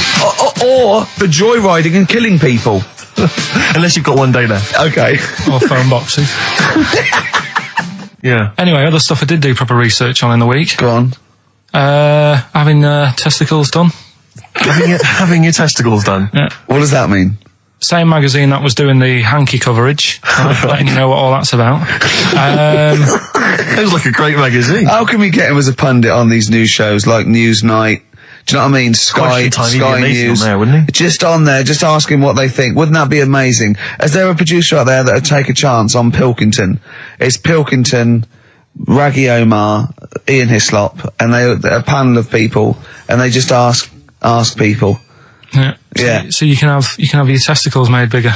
Or the joyriding and killing people. Unless you've got one day left. Okay. Or phone boxes. Yeah. Anyway, other stuff I did do proper research on in the week. Go on. Having testicles done. Having your testicles done? Yeah. What does that mean? Same magazine that was doing the hanky coverage. Letting you know what all that's about. It was like a great magazine. How can we get him as a pundit on these news shows like Newsnight? Do you know what I mean? Sky News. On there, wouldn't he? Just on there, just ask him what they think. Wouldn't that be amazing? Is there a producer out there that would take a chance on Pilkington? It's Pilkington, Raggy Omar, Ian Hislop, and they're a panel of people, and they just ask people. Yeah. Yeah. So you can have your testicles made bigger.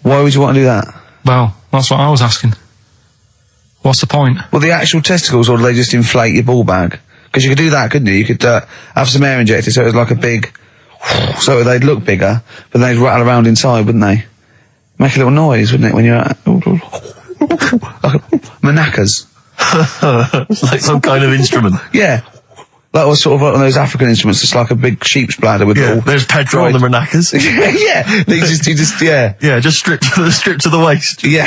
Why would you want to do that? Well, that's what I was asking. What's the point? Well, the actual testicles, or do they just inflate your ball bag? Because you could do that, couldn't you? You could have some air injected so it was like a big... So they'd look bigger, but they'd rattle around inside, wouldn't they? Make a little noise, wouldn't it, when you're at... Like maracas. Like some kind of instrument. Yeah. That was sort of like one of those African instruments. It's like a big sheep's bladder with all. There's Pedro on the maracas. Yeah. He just Yeah, just stripped to the waist. Yeah.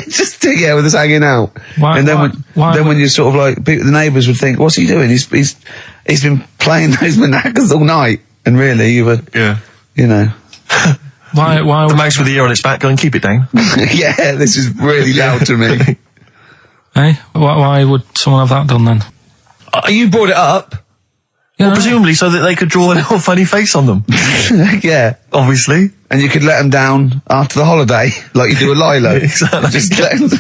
Just, with us hanging out. Why- and then why- when you're sort of like, the neighbours would think, what's he doing? He's been playing those maracas all night. And really, you were, you know. Why The mouse with the ear on its back, go and keep it down. Yeah, this is really loud to me. Hey, why would someone have that done then? You brought it up. Yeah, Presumably so that they could draw a little funny face on them. Yeah. Obviously. And you could let them down after the holiday, like you do a Lilo. Exactly. Just let 'em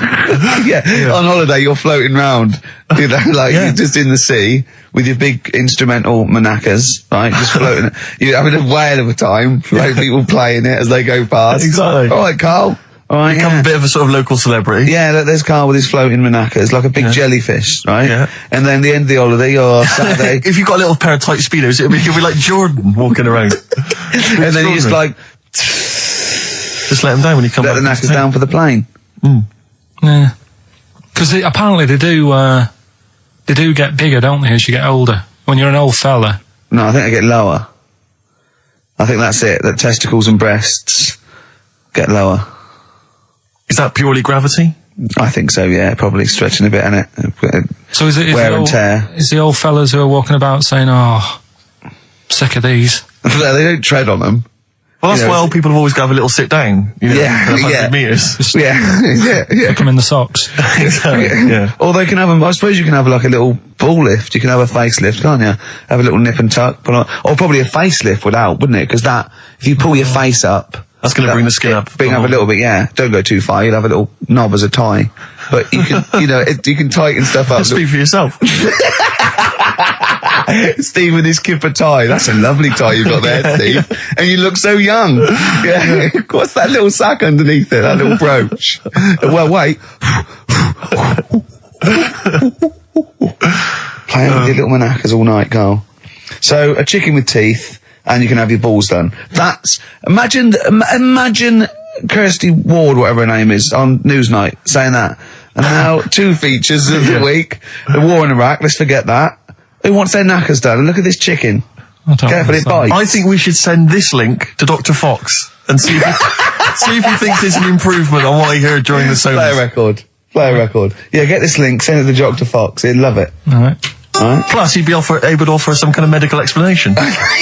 on holiday, you're floating round, you know, like you're just in the sea with your big instrumental maracas, right? Just floating. You're having a whale of a time, like people playing it as they go past. Exactly. All right, Carl. All right, Become a bit of a sort of local celebrity. Yeah, look, there's Carl with his floating maracas, like a big jellyfish, right? Yeah. And then the end of the holiday, or Saturday. If you've got a little pair of tight speedos, it'll be like Jordan walking around. And then you just like, just let them down when you come let back. the knackers down for the plane. Yeah. Because apparently they do get bigger, don't they, as you get older? When you're an old fella. No, I think they get lower. I think that's it, that testicles and breasts get lower. Is that purely gravity? I think so, yeah, probably stretching a bit, innit? So is it Wear and tear. Is the old fellas who are walking about saying, "Oh, sick of these"? They don't tread on them. Well, that's why old people have always got to have a little sit down. You know, 100 metres. Yeah. Put them in the socks. Exactly. Yeah. Or they can have I suppose you can have like a little ball lift. You can have a facelift, can't you? Have a little nip and tuck. Or probably a facelift would help, wouldn't it? Because if you pull your face up, that's going to bring the skin up. Bring up a little bit, yeah. Don't go too far. You'll have a little knob as a tie. But you can, you can tighten stuff up. Speak for yourself. Steve with his kipper tie. That's a lovely tie you've got there, Steve. And you look so young. Yeah. What's that little sack underneath it? That little brooch. Well, wait. Playing with your little maracas all night, Carl. So, a chicken with teeth, and you can have your balls done. Imagine Kirsty Ward, whatever her name is, on Newsnight, saying that. And now, 2 features of the week. The war in Iraq, let's forget that. Who wants their knackers done? And look at this chicken. Careful, it bites. I think we should send this link to Dr. Fox and see if he thinks there's an improvement on what he heard during the sonas. Play a record. Yeah, get this link, send it to Dr. Fox. He'd love it. All right. Plus, he'd be able to offer some kind of medical explanation.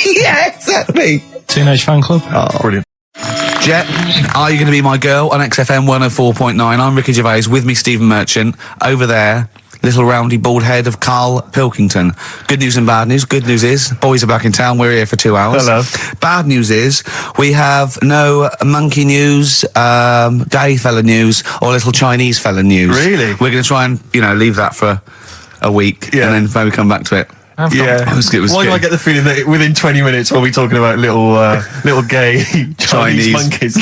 Yeah, exactly. Teenage Fan Club. Oh, brilliant. Jet, are you going to be my girl on XFM 104.9? I'm Ricky Gervais, with me Stephen Merchant. Over there, little roundy bald head of Karl Pilkington. Good news and bad news. Good news is, boys are back in town. We're here for 2 hours. Hello. Bad news is, we have no monkey news, gay fella news, or little Chinese fella news. Really? We're going to try and, leave that for a week, and then maybe come back to it. Yeah. It was Why do I get the feeling that within 20 minutes we'll be talking about little gay Chinese monkeys?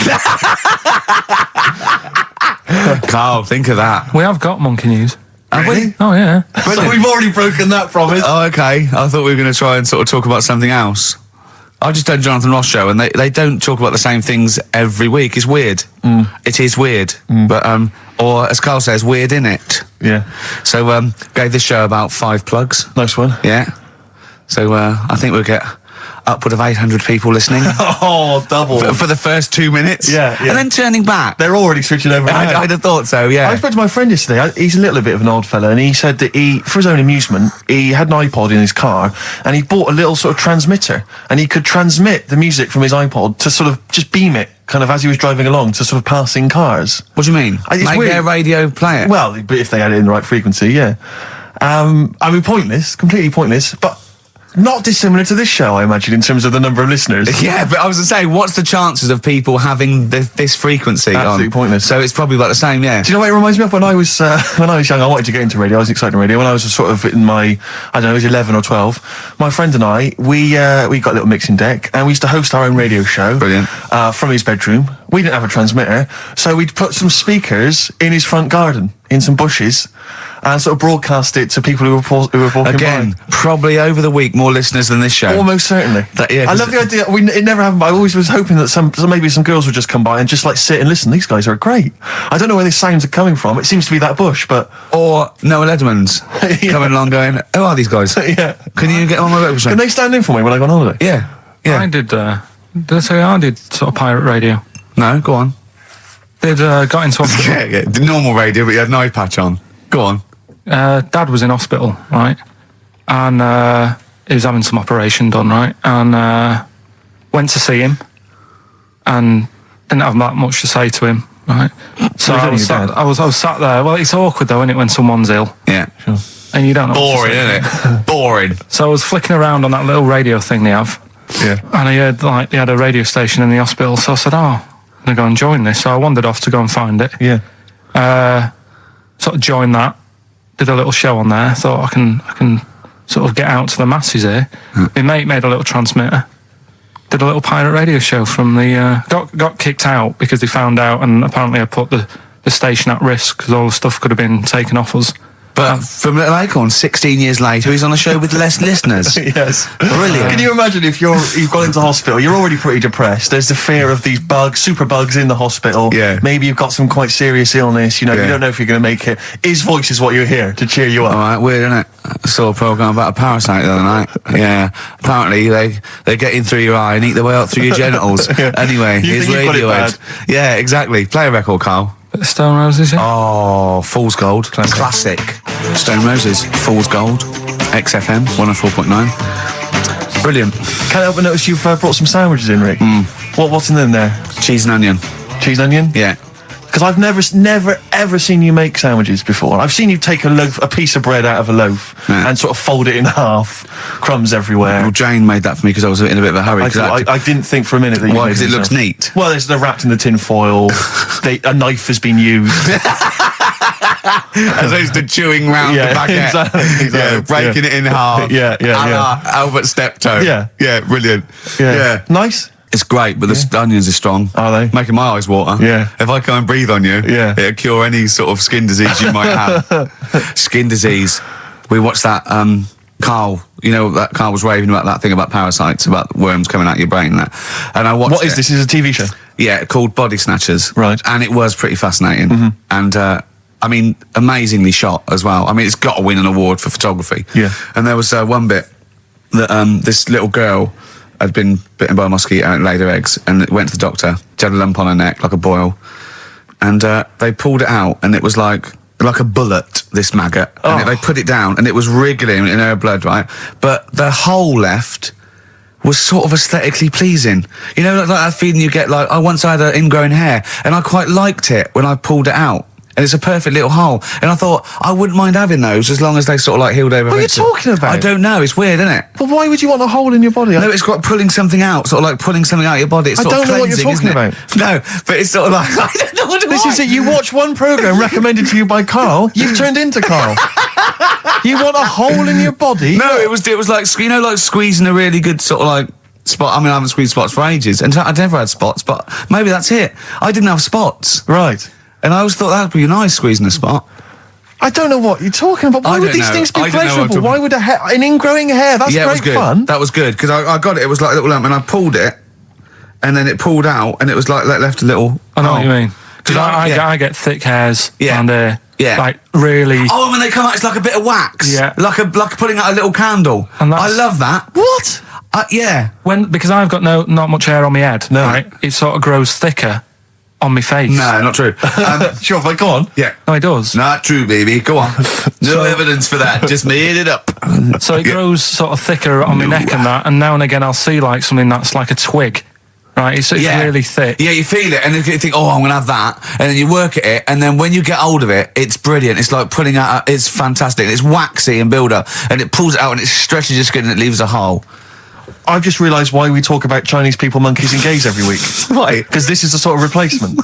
Carl, think of that. We have got monkey news. Have we? Oh yeah. So we've already broken that promise. Oh, okay. I thought we were going to try and sort of talk about something else. I've just done Jonathan Ross show, and they don't talk about the same things every week. It's weird. It is weird. But, or as Carl says, weird innit? Yeah. So, gave this show about 5 plugs. Nice one. Yeah. So, I think we'll get upward of 800 people listening. Oh, double. For the first 2 minutes. Yeah. And then turning back. They're already switching over. I'd have thought so, yeah. I spoke to my friend yesterday. He's a little bit of an old fella, and he said that for his own amusement, he had an iPod in his car, and he bought a little sort of transmitter, and he could transmit the music from his iPod to sort of just beam it, kind of as he was driving along, to sort of passing cars. What do you mean? Make their radio play it? Well, but if they had it in the right frequency, yeah. I mean, pointless, completely pointless, but not dissimilar to this show, I imagine, in terms of the number of listeners. Yeah, but I was going to say, what's the chances of people having this frequency Absolutely on? Pointless. So it's probably about the same, yeah. Do you know what it reminds me of? When I was young, I wanted to get into radio. I was excited in radio. When I was sort of in my, I don't know, I was 11 or 12, my friend and I, we got a little mixing deck, and we used to host our own radio show. Brilliant. From his bedroom. We didn't have a transmitter, so we'd put some speakers in his front garden, in some bushes, and sort of broadcast it to people who were walking Again, by. probably over the week more listeners than this show. Almost certainly. I love the idea. It never happened, but I always was hoping that maybe some girls would just come by and just like sit and listen. These guys are great. I don't know where these sounds are coming from. It seems to be that bush, but or Noel Edmonds coming along going, who are these guys? Yeah. Can you get on my radio show? Can they stand in for me when I go on holiday? Yeah. I did. Did I say I did sort of pirate radio? No, go on. They'd got into hospital. Yeah, the normal radio, but you had an eye patch on. Go on. Dad was in hospital, right? And he was having some operation done, right? And went to see him and didn't have that much to say to him, right? So I was sat there. Well, it's awkward though, isn't it, when someone's ill? Yeah. Sure. And you don't know. Boring, isn't it? Boring. So I was flicking around on that little radio thing they have. Yeah. And I heard like they had a radio station in the hospital, so I said, I'm gonna go and join this. So I wandered off to go and find it. Yeah. Sort of joined that, did a little show on there. Thought I can sort of get out to the masses here. My mate made a little transmitter, did a little pirate radio show from the got kicked out because they found out, and apparently I put the station at risk because all the stuff could have been taken off us. But from Little Acorn, 16 years later, he's on a show with less listeners. Yes. Brilliant. Can you imagine if you've gone into hospital, you're already pretty depressed, there's the fear of these super bugs in the hospital. Yeah. Maybe you've got some quite serious illness, you don't know if you're going to make it. His voice is what you hear to cheer you up. All right, weird, isn't it? I saw a programme about a parasite the other night. Yeah. Apparently, they get in through your eye and eat their way up through your genitals. Anyway, You here's think you've got it Radiohead. Yeah, exactly. Play a record, Carl. Stone Roses, yeah? Oh, Fool's Gold. Classic. Stone Roses, Fool's Gold. XFM, 104.9. Brilliant. Can't help but notice you've brought some sandwiches in, Rick. What's in them there? Cheese and onion. Cheese and onion? Yeah. Because I've never, ever seen you make sandwiches before. I've seen you take a piece of bread out of a loaf and sort of fold it in half, crumbs everywhere. Well, Jane made that for me because I was in a bit of a hurry. I didn't think for a minute that you Why? made Because it looks neat. Well, they're wrapped in the tin foil. A knife has been used. As opposed to chewing round the baguette. Exactly. Yeah, breaking it in half. Yeah. Albert Steptoe. Yeah, brilliant. Yeah. Nice. It's great, but the onions are strong. Are they? Making my eyes water. Yeah. If I come and breathe on you, it'll cure any sort of skin disease you might have. Skin disease. We watched that, Carl, that Carl was raving about that thing about parasites, about worms coming out your brain and that. And I watched What is this? Is a TV show? Yeah, called Body Snatchers. Right. And it was pretty fascinating. And, amazingly shot as well. I mean, it's got to win an award for photography. Yeah. And there was one bit that this little girl had been bitten by a mosquito and it laid her eggs, and it went to the doctor. She had a lump on her neck, like a boil. And they pulled it out, and it was like a bullet, this maggot. And they put it down, and it was wriggling in her blood, right? But the hole left was sort of aesthetically pleasing. You know, like that feeling you get, like, I once had an ingrown hair, and I quite liked it when I pulled it out. And it's a perfect little hole. And I thought, I wouldn't mind having those as long as they sort of like healed over. What are you talking about? I don't know. It's weird, isn't it? But why would you want a hole in your body? No, it's got pulling something out, sort of like pulling something out of your body. It's I sort don't of know what you're cleansing, talking isn't it? No, but it's sort of like, I don't know what This is it. You watch one programme recommended to you by Carl, you've turned into Carl. You want a hole in your body? No, it was like, like squeezing a really good sort of like spot. I mean, I haven't squeezed spots for ages, and I'd never had spots, but maybe that's it. I didn't have spots. Right. And I always thought that'd be nice, squeezing a spot. I don't know what you're talking about. Why would these things be pleasurable? Why would an ingrowing hair? That's great fun. That was good, because I got it. It was like a little lump, and I pulled it, and then it pulled out, and it was like left a little. I know what you mean. Because I get thick hairs and like really. Oh, when they come out, it's like a bit of wax. Yeah. Like putting out a little candle. And I love that. What? Yeah. Because I've got not much hair on my head. No. Right? It sort of grows thicker on my face. No, not true. Sure, but go on. Yeah. No, it does. Not true, baby. Go on. No evidence for that. Just made it up. So it grows sort of thicker on my neck and that, and now and again I'll see like something that's like a twig. Right, it's really thick. Yeah, you feel it, and you think, oh, I'm going to have that. And then you work at it, and then when you get hold of it, it's brilliant. It's like pulling out, it's fantastic. It's waxy and build up, and it pulls it out, and it stretches your skin, and it leaves a hole. I've just realised why we talk about Chinese people, monkeys and gays every week. Right. Because this is a sort of replacement.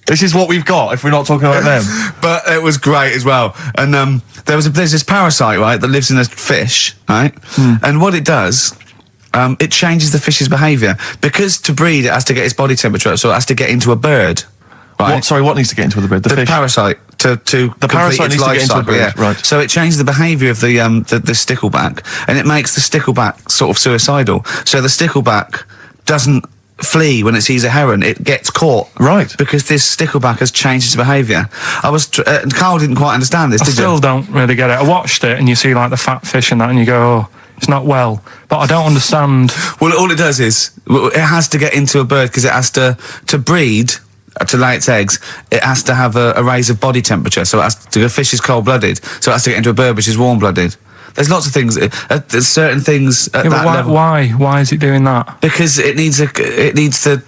This is what we've got if we're not talking about them. But it was great as well. And there's this parasite, right, that lives in a fish, right? And what it does, it changes the fish's behaviour. Because to breed, it has to get its body temperature up, so it has to get into a bird. Right? What needs to get into the bird? The fish? parasite. to the parasite needs to get into a bird, right? So it changes the behaviour of the stickleback, and it makes the stickleback sort of suicidal. So the stickleback doesn't flee when it sees a heron; it gets caught, right? Because this stickleback has changed its behaviour. And Carl didn't quite understand this. I still don't really get it. I watched it, and you see like the fat fish and that, and you go, "Oh, it's not well." But I don't understand. Well, all it does is it has to get into a bird because it has to breed. To lay its eggs, it has to have a raise of body temperature. So the fish is cold-blooded, so it has to get into a bird which is warm-blooded. There's lots of things. There's certain things at that level. Why is it doing that? Because it needs the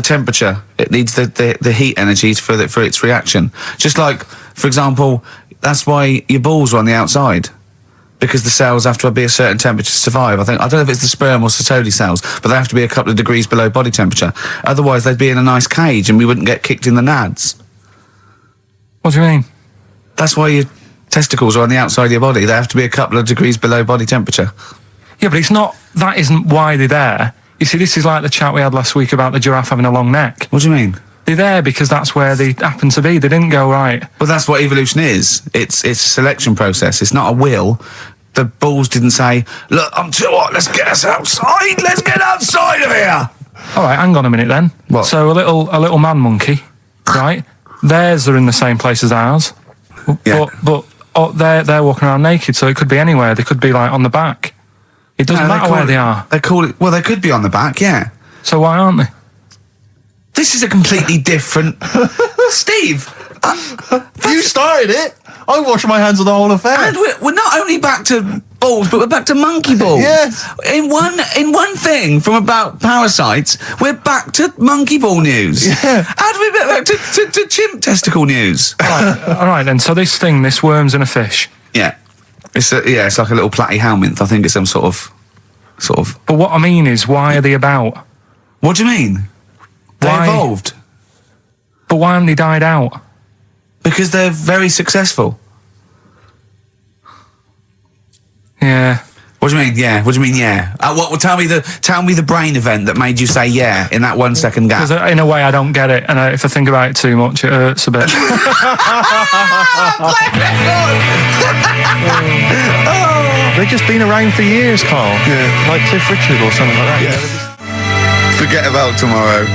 temperature. It needs the heat energy for its reaction. Just like, for example, that's why your balls are on the outside. Because the cells have to be a certain temperature to survive. I don't know if it's the sperm or Sertoli cells, but they have to be a couple of degrees below body temperature. Otherwise, they'd be in a nice cage and we wouldn't get kicked in the nads. What do you mean? That's why your testicles are on the outside of your body. They have to be a couple of degrees below body temperature. Yeah, but that isn't why they're there. You see, this is like the chat we had last week about the giraffe having a long neck. What do you mean? They're there because that's where they happen to be. They didn't go right. Well, that's what evolution is. It's a selection process. It's not a will. The balls didn't say, "Look, I'm too hot. Let's get us outside. Let's get outside of here." All right, hang on a minute then. What? So a little man monkey, right? Theirs are in the same place as ours. Yeah. But they're walking around naked, so it could be anywhere. They could be like on the back. It doesn't matter where they are. They call it. Well, they could be on the back. Yeah. So why aren't they? This is a completely different. Steve, you started it. I wash my hands of the whole affair. And we're not only back to balls, but we're back to monkey balls. Yes. In one thing from about parasites, we're back to monkey ball news. Yeah. How do we get back to chimp testicle news? All right then. So this worm's in a fish. Yeah. It's like a little platy helminth. I think it's some sort of. But what I mean is, why are they about? What do you mean? They Why? evolved. But why haven't they died out? Because they're very successful. Yeah. What do you mean? Yeah. What do you mean? Yeah. Tell me the brain event that made you say yeah in that 1 second gap. Because in a way I don't get it, and if I think about it too much, it hurts a bit. They've just been around for years, Carl. Yeah. Like Cliff Richard or something like that. Yeah. Forget About Tomorrow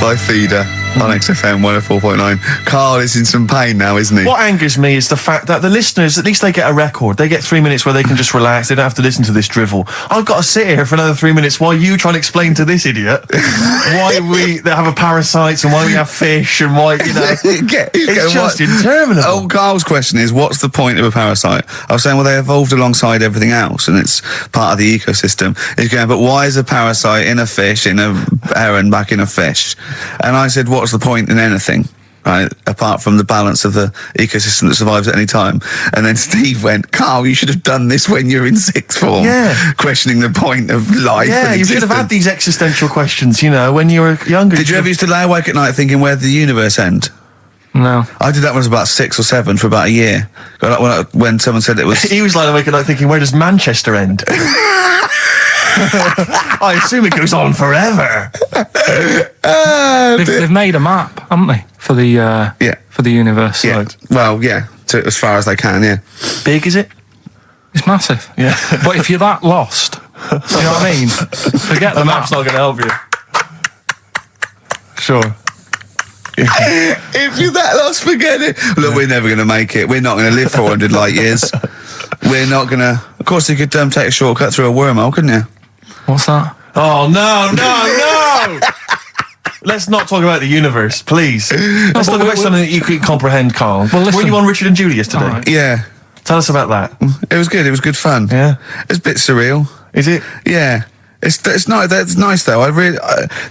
by Feeder on XFM 104.9. Carl is in some pain now, isn't he? What angers me is the fact that the listeners, at least they get a record. They get 3 minutes where they can just relax. They don't have to listen to this drivel. I've got to sit here for another 3 minutes while you try and explain to this idiot why they have a parasites and why we have fish and why, you know. It's just interminable. Oh, Carl's question is, what's the point of a parasite? I was saying, well, they evolved alongside everything else and it's part of the ecosystem. He's going, but why is a parasite in a fish, in a heron, back in a fish? And I said, what's the point in anything, right, apart from the balance of the ecosystem that survives at any time? And then Steve went, Carl, you should have done this when you were in sixth form. Yeah. Questioning the point of life. Yeah, you should have had these existential questions, you know, when you were younger. Did you ever used to lay awake at night thinking, where did the universe end? No. I did that when I was about 6 or 7 for about a year. When someone said it was... He was lying awake at night thinking, where does Manchester end? I assume it goes on forever. They've made a map, haven't they, for the universe? Yeah. Well, yeah, as far as they can. Yeah. Big is it? It's massive. Yeah. But if you're that lost, you know what I mean? Forget the the map's map. not going to help you. Sure. If you're that lost, forget it. Look, we're never going to make it. We're not going to live 400 light years. We're not going to... Of course, you could take a shortcut through a wormhole, couldn't you? What's that? Oh, no! Let's not talk about the universe, please. Let's talk about something that you could comprehend, Carl. Well, listen. Were you on Richard and Judy yesterday? All right. Yeah. Tell us about that. It was good. It was good fun. Yeah. It's a bit surreal. Is it? Yeah. It's nice. That's nice though.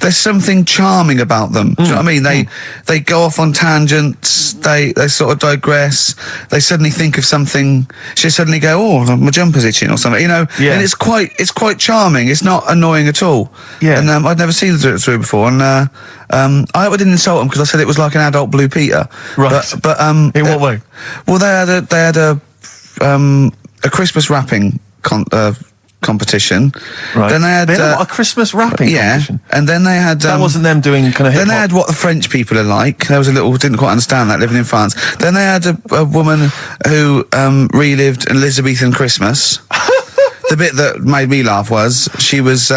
There's something charming about them. Do you know what I mean? They go off on tangents. They sort of digress. They suddenly think of something. She suddenly go, oh, my jumper's itching or something. You know. Yeah. And it's quite charming. It's not annoying at all. Yeah. And I'd never seen them do it through before. And I didn't insult them because I said it was like an adult Blue Peter. Right. But in what way? Well, they had a Christmas wrapping competition. Right. Then they had a Christmas rapping competition. And then they had that wasn't them doing kind of hip-hop. Then they had what the French people are like. There was a little, didn't quite understand that, living in France. Then they had a woman who relived Elizabethan Christmas. The bit that made me laugh was she was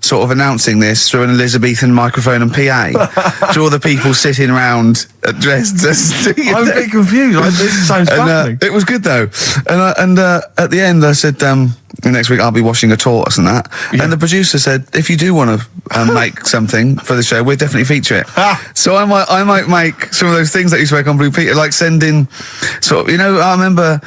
sort of announcing this through an Elizabethan microphone and PA to all the people sitting around dressed as... I'm a bit confused. This sounds baffling. It was good though. And at the end I said, next week I'll be washing a tortoise and that. Yeah. And the producer said, if you do want to make something for the show, we'll definitely feature it. So I might make some of those things that you spoke on Blue Peter, like send in sort of, I remember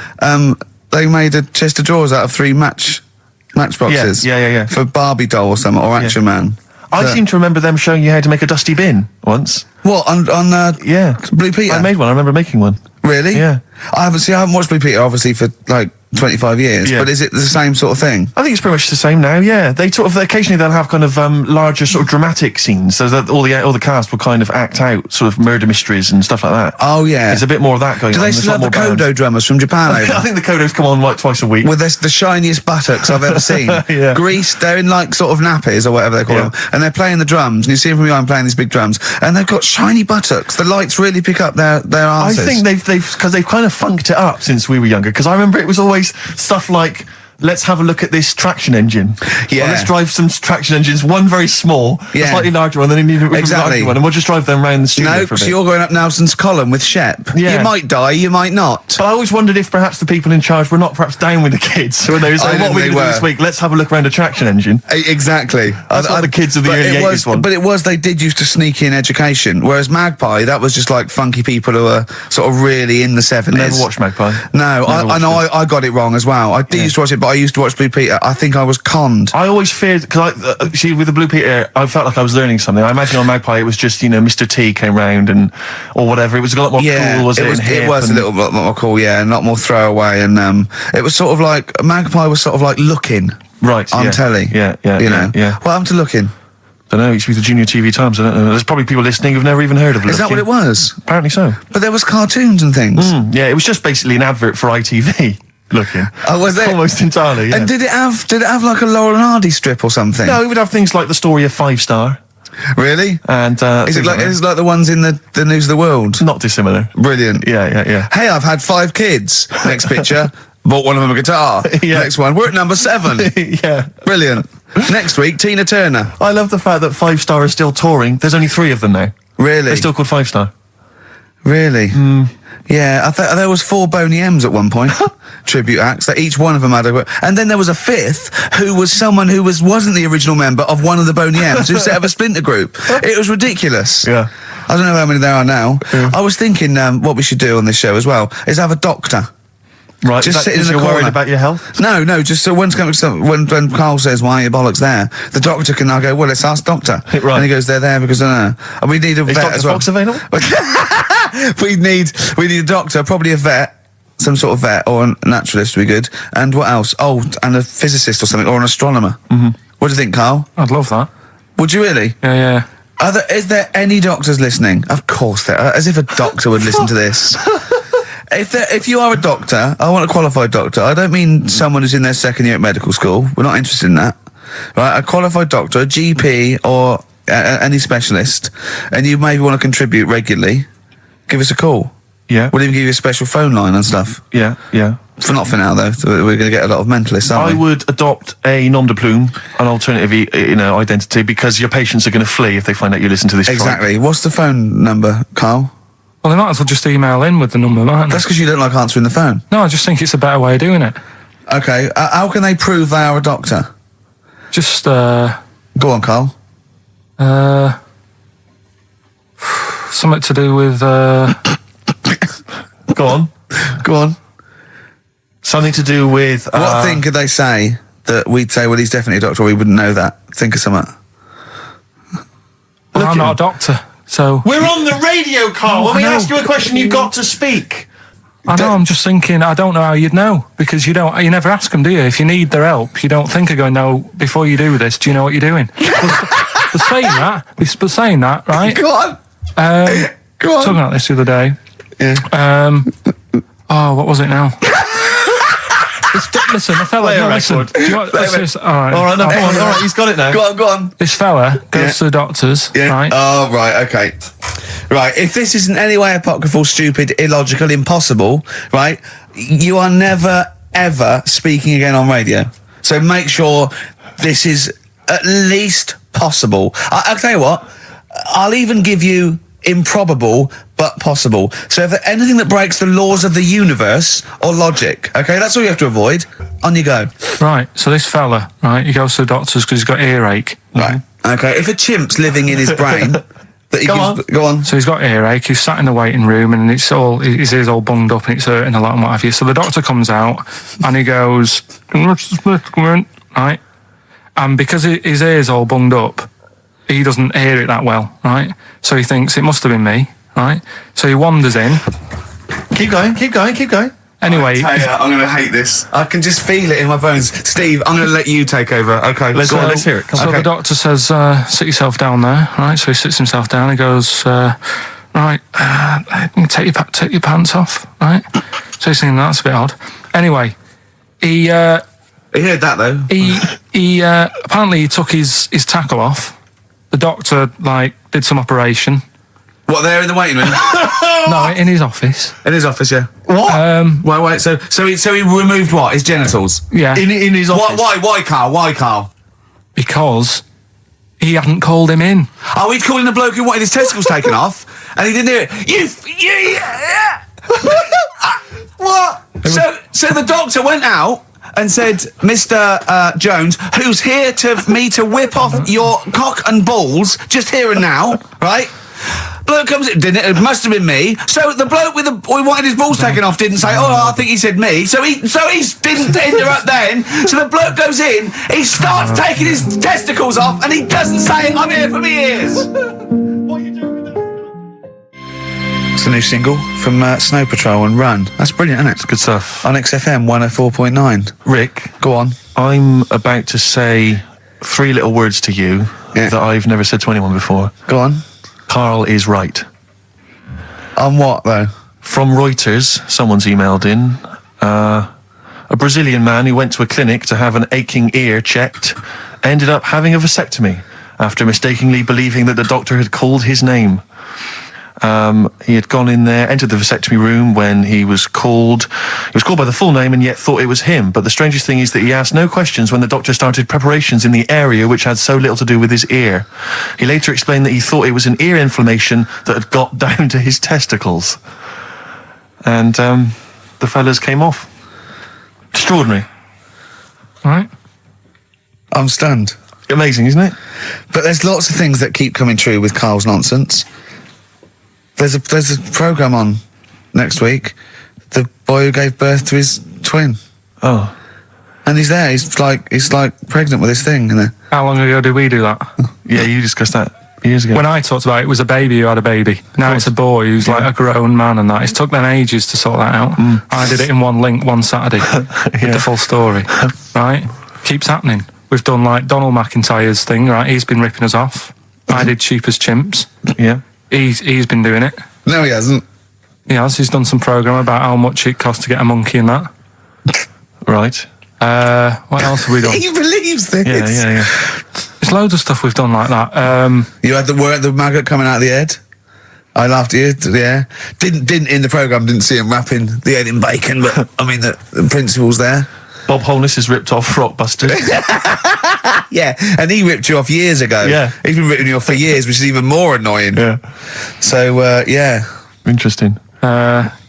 they made a chest of drawers out of 3 matchboxes. Yeah. For Barbie doll or something, or Action Man. I seem to remember them showing you how to make a dusty bin once. What, on Blue Peter? I made one, I remember making one. Really? Yeah. I haven't watched Blue Peter obviously for like 25 years, but is it the same sort of thing? I think it's pretty much the same now, yeah. They occasionally they'll have kind of larger sort of dramatic scenes, so that all the cast will kind of act out sort of murder mysteries and stuff like that. Oh yeah. There's a bit more of that going on. Do they still have the Kodo drummers from Japan over? I think the Kodos come on like twice a week. With the shiniest buttocks I've ever seen. Yeah. Greased, they're in like sort of nappies or whatever they call them, and they're playing the drums, and you see them from behind playing these big drums, and they've got shiny buttocks. The lights really pick up their arses. I think they've kind of funked it up since we were younger, because I remember it was always stuff like, let's have a look at this traction engine. Yeah. Or let's drive some traction engines, one very small, a slightly larger one, then you need a larger one, and we'll just drive them around the studio for a bit. So you're going up Nelson's column with Shep. Yeah. You might die, you might not. But I always wondered if perhaps the people in charge were not perhaps down with the kids. So when they were saying, what are we going to do this week? Let's have a look around a traction engine. Exactly. That's what the kids of the early 80s want. But they did used to sneak in education, whereas Magpie, that was just like funky people who were sort of really in the 70s. Never watched Magpie. No, I know I got it wrong as well. I did used to watch it, but I used to watch Blue Peter. I think I was conned. I always feared, because see, with the Blue Peter, I felt like I was learning something. I imagine on Magpie it was just, Mr. T came round or whatever. It was a lot more cool, was it? It was a little bit more cool, yeah, and a lot more throwaway. And it was sort of like, Magpie was sort of like Looking. Right, on telly. Yeah. What happened to Looking? I don't know, it used to be the Junior TV Times, I don't know. There's probably people listening who've never even heard of Looking. Is that what it was? Apparently so. But there was cartoons and things. Yeah, it was just basically an advert for ITV. Looking. Oh, was it? Almost entirely, yeah. And did it have like a Laurel and Hardy strip or something? No, it would have things like the story of 5 Star. Really? And is it like the ones in the News of the World? Not dissimilar. Brilliant. Yeah. Hey, I've had 5 kids. Next picture, bought one of them a guitar. Next one, we're at number 7. Yeah. Brilliant. Next week, Tina Turner. I love the fact that 5 Star is still touring. There's only 3 of them now. Really? They're still called 5 Star. Really? Yeah, I thought there was 4 Boney M's at one point. Tribute acts that each one of them had and then there was a 5th who was someone who wasn't the original member of one of the Boney M's who set up a splinter group. It was ridiculous. Yeah. I don't know how many there are now. I was thinking what we should do on this show as well is have a doctor. Right, just sitting in the corner. corner. Worried about your health? No, just so when Carl says, why are your bollocks there? The doctor can now go, well, let's ask doctor. Right. And he goes, they're there because I don't know. And we need a vet as well. Is Dr. Fox available? we need a doctor, probably a vet, some sort of vet, or a naturalist would be good. And what else? Oh, and a physicist or something, or an astronomer. What do you think, Carl? I'd love that. Would you really? Yeah. Is there any doctors listening? Of course there are. As if a doctor would listen to this. If you are a doctor, I want a qualified doctor. I don't mean someone who's in their 2nd year at medical school. We're not interested in that. Right? A qualified doctor, a GP, or any specialist, and you maybe want to contribute regularly, give us a call. Yeah. We'll even give you a special phone line and stuff. Yeah. Not for now, though. We're going to get a lot of mentalists, aren't we? I would adopt a nom de plume, an alternative identity, because your patients are going to flee if they find out you listen to this. Exactly. Tribe. What's the phone number, Carl? Well, they might as well just email in with the number, mightn't they? That's because you don't like answering the phone. No, I just think it's a better way of doing it. Okay. How can they prove they are a doctor? Just, Go on, Carl. something to do with, Go on. Something to do with... What thing could they say that we'd say, well, he's definitely a doctor, or we wouldn't know that? Think of something. Well, I'm not a doctor, so... We're on the radio, Carl. When we ask you a question, you've got to speak. I know, I'm just thinking, I don't know how you'd know, because you never ask them, do you? If you need their help, you don't think of going, no, before you do this, do you know what you're doing? But saying that, right? Go on. Go on. Talking about this the other day. Yeah. What was it now? Listen, the fella. Play a No, listen. record. Do you want, all right, no, all right, he's got it now. Go on. This fella goes to the doctors, Yeah. right? Oh, right, okay. Right, if this is in any way apocryphal, stupid, illogical, impossible, right, you are never, ever speaking again on radio. So make sure this is at least possible. I'll tell you what, I'll even give you improbable but possible. So if anything that breaks the laws of the universe or logic, okay, that's all you have to avoid. On you go. Right, so this fella, right, he goes to the doctors because he's got earache. Right. Okay, if a chimp's living in his brain... that he go on. So he's got earache, he's sat in the waiting room and his ear's all bunged up and it's hurting a lot and what have you. So the doctor comes out and he goes, right? And because his ear's all bunged up, he doesn't hear it that well, right? So he thinks it must have been me, right? So he wanders in. Keep going. Anyway, I'm going to hate this. I can just feel it in my bones. Steve, I'm going to let you take over. Okay, let's hear it. Come so on. the doctor says, sit yourself down there, right? So he sits himself down. He goes, right, take your pants off, right? So he's thinking that's a bit odd. Anyway, he heard that though. He apparently he took his tackle off. The doctor did some operation. What, there in the waiting room? No, in his office. In his office, yeah. What? Wait. So he removed what? His genitals? Yeah. In his office. Why, Carl? Because he hadn't called him in. Oh, he'd called in a bloke who wanted his testicles taken off, and he didn't hear it. What? So the doctor went out and said, Mr. Jones, who's here to whip off your cock and balls, just here and now, right? Bloke comes in, didn't it? It must have been me. So the bloke who wanted his balls taken off didn't say, I think he said me. So he didn't interrupt then. So the bloke goes in, he starts taking his testicles off, and he doesn't say, I'm here for me ears. What are you doing with that? It's a new single from Snow Patrol and Run. That's brilliant, isn't it? It's good stuff. On XFM 104.9. Rick, go on. I'm about to say 3 little words to you that I've never said to anyone before. Go on. Karl is right. On what, though? From Reuters, someone's emailed in. A Brazilian man who went to a clinic to have an aching ear checked ended up having a vasectomy after mistakenly believing that the doctor had called his name. He had gone in there, entered the vasectomy room when he was called. He was called by the full name and yet thought it was him. But the strangest thing is that he asked no questions when the doctor started preparations in the area which had so little to do with his ear. He later explained that he thought it was an ear inflammation that had got down to his testicles. And the fellas came off. Extraordinary. Right. I'm stunned. Amazing, isn't it? But there's lots of things that keep coming true with Karl's nonsense. There's a programme on next week. The boy who gave birth to his twin. Oh. And he's there. He's like pregnant with his thing. You know? How long ago did we do that? Yeah, you discussed that years ago. When I talked about it, it was a baby who had a baby. Now it's a boy who's like a grown man and that. It's took them ages to sort that out. I did it in one link one Saturday with the full story. Right? Keeps happening. We've done Donald McIntyre's thing, right? He's been ripping us off. I did Cheap as Chimps. Yeah. He's been doing it. No, he hasn't. He has. He's done some programme about how much it costs to get a monkey and that. Right. What else have we done? He believes this. Yeah. There's loads of stuff we've done like that. You had the maggot coming out of the head. I laughed at you. Yeah. Didn't in the programme. Didn't see him wrapping the head in bacon, but I mean the principle's there. Bob Holness has ripped off Rockbusters. Yeah, and he ripped you off years ago. Yeah. He's been ripping you off for years, which is even more annoying. Yeah. So, yeah. Interesting.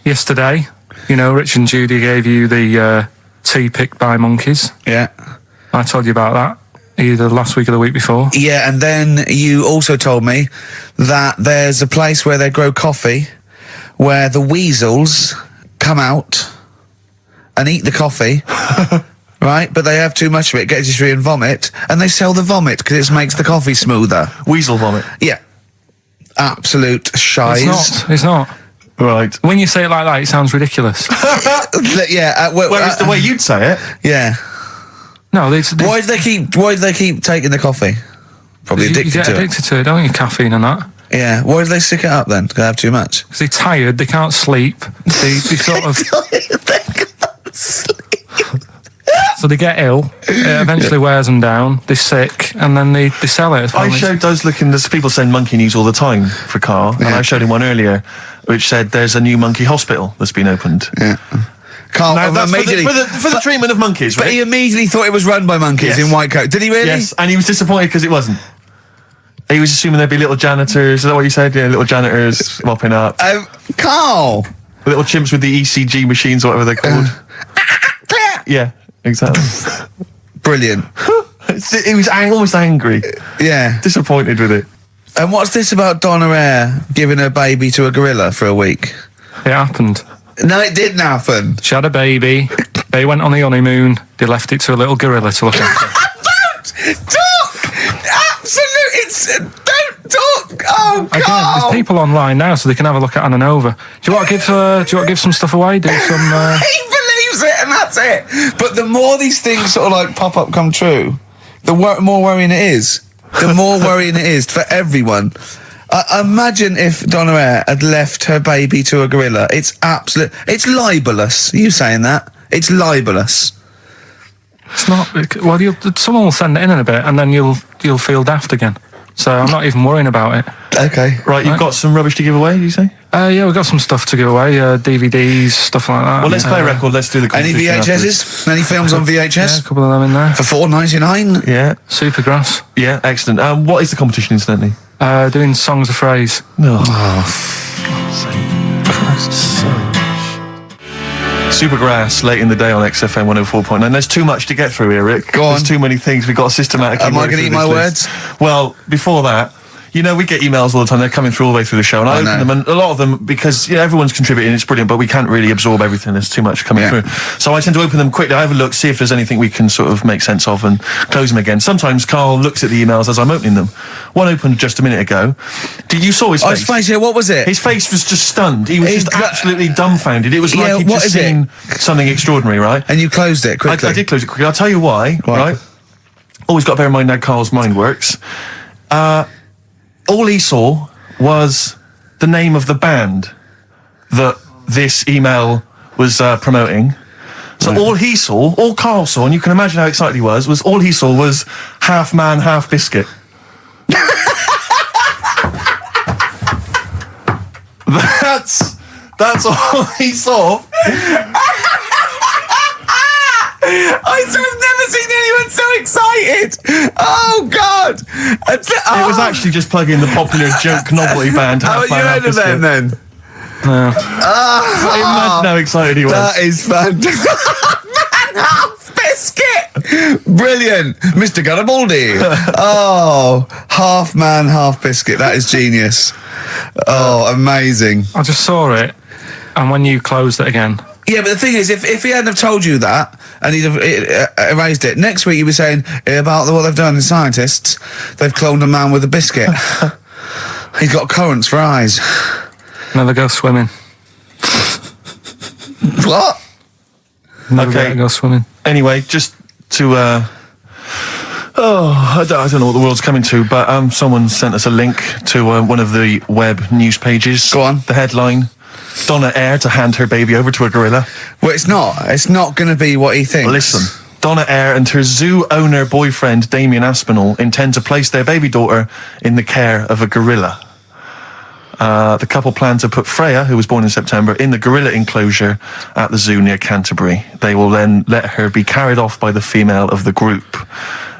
Yesterday, Rich and Judy gave you the tea picked by monkeys. Yeah. I told you about that either last week or the week before. Yeah, and then you also told me that there's a place where they grow coffee where the weasels come out and eat the coffee, right? But they have too much of it, get dysentery and vomit, and they sell the vomit because it makes the coffee smoother. Weasel vomit. Yeah. Absolute shize. It's not. Right. When you say it like that, it sounds ridiculous. Yeah. Whereas the way you'd say it. Yeah. No, Why do they keep taking the coffee? Probably addicted you get to addicted to it, don't you? Caffeine and that. Yeah. Why do they stick it up then? Because they have too much. Because they're tired, they can't sleep. They sort of. So they get ill, it eventually wears them down, they're sick, and then they sell it. iShow does look in, there's people send monkey news all the time for Carl, and I showed him one earlier which said there's a new monkey hospital that's been opened. Yeah. Carl, Now, that's for the treatment of monkeys, right? But he immediately thought it was run by monkeys in white coat. Did he really? Yes, and he was disappointed because it wasn't. He was assuming there'd be little janitors, is that what you said? Yeah, little janitors mopping up. Carl! Little chimps with the ECG machines or whatever they're called. Yeah, exactly. Brilliant. He was almost angry. Yeah. Disappointed with it. And what's this about Donna Eyre giving her baby to a gorilla for a week? It happened. No, it didn't happen. She had a baby. They went on the honeymoon. They left it to a little gorilla to look after. Don't talk! Absolutely, don't talk! Oh, Again, God! there's people online now, so they can have a look at Anna Nova. Do you want to give some stuff away? Do some... He believes it, and that's it. But the more these things sort of like pop up, come true, the more worrying it is. The more worrying it is for everyone. Imagine if Donna Eyre had left her baby to a gorilla. It's libelous. Are you saying that? It's libelous. It's not... Well, someone will send it in a bit, and then you'll feel daft again. So I'm not even worrying about it. Okay. Right, you've got some rubbish to give away, did you say? Yeah, we've got some stuff to give away, DVDs, stuff like that. Well, let's play a record, let's do the Any competition VHSs? Any films on VHS? Yeah, a couple of them in there. For $4.99? Yeah. Supergrass. Yeah, excellent. What is the competition, incidentally? Doing songs of phrase. No. Supergrass, late in the day on XFM 104.9. There's too much to get through here, Rick. Go on. There's too many things. We've got to systematically... Am I going to eat my words? Well, before that, you know, we get emails all the time. They're coming through all the way through the show. And I open them, and a lot of them, because everyone's contributing, it's brilliant, but we can't really absorb everything. There's too much coming through. So I tend to open them quickly. I have a look, see if there's anything we can sort of make sense of, and close them again. Sometimes Carl looks at the emails as I'm opening them. One opened just a minute ago. You saw his face? Oh, his face, yeah, what was it? His face was just stunned. He was just absolutely dumbfounded. It was like he'd just seen something extraordinary, right? And you closed it quickly? I did close it quickly. I'll tell you why, right? Always got to bear in mind how Carl's mind works. All he saw was the name of the band that this email was promoting. So all Carl saw, and you can imagine how excited he was all he saw was Half Man, Half Biscuit. That's all he saw. I've never seen anyone so excited. Oh, God. It was actually just plugging the popular joke novelty band. How you heard of them, then? Imagine how excited he was. That is fantastic. Half Biscuit. Brilliant. Mr. Garibaldi. Oh, Half Man, Half Biscuit. That is genius. Oh, amazing. I just saw it, and when you closed it again... Yeah, but the thing is, if he hadn't have told you that, and he'd have erased it, next week you'd be saying about what they've done in scientists, they've cloned a man with a biscuit. He's got currants for eyes. Never go swimming. What? Never go swimming. Anyway, just to... I don't know what the world's coming to, but someone sent us a link to one of the web news pages. Go on. The headline... Donna Eyre to hand her baby over to a gorilla. Well, it's not. It's not going to be what he thinks. Listen, Donna Eyre and her zoo owner boyfriend, Damien Aspinall, intend to place their baby daughter in the care of a gorilla. The couple plan to put Freya, who was born in September, in the gorilla enclosure at the zoo near Canterbury. They will then let her be carried off by the female of the group.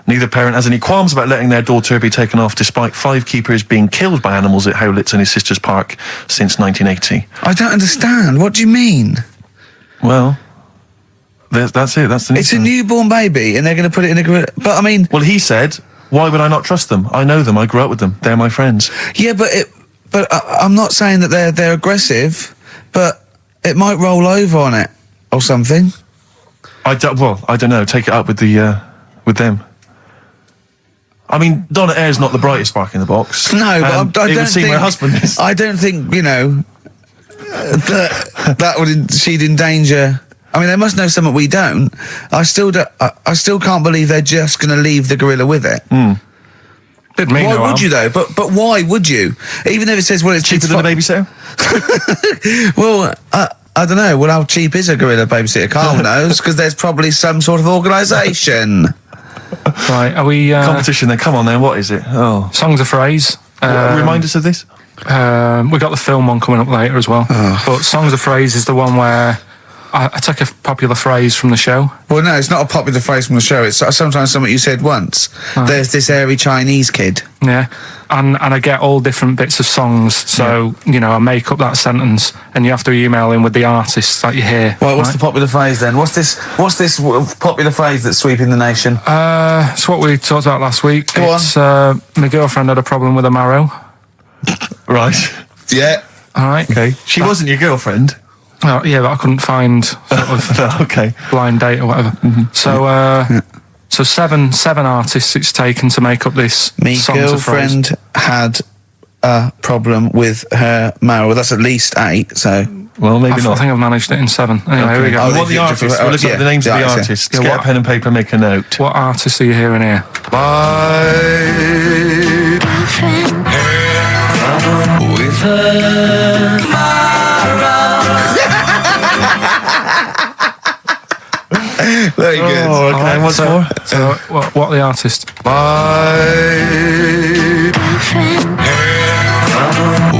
Neither parent has any qualms about letting their daughter be taken off, despite 5 keepers being killed by animals at Howlett's and his sister's park since 1980. I don't understand. What do you mean? Well, that's it. That's the news. It's a newborn baby, and they're going to put it in a gorilla. But I mean, well, he said, "Why would I not trust them? I know them. I grew up with them. They're my friends." Yeah, but I'm not saying that they're aggressive, but it might roll over on it or something. I don't know. Take it up with them. I mean, Donna Eyre's not the brightest spark in the box. No, but I don't think my husband is. I don't think she'd endanger. I mean, they must know something we don't. I still can't believe they're just going to leave the gorilla with it. Why would you though? But why would you? Even if it says, well, it's cheaper than a babysitter. Well, I don't know. Well, how cheap is a gorilla babysitter? Carl knows, because there's probably some sort of organisation. Right, are we... Competition then, come on then, what is it? Oh. Songs of Phrase. Remind us of this? We've got the film one coming up later as well. But Songs of Phrase is the one where I take a popular phrase from the show. Well, no, it's not a popular phrase from the show. It's sometimes something you said once. There's this airy Chinese kid. Yeah. And I get all different bits of songs. So, I make up that sentence and you have to email in with the artists that you hear. Well, what's the popular phrase then? What's this popular phrase that's sweeping the nation? It's what we talked about last week. Go on. My girlfriend had a problem with a marrow. Right. Yeah. All right. Okay. She wasn't your girlfriend? Oh, yeah, but I couldn't find sort of okay. blind date or whatever. So seven artists it's taken to make up this. My Songs of Phrase. girlfriend had a problem with her marrow. That's at least 8, so... Well, maybe I not. think I've managed it in 7. Anyway, here we go. What the artists? We'll look at the names of the artists. Yeah, Get a pen and paper and make a note. What artists are you hearing here? With her Very good. Oh, okay. Right, What's more? So, what are the artists?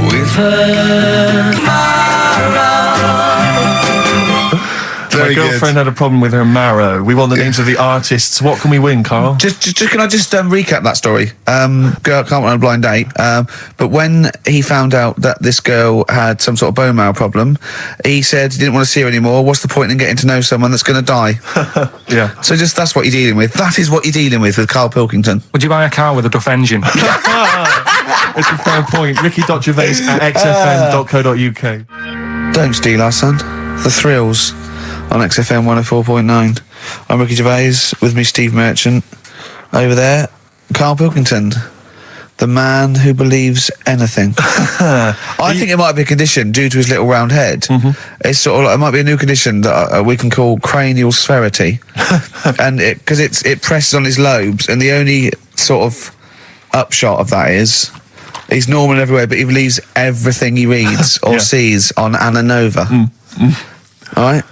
with her My girlfriend had a problem with her marrow. We want the names of the artists. What can we win, Carl? Just can I just recap that story? Girl can't on a blind date. But when he found out that this girl had some sort of bone marrow problem, he said he didn't want to see her anymore. What's the point in getting to know someone that's going to die? Yeah. So that's what you're dealing with. That is what you're dealing with Karl Pilkington. Would you buy a car with a Duff engine? It's a fair point. Ricky Gervais at xfm.co.uk. Don't steal our son. The Thrills on XFM 104.9. I'm Ricky Gervais, with me Steve Merchant. Over there, Karl Pilkington, the man who believes anything. I think it might be a condition due to his little round head. It's sort of like, it might be a new condition that we can call cranial sphericity, and because it presses on his lobes, and the only sort of upshot of that is he's normal in every way, but he believes everything he reads or sees on Anna Nova. All right.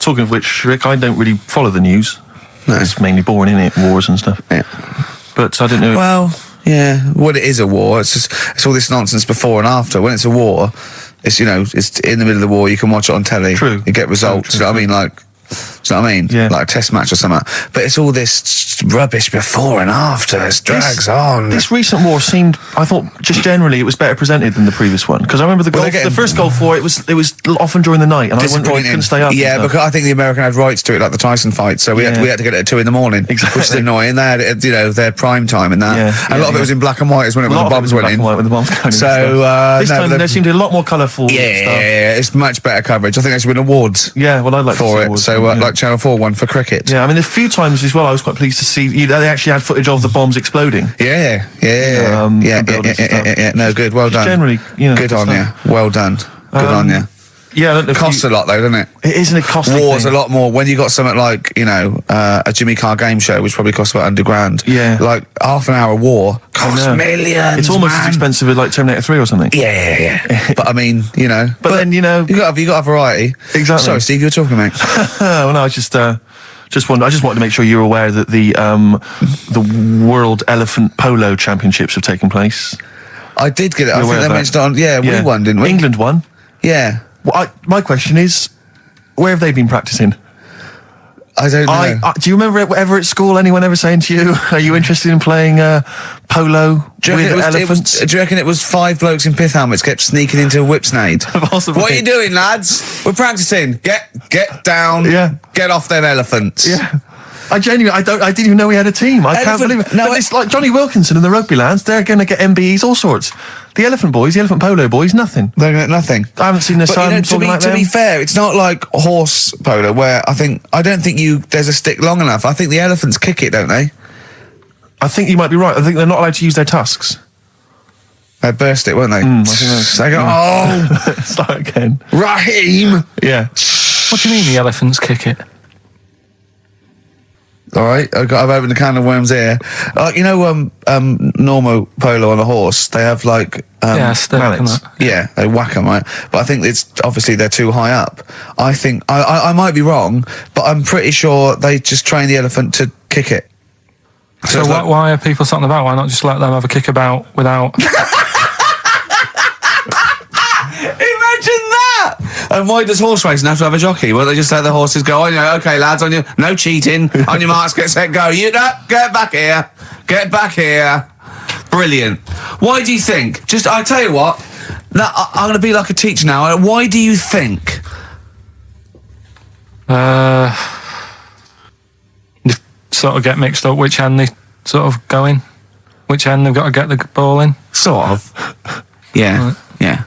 Talking of which, Rick, I don't really follow the news. No. It's mainly boring, isn't it? Wars and stuff. Yeah. But I didn't know. Well, yeah. Well, it is a war. It's all this nonsense before and after. When it's a war, it's it's in the middle of the war. You can watch it on telly. True. You get results. True. You know what I mean? Like, do you know what I mean? Yeah. Like a test match or something. But it's all this rubbish before and after. It drags on. This recent war seemed, I thought, just generally, it was better presented than the previous one. Because I remember the first Gulf War, it was often during the night, and I couldn't stay up. Yeah, because I think the American had rights to it, like the Tyson fight. So we had to get it at 2 a.m. Exactly. Which is annoying. They had their prime time and that. Yeah, and a lot of it was in black and white, is when the bombs went in. When the bombs going So this time there seemed to be a lot more colourful stuff. Yeah, it's much better coverage. I think they should win awards. Yeah, well, I'd like for to see it. awards So like Channel 4 won for cricket. Yeah, I mean, a few times as well, I was quite pleased to see they actually had footage of the bombs exploding. Yeah. No, good. Well done. Generally, good on you. Well done. Good on you. Yeah, I don't know. It costs a lot though, doesn't it? It isn't a costly War's thing. a lot more when you got something like a Jimmy Carr game show, which probably costs about $100,000. Yeah, like half an hour war costs millions. It's almost as expensive as like Terminator 3 or something. Yeah. But I mean, But then you got a variety. Exactly. Sorry, Steve, you were talking, mate. Well, no, I just wanted to make sure you're aware that the World Elephant Polo Championships have taken place. I did get it. I think they mentioned it on. Yeah, we won, didn't we? England won. Yeah. Well, my question is, where have they been practicing? I don't know. Do you remember ever at school anyone ever saying to you, "Are you interested in playing polo with elephants?" Do you reckon it was 5 blokes in pith helmets kept sneaking into a whipsnade? Possibly. What are you doing, lads? We're practicing. Get down. Yeah. Get off them elephants. Yeah. I didn't even know we had a team. I can't believe it. No, but it's like Johnny Wilkinson and the rugby lads. They're going to get MBEs, all sorts. The elephant polo boys, nothing. They're going to get nothing. I haven't seen their son talking like to them. be fair, it's not like horse polo where I don't think there's a stick long enough. I think the elephants kick it, don't they? I think you might be right. I think they're not allowed to use their tusks. They burst it, won't they? I think they go, start again. Raheem! Yeah. What do you mean the elephants kick it? All right, I've opened a can of worms here. You know, normal polo on a horse, they have like stick and that. Yeah, they whack them, right? But I think it's obviously they're too high up. I think I might be wrong, but I'm pretty sure they just train the elephant to kick it. So why are people something about? Why not just let them have a kick about without? Imagine that! And why does horse racing have to have a jockey? Well, they just let the horses go, okay, lads, on your, no cheating, on your marks, get set, go. You know, get back here. Get back here. Brilliant. Why do you think? I tell you what, I'm going to be like a teacher now. Why do you think? You sort of get mixed up which hand they sort of go in. Which hand they've got to get the ball in. Sort of. Yeah, right. Yeah.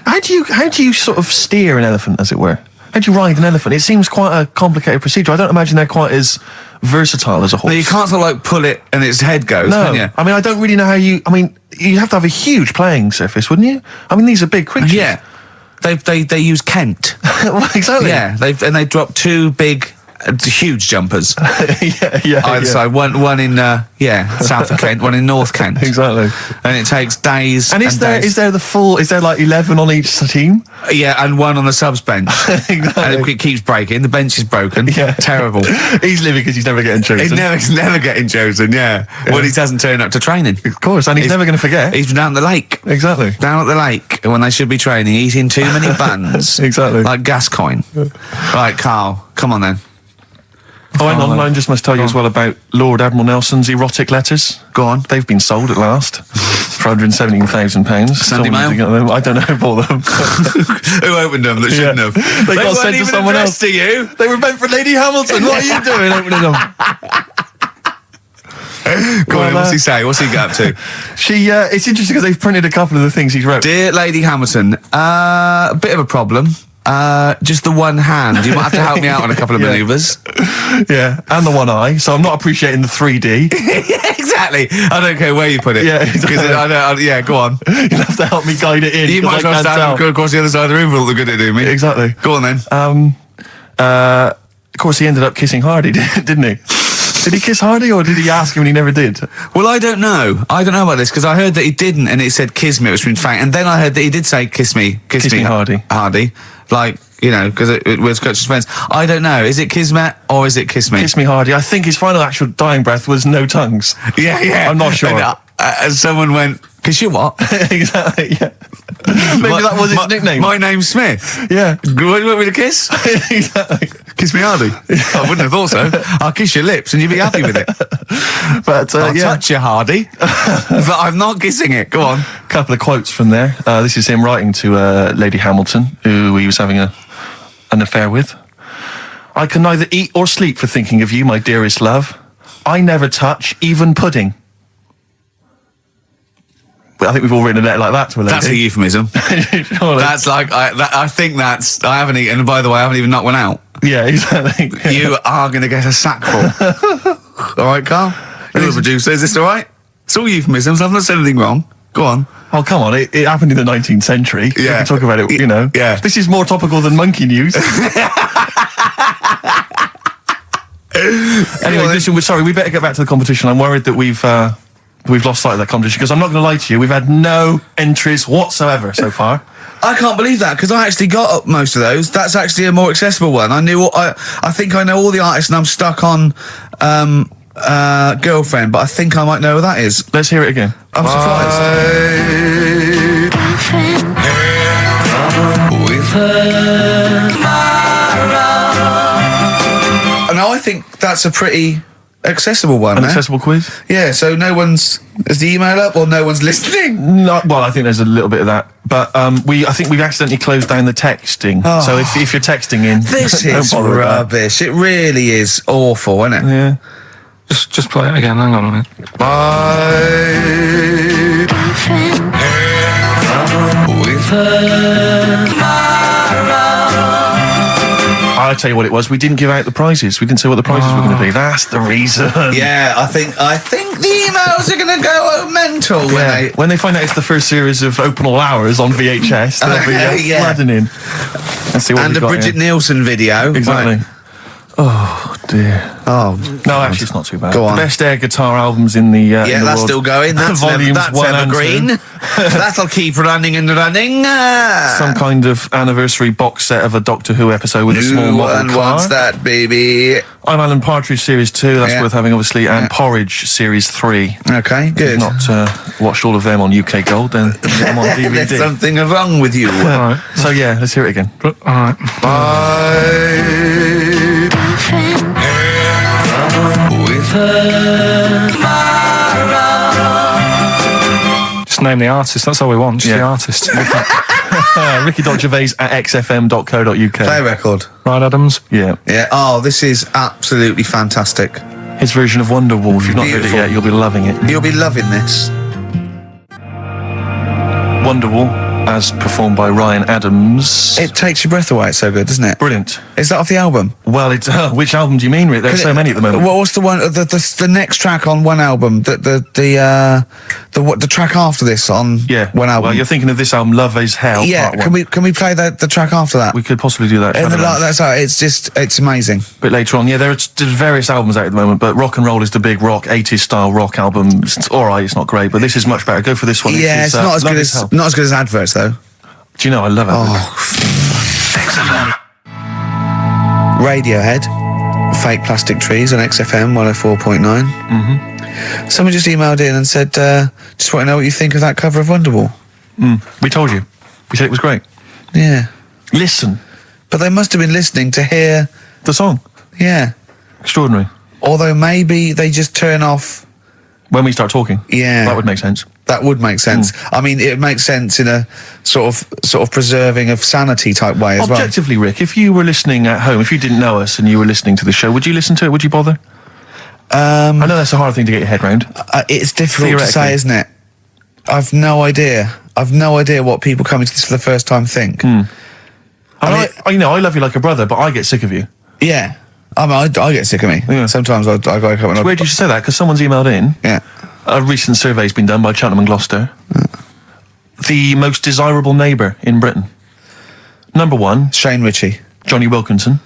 How do you sort of steer an elephant, as it were? How do you ride an elephant? It seems quite a complicated procedure. I don't imagine they're quite as versatile as a horse. No, you can't sort of like pull it and its head goes, can you? I mean, I don't really know how you... I mean, you'd have to have a huge playing surface, wouldn't you? I mean, these are big creatures. Yeah. They use Kent. Well, exactly. Yeah, they drop two big... huge jumpers. yeah. Either side. One in south of Kent, one in North Kent. Exactly. And it takes days. And is there like 11 on each team? Yeah, and one on the subs bench. Exactly. And it keeps breaking. The bench is broken. Yeah. Terrible. He's living because he's never getting chosen. He's never getting chosen. Yeah. Well, he doesn't turn up to training. Of course, and he's never going to forget. He's down the lake. Exactly. Down at the lake when they should be training, eating too many buns. Exactly. Like Gascoigne. Right, Carl, come on then. Oh, hang on, I just must tell you as well about Lord Admiral Nelson's erotic letters. Go on. They've been sold at last for £117,000. Sunday Mail? I don't know who bought them. Who opened them that shouldn't have? They got sent to someone else. To you. They were meant for Lady Hamilton. What are you doing opening them? Go on, what's he say? What's he get up to? It's interesting because they've printed a couple of the things he's wrote. Dear Lady Hamilton, a bit of a problem. Just the one hand. You might have to help me out on a couple of manoeuvres. Yeah, and the one eye. So I'm not appreciating the 3D. Yeah, exactly. I don't care where you put it. Yeah, exactly. Go on. You'll have to help me guide it in. You might as well stand across the other side of the room for all the good it do me. Exactly. Go on then. Of course, he ended up kissing Hardy, didn't he? Did he kiss Hardy, or did he ask him and he never did? Well, I don't know. I don't know about this, because I heard that he didn't, and it said kiss me, which means fact. And then I heard that he did say kiss me, Hardy. Hardy. Like, you know, because it was such suspense. I don't know. Is it kismet or is it kiss me? Kiss me, Hardy. I think his final actual dying breath was no tongues. Yeah. I'm not sure. And someone went, kiss you what? Exactly, yeah. Maybe that was his nickname. My name's Smith. Yeah. You want me to kiss? Exactly. Kiss me Hardy. I wouldn't have thought so. I'll kiss your lips and you'll be happy with it. But I'll touch you, Hardy. But I'm not kissing it. Go on. A couple of quotes from there. This is him writing to Lady Hamilton, who he was having an affair with. I can neither eat or sleep for thinking of you, my dearest love. I never touch even pudding. I think we've all written a letter like that to a lady. That's a euphemism. That's like, I think that's, I haven't eaten, and by the way, I haven't even knocked one out. Yeah, exactly. You are going to get a sackful. All right, Carl? You're the producer. Is this all right? It's all euphemisms. I've not said anything wrong. Go on. Oh, come on. It happened in the 19th century. Yeah. We can talk about it, you know. Yeah. This is more topical than monkey news. Anyway, listen, sorry, we better get back to the competition. I'm worried that we've lost sight of that competition, because I'm not going to lie to you, we've had no entries whatsoever so far. I can't believe that, because I actually got up most of those. That's actually a more accessible one. I think I know all the artists, and I'm stuck on Girlfriend, but I think I might know who that is. Let's hear it again. I'm surprised. Now I think that's a pretty accessible one. An accessible quiz? Yeah, so no one's... Is the email up or no one's listening? No, well, I think there's a little bit of that. But I think we've accidentally closed down the texting. Oh. So if you're texting in... This is rubbish. It really is awful, isn't it? Yeah. Just play it again. Hang on a minute. I'll tell you what it was. We didn't give out the prizes. We didn't say what the prizes were going to be. That's the reason. Yeah, I think the emails are going to go mental when they find out it's the first series of Open All Hours on VHS. They'll be flooding in. Let's see what and we've a got Bridget here. Nielsen video. Exactly. Right. Oh dear. Oh no, actually, it's not too bad. Go on. The best air guitar albums in the yeah, in the that's world. still going. That's Volumes that's 1 and 2. evergreen. That'll keep running and running. Some kind of anniversary box set of a Doctor Who episode with a small Who model car. wants that, baby? I'm Alan Partridge Series 2. That's Yeah. worth having, obviously, and Porridge Series 3. Okay, If good. you've not watched all of them on UK Gold, then get them on DVD. There's something wrong with you. Right. So yeah, let's hear it again. All right. Just name the artist. That's all we want. Just the artist. Ricky.Gervais at xfm.co.uk. Play a record. Right, Adams. Yeah. Yeah. Oh, this is absolutely fantastic. His version of Wonderwall. If you've not heard it Beautiful. yet, you'll be loving it. You'll be loving this. Wonderwall, as performed by Ryan Adams. It takes your breath away. It's so good, doesn't it? Brilliant. Is that off the album? Well, it's which album do you mean, Rick? There's so many at the moment. What was the one? The next track on one album. The track after this on one album. Well, you're thinking of this album, Love Is Hell. Yeah. Part 1. Can we play the track after that? We could possibly do that. And that's how it's amazing. A bit later on. Yeah, there's various albums out at the moment, but Rock and Roll is the big rock 80s style rock album. It's all right. It's not great, but this is much better. Go for this one. Yeah, it's not as Love good Is Hell. as not as good as adverts though. Do you know I love it? XFM. Radiohead, Fake Plastic Trees on XFM 104.9. Mm-hmm. Someone just emailed in and said, just want to know what you think of that cover of Wonderwall. We told you. We said it was great. Yeah. Listen. But they must have been listening to hear the song. Yeah. Extraordinary. Although maybe they just turn off when we start talking. Yeah. That would make sense. That would make sense. I mean, it makes sense in a sort of preserving of sanity type way as well. Objectively, Rick, if you were listening at home, if you didn't know us and you were listening to the show, would you listen to it? Would you bother? I know that's a hard thing to get your head round. It's difficult to say, isn't it? I've no idea what people coming to this for the first time think. I love you like a brother, but I get sick of you. Yeah. I get sick of me. Yeah. Sometimes I go up and... It's weird you should say that, because someone's emailed in. Yeah. A recent survey's been done by Cheltenham and Gloucester. The most desirable neighbour in Britain. Number 1. Shane Ritchie. Johnny Wilkinson.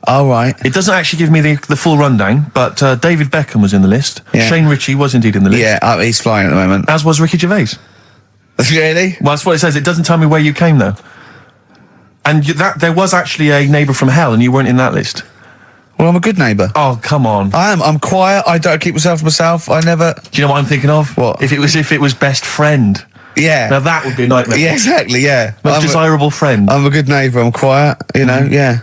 Oh, right. It doesn't actually give me the full rundown, but David Beckham was in the list. Yeah. Shane Ritchie was indeed in the list. Yeah, he's flying at the moment. As was Ricky Gervais. Really? Well, that's what it says. It doesn't tell me where you came, though. And there was actually a neighbour from hell, and you weren't in that list. Well, I'm a good neighbour. Oh, come on. I am. I'm quiet. I don't keep myself to myself. I never... Do you know what I'm thinking of? What? If it was best friend. Yeah. Now that would be a nightmare. Yeah, exactly, yeah. Most desirable friend. I'm a good neighbour. I'm quiet, you know, yeah.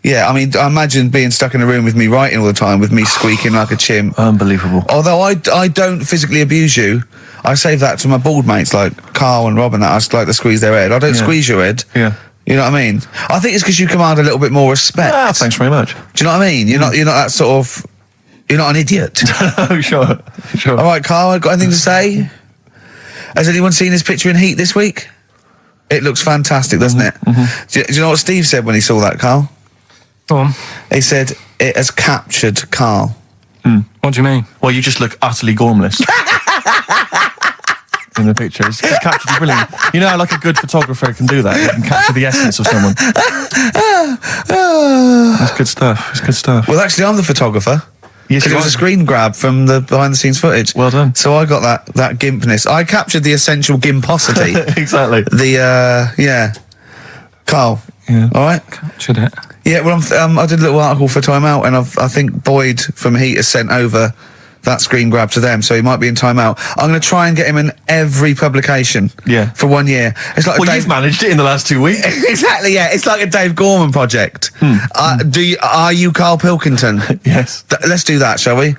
Yeah, I mean, I imagine being stuck in a room with me writing all the time, with me squeaking like a chimp. Unbelievable. Although I don't physically abuse you, I save that to my bald mates like Carl and Rob and that. I just like to squeeze their head. I don't squeeze your head. Yeah. You know what I mean? I think it's because you command a little bit more respect. Ah, thanks very much. Do you know what I mean? You're not that sort of... You're not an idiot. Oh, sure. All right, Carl, got anything to say? Has anyone seen his picture in Heat this week? It looks fantastic, doesn't it? Do you know what Steve said when he saw that, Carl? Go on. He said, it has captured Carl. What do you mean? Well, you just look utterly gormless. In the picture. It's captured you brilliantly. You know how like a good photographer can do that? He can capture the essence of someone. That's good stuff. It's good stuff. Well, actually, I'm the photographer. Yes, Because it was a screen grab from the behind-the-scenes footage. Well done. So I got that gimpness. I captured the essential gimposity. Exactly. Yeah. Carl. Yeah. All right? Captured it. Yeah, well, I did a little article for Time Out, and I think Boyd from Heat has sent over that screen grab to them, so he might be in Time Out. I'm going to try and get him in every publication. Yeah. For 1 year. It's like Well, you've managed it in the last 2 weeks. Exactly, yeah. It's like a Dave Gorman project. Are you Karl Pilkington? Yes. Let's do that, shall we?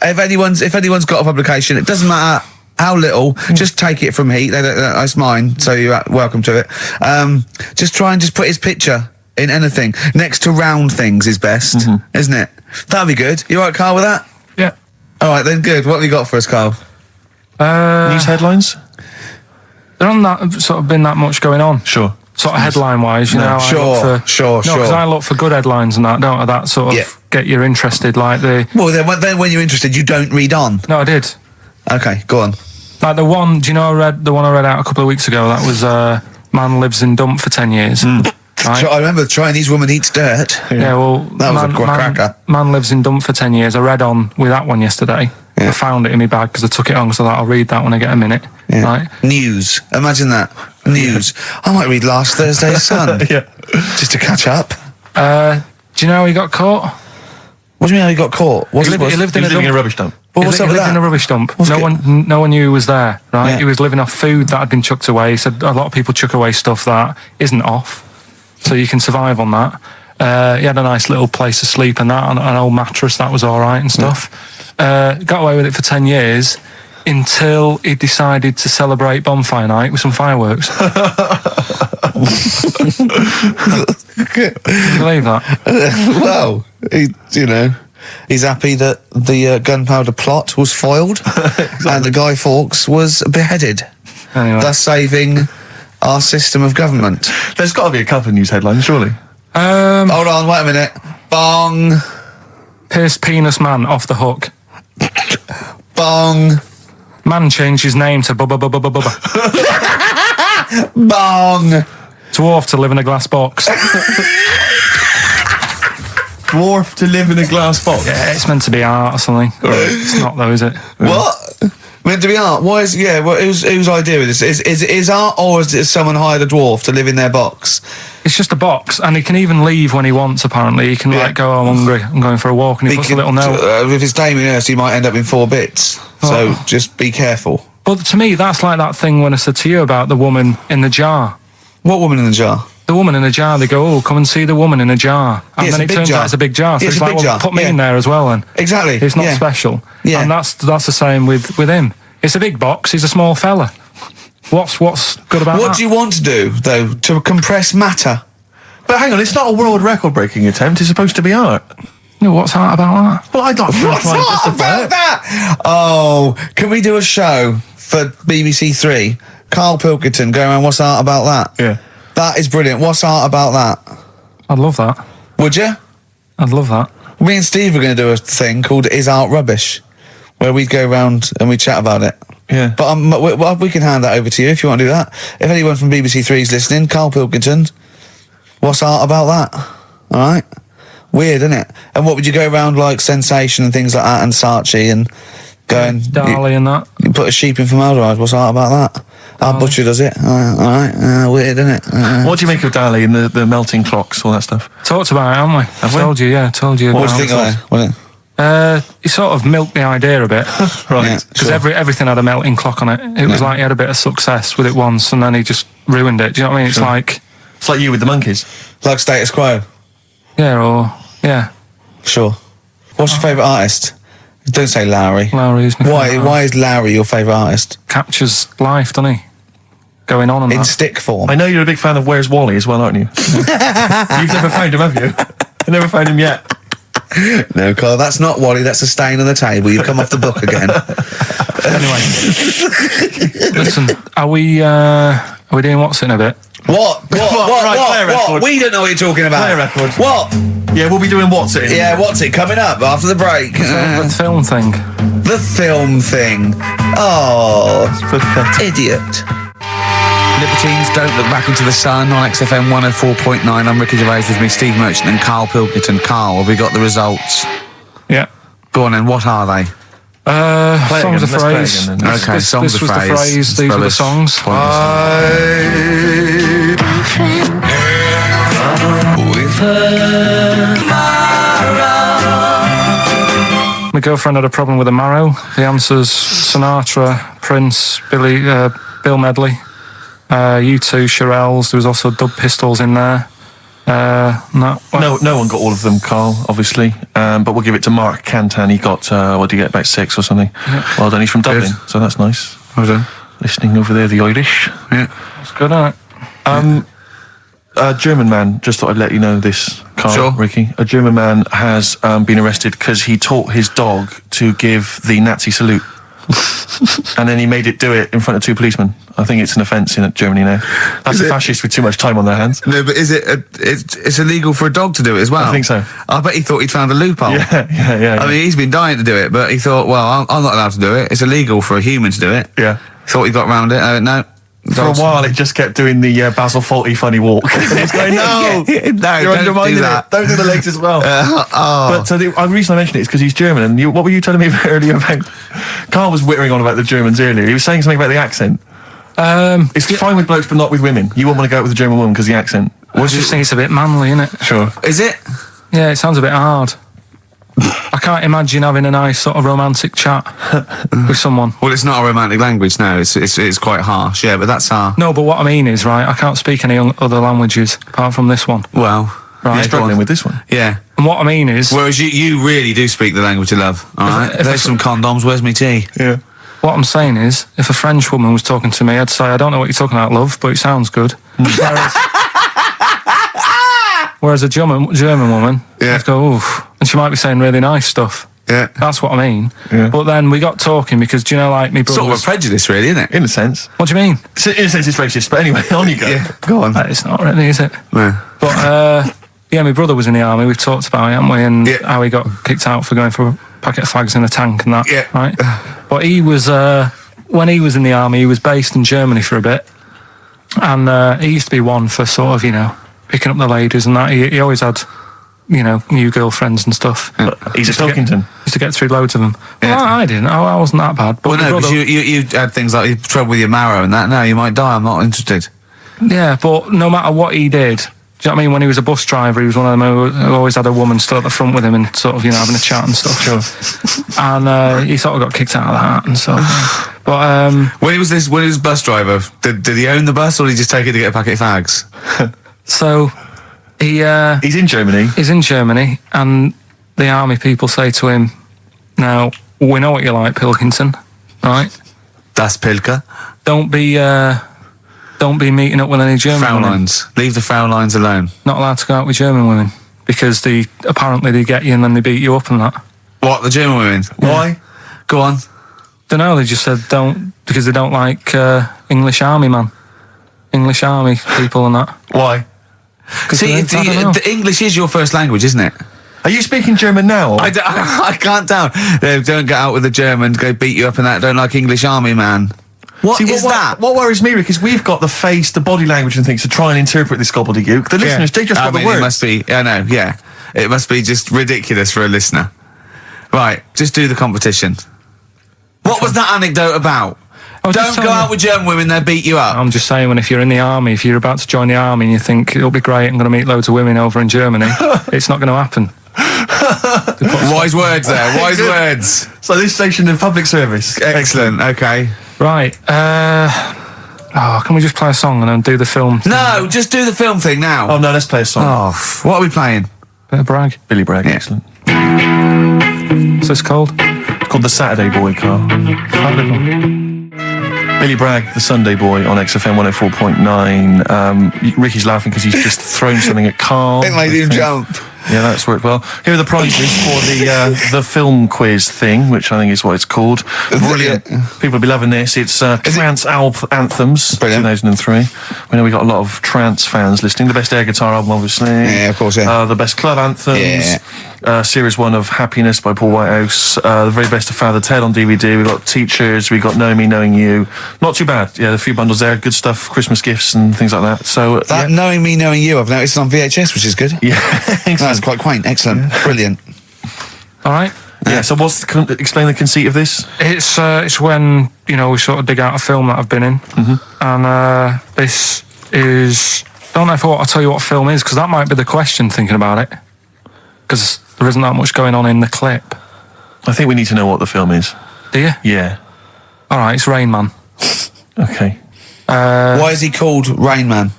If anyone's got a publication, it doesn't matter how little, just take it from Heat. That's mine, so you're welcome to it. Just try and just put his picture in anything. Next to round things is best, isn't it? That'd be good. You all right, Carl, with that? Yeah. All right, then, good. What have you got for us, Carl? News headlines? There hasn't sort of been that much going on. Sure. Sort of headline-wise, you know. Sure. No, because I look for good headlines and that, don't I? That sort of get you interested, like the... Well, then when you're interested, you don't read on. No, I did. Okay, go on. Like the one, do you know the one I read out a couple of weeks ago? That was man lives in dump for 10 years. Right? I remember the Chinese woman eats dirt. Yeah, well, That was a cracker. Man lives in Dump for 10 years. I read on with that one yesterday. Yeah. I found it in my bag because I took it on, so I thought I'll read that when I get a minute. Yeah. Right? News. Imagine that. News. I might read last Thursday's Sun. Yeah. Just to catch up. Do you know how he got caught? What do you mean how he got caught? He lived in a rubbish dump. Well, what's he up with lived that? in a rubbish dump. What's No one knew he was there, right? Yeah. He was living off food that had been chucked away. He said a lot of people chuck away stuff that isn't off, so you can survive on that. He had a nice little place to sleep and that, on an old mattress that was all right and stuff. Got away with it for 10 years until he decided to celebrate bonfire night with some fireworks. Can you believe that? Well, he's happy that the gunpowder plot was foiled and the Guy Fawkes was beheaded, thus saving our system of government. There's got to be a couple of news headlines, surely. Hold on, wait a minute. Bong. Pierce penis man off the hook. Bong. Man changed his name to Bubba Bubba Bubba Bubba. Bong. Dwarf to live in a glass box. Dwarf to live in a glass box. Yeah, it's meant to be art or something. It's not though, is it? What? Meant to be art? Why is... Yeah, whose idea is this? Is art, or is someone hired a dwarf to live in their box? It's just a box, and he can even leave when he wants, apparently. He can, go, I'm hungry, I'm going for a walk, and he puts a little note. If it's Damien Hirst, he might end up in 4 bits. So just be careful. But to me, that's like that thing when I said to you about the woman in the jar. What woman in the jar? The woman in a jar, they go, oh, come and see the woman in a jar. And Yeah, then it turns out it's a big jar. So Yeah, it's it's a like, big well, jar. put me Yeah. in there as well then. Exactly. It's not Yeah. special. Yeah. And that's the same with him. It's a big box, he's a small fella. What's good about that? What do you want to do, though? To compress matter? But hang on, it's not a world record-breaking attempt. It's supposed to be art. No, what's art about that? Well, I'd like to What's try and art justify about it. that? Oh, can we do a show for BBC Three? Karl Pilkington going around, what's art about that? Yeah. That is brilliant. What's art about that? I'd love that. Would you? I'd love that. Me and Steve are going to do a thing called Is Art Rubbish, where we'd go around and we'd chat about it. Yeah. But we can hand that over to you if you want to do that. If anyone from BBC Three is listening, Karl Pilkington, what's art about that? All right? Weird, isn't it? And what would you go around like Sensation and things like that, and Saatchi, and go and Dali and that. you put a sheep in formaldehyde? What's art about that? Our butcher does it. All right. Weird, isn't it? What do you make of Dali and the melting clocks, all that stuff? Talked about it, haven't we? Have we? Told you. What do you think of it? He sort of milked the idea a bit. Right. Yeah. Because Sure. everything had a melting clock on it. It was like he had a bit of success with it once and then he just ruined it. Do you know what I mean? It's Sure. like, It's like you with the monkeys. Like Status Quo. yeah. Sure. What's your favourite artist? Don't say Lowry. Lowry is my favourite. Why is Lowry your favourite artist? Captures life, doesn't he? Going on and In that. stick form. I know you're a big fan of Where's Wally as well, aren't you? You've never found him, have you? I've never found him yet. No, Carl, that's not Wally. That's a stain on the table. You've come off the book again. Anyway. Listen, are we doing what's in a bit? What? Right, play a record. We don't know what you're talking about. Play a record. What? Yeah, we'll be doing What's It? Yeah, what's it? Coming up after the break. The film thing. The film thing. Oh, idiot. Libertines, Don't Look Back Into the Sun on XFM 104.9. I'm Ricky Gervais, with me, Steve Merchant and Karl Pilkington. Karl, have we got the results? Yeah. Go on then, what are they? Songs of phrase. Okay, songs This of was the phrase. phrase, these were the songs. My girlfriend had a problem with a marrow. The answer's Sinatra, Prince, Bill Medley, U2, Shirelles. There was also Dub Pistols in there. No one got all of them, Carl, obviously. But we'll give it to Mark Cantan. He got, what did he get, about 6 or something? Yeah. Well done, he's from Dublin, so that's nice. Well done. Listening over there, the Irish. Yeah. It's good, isn't it? A German man, just thought I'd let you know this, Carl, Sure. Ricky. A German man has been arrested because he taught his dog to give the Nazi salute. And then he made it do it in front of 2 policemen. I think it's an offence in Germany now. That's a fascist with too much time on their hands. No, but is it? It's illegal for a dog to do it as well. I think so. I bet he thought he'd found a loophole. Yeah. I mean, he's been dying to do it, but he thought, well, I'm not allowed to do it. It's illegal for a human to do it. Yeah. Thought he got round it. No, For a while, it just kept doing the Basil Fawlty funny walk. And he was going, no, you're undermining it. Don't do the legs as well. But the reason I mentioned it is because he's German. And what were you telling me earlier about? Carl was whittering on about the Germans earlier. He was saying something about the accent. It's fine with blokes, but not with women. You wouldn't want to go out with a German woman because the accent. I just think it's a bit manly, isn't it? Sure. Is it? Yeah, it sounds a bit hard. I can't imagine having a nice sort of romantic chat with someone. Well, it's not a romantic language, no. It's quite harsh, yeah, but that's our... No, but what I mean is, right, I can't speak any other languages apart from this one. Well... Right. You're struggling with this one. Yeah. And what I mean is... Whereas you really do speak the language of love, all right? There's some condoms, where's me tea? Yeah. What I'm saying is, if a French woman was talking to me, I'd say, I don't know what you're talking about, love, but it sounds good. Whereas a German woman, I'd go, oof. And she might be saying really nice stuff. Yeah. That's what I mean. Yeah. But then we got talking because, do you know, like, me brother... Sort of a prejudice, really, isn't it? In a sense. What do you mean? In a sense, it's racist, but anyway, on you go. Yeah, go on. It's not really, is it? No. But, yeah, my brother was in the army. We've talked about it, haven't we? And how he got kicked out for going for a packet of fags in a tank and that, right? But he was... when he was in the army, he was based in Germany for a bit. And he used to be one for sort of, you know, picking up the ladies and that. He always had, you know, new girlfriends and stuff. Yeah. He's a Pilkington. Used to get through loads of them. Yeah. Well, I didn't. I wasn't that bad. But well, no, because you had things like you trouble with your marrow and that. No, you might die. I'm not interested. Yeah, but no matter what he did, do you know what I mean? When he was a bus driver, he was one of them who always had a woman stood at the front with him and sort of, you know, having a chat and stuff. Sure. And he sort of got kicked out of that and stuff. But when he was bus driver, did he own the bus or did he just take it to get a packet of fags? So he's in Germany. He's in Germany, and the army people say to him, "Now we know what you like, Pilkington, right? Das Pilker. Don't be meeting up with any German women. Fraulines. Leave the Fraulines alone. Not allowed to go out with German women because apparently they get you and then they beat you up and that." What, the German women? Why? Go on. Don't know. They just said don't because they don't like English army people and that. Why? See, the English is your first language, isn't it? Are you speaking German now? I can't tell. Don't get out with the German, go beat you up and that. Don't like English army, man. What is that? What worries me, Rick, is we've got the face, the body language and things to try and interpret this gobbledygook. The listeners, they just got the words. It must be, I know, yeah. It must be just ridiculous for a listener. Right, just do the competition. What was that anecdote about? Don't go out with German women, they'll beat you up. I'm just saying, if you're in the army, if you're about to join the army and you think, it'll be great, I'm going to meet loads of women over in Germany, it's not going to happen. Wise words there, wise words. So this station in public service. Excellent, okay. Right, can we just play a song and then do the film thing? No, just do the film thing now. Oh no, let's play a song. Oh, what are we playing? Bit of Bragg. Billy Bragg, excellent. What's this called? It's called The Saturday Boy, Carl. Saturday Boy. Billy Bragg, The Sunday Boy on XFM 104.9. Ricky's laughing because he's just thrown something at Carl. It made him jump. Yeah, that's worked well. Here are the prizes for the film quiz thing, which I think is what it's called. Brilliant. People will be loving this. It's Trance Anthems, 2003. We know we got a lot of trance fans listening. The best air guitar album, obviously. Yeah, of course, yeah. The best club anthems. Yeah. Series 1 of Happiness by Paul Whitehouse. The very best of Father Ted on DVD. We've got Teachers. We got Knowing Me, Knowing You. Not too bad. Yeah, a few bundles there. Good stuff. Christmas gifts and things like that. So Knowing Me, Knowing You, I've noticed on VHS, which is good. Yeah. That's quite quaint. Excellent. Yeah. Brilliant. All right. Yeah. So explain the conceit of this? It's when we sort of dig out a film that I've been in, and this is. I don't know if I'll tell you what film is because that might be the question. Thinking about it, because there isn't that much going on in the clip. I think we need to know what the film is. Do you? Yeah. All right. It's Rain Man. Okay. Why is he called Rain Man?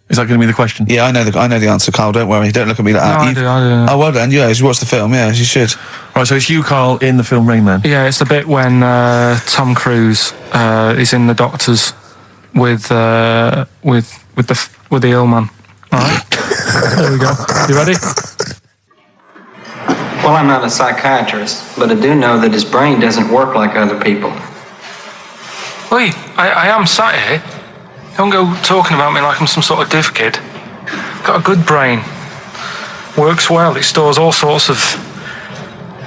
Is that going to be the question? Yeah, I know the answer, Carl. Don't worry. Don't look at me like that. I do. Oh, well done. Yeah, you watched the film. Yeah, you should. Right, so it's you, Carl, in the film Rain Man. Yeah, it's the bit when Tom Cruise is in the doctors with the ill man. All right. There we go. You ready? Well, I'm not a psychiatrist, but I do know that his brain doesn't work like other people. Wait, I am sat here. Don't go talking about me like I'm some sort of div kid. Got a good brain. Works well. It stores all sorts of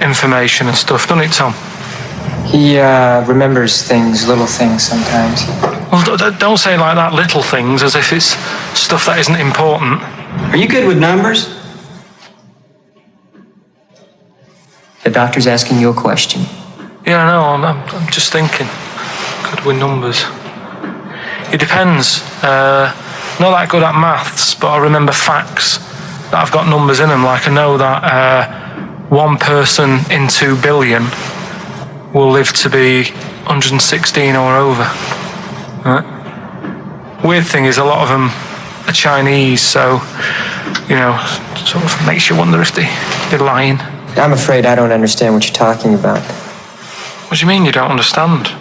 information and stuff, doesn't it, Tom? He remembers things, little things sometimes. Well, don't say like that, little things, as if it's stuff that isn't important. Are you good with numbers? The doctor's asking you a question. Yeah, I know, I'm just thinking. Good with numbers. It depends. Not that good at maths, but I remember facts that have got numbers in them. Like I know that one person in 2 billion will live to be 116 or over. Right? Weird thing is a lot of them are Chinese, so, sort of makes you wonder if they're lying. I'm afraid I don't understand what you're talking about. What do you mean you don't understand?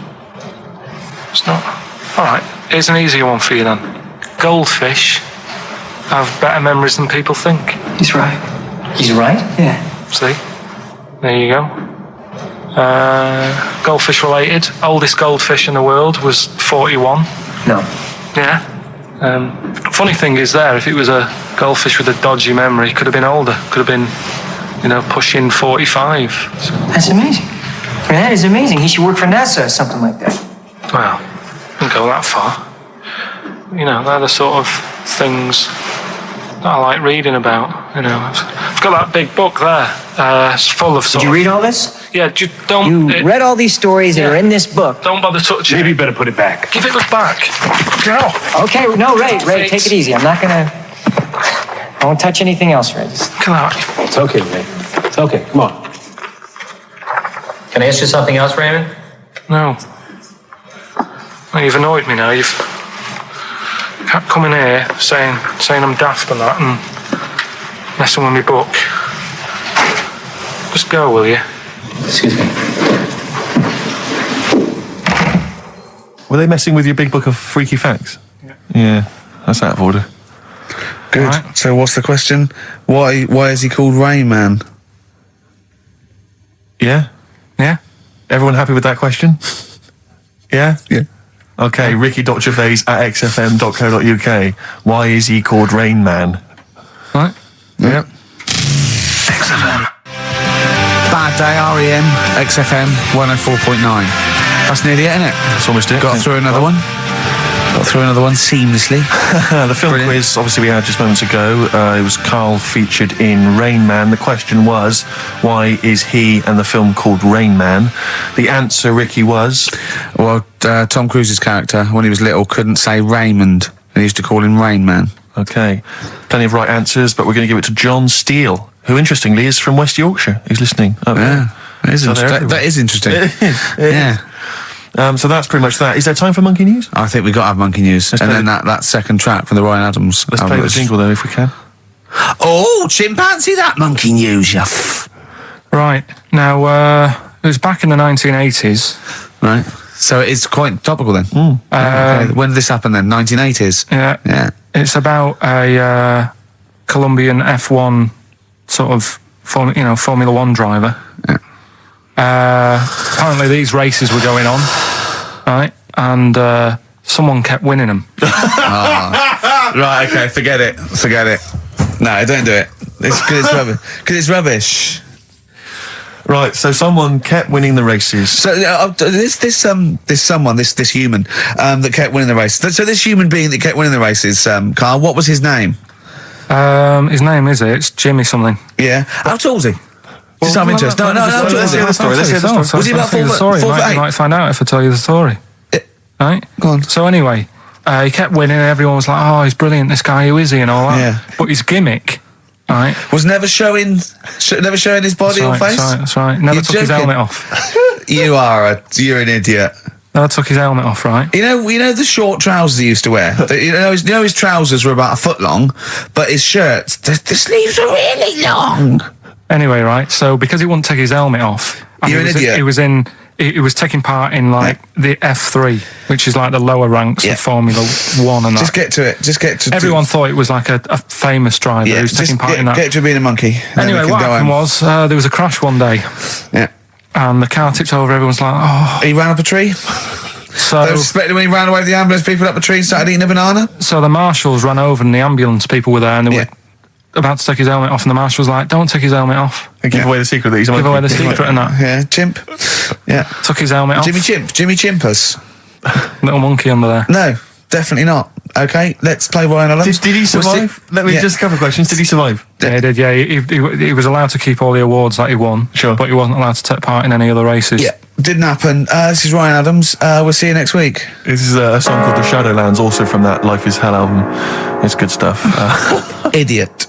It's not... Alright, here's an easier one for you then. Goldfish have better memories than people think. He's right. He's right? Yeah. See? There you go. Goldfish related. Oldest goldfish in the world was 41. No. Yeah. Funny thing is there, if it was a goldfish with a dodgy memory, could have been older. Could have been, pushing 45. So. That's amazing. I mean, that is amazing. He should work for NASA or something like that. Well, didn't go that far. They're the sort of things that I like reading about. I've got that big book there. It's full of sort Did you read all this? Yeah, don't... You read all these stories that are in this book. Don't bother touching it. Maybe you better put it back. Give it back. Go. Okay, no, Ray, take it easy. I'm not gonna... I won't touch anything else, Ray. Just... Come out. It's okay, Ray. It's okay. Come on. Can I ask you something else, Raymond? No. Well, you've annoyed me now. You've kept coming here saying I'm daft and that and messing with my book. Just go, will you? Excuse me. Were they messing with your big book of freaky facts? Yeah, that's out of order. Good. Right. So what's the question? Why is he called Rain Man? Yeah? Yeah? Everyone happy with that question? Yeah? Yeah. Okay, Ricky.Gervais at xfm.co.uk. Why is he called Rain Man? Right? Yep. XFM. Bad Day, REM, XFM 104.9. That's nearly it, isn't it? That's almost it. Got through another one. Got through another one seamlessly. The film Brilliant. quiz, obviously, we had just moments ago. It was Karl featured in Rain Man. The question was, why is he and the film called Rain Man? The answer, Ricky, was... Well, Tom Cruise's character, when he was little, couldn't say Raymond, and he used to call him Rain Man. Okay. Plenty of right answers, but we're going to give it to John Steele, who, interestingly, is from West Yorkshire. He's listening. Yeah, that is, that is interesting. Yeah. So that's pretty much that. Is there time for Monkey News? I think we got to have Monkey News. And then that second track from the Ryan Adams. Let's play the jingle, though, if we can. Oh, chimpanzee, that Monkey News, you Right. Now, it was back in the 1980s. Right. So it's quite topical then. Okay. When did this happen then? 1980s? Yeah. Yeah. It's about a Colombian F1 sort of, Formula One driver. Yeah. Apparently these races were going on, right? And someone kept winning them. Right, okay, forget it. No, don't do it. It's rubbish. Because it's rubbish. Right, so someone kept winning the races. So this human that kept winning the races. So this human being that kept winning the races, Carl, what was his name? His name it's Jimmy something. Yeah. How tall was he? Just out of interest. No. Let's hear the story. Was he about 4 foot You 8? might find out if I tell you the story. Right? Go on. So anyway, he kept winning and everyone was like, oh, he's brilliant, this guy, who is he, and all that. Yeah. But his gimmick, right? Was never showing his body or face? That's right. Never took his helmet off. You're an idiot. Never took his helmet off, right? You know the short trousers he used to wear? His trousers were about a foot long, but his shirts, the sleeves were really long. Anyway, right, so because he wouldn't take his helmet off, You're an idiot. He was taking part in the F3, which is like the lower ranks of Formula 1 and Just get to it. Everyone thought it was like a famous driver who's taking part in that. Get to being a monkey. Anyway, what happened was there was a crash one day. Yeah. And the car tipped over, everyone's like, oh. He ran up a tree? So they were suspecting when he ran away with the ambulance people up a tree and started eating a banana? So the marshals ran over and the ambulance people were there and they were about to take his helmet off, and the marshal was like, don't take his helmet off. Give away the secret that he's a monkey. Give away the secret and that. Yeah, chimp. Yeah. Took his helmet off. Jimmy Chimpus. Little monkey under there. No, definitely not. Okay, let's play Ryan Adams. Did he survive? Just a couple of questions. Did he survive? Yeah, he did. Yeah, he was allowed to keep all the awards that he won. Sure. But he wasn't allowed to take part in any other races. Yeah, didn't happen. This is Ryan Adams. We'll see you next week. This is a song called The Shadowlands, also from that Life is Hell album. It's good stuff. Idiot.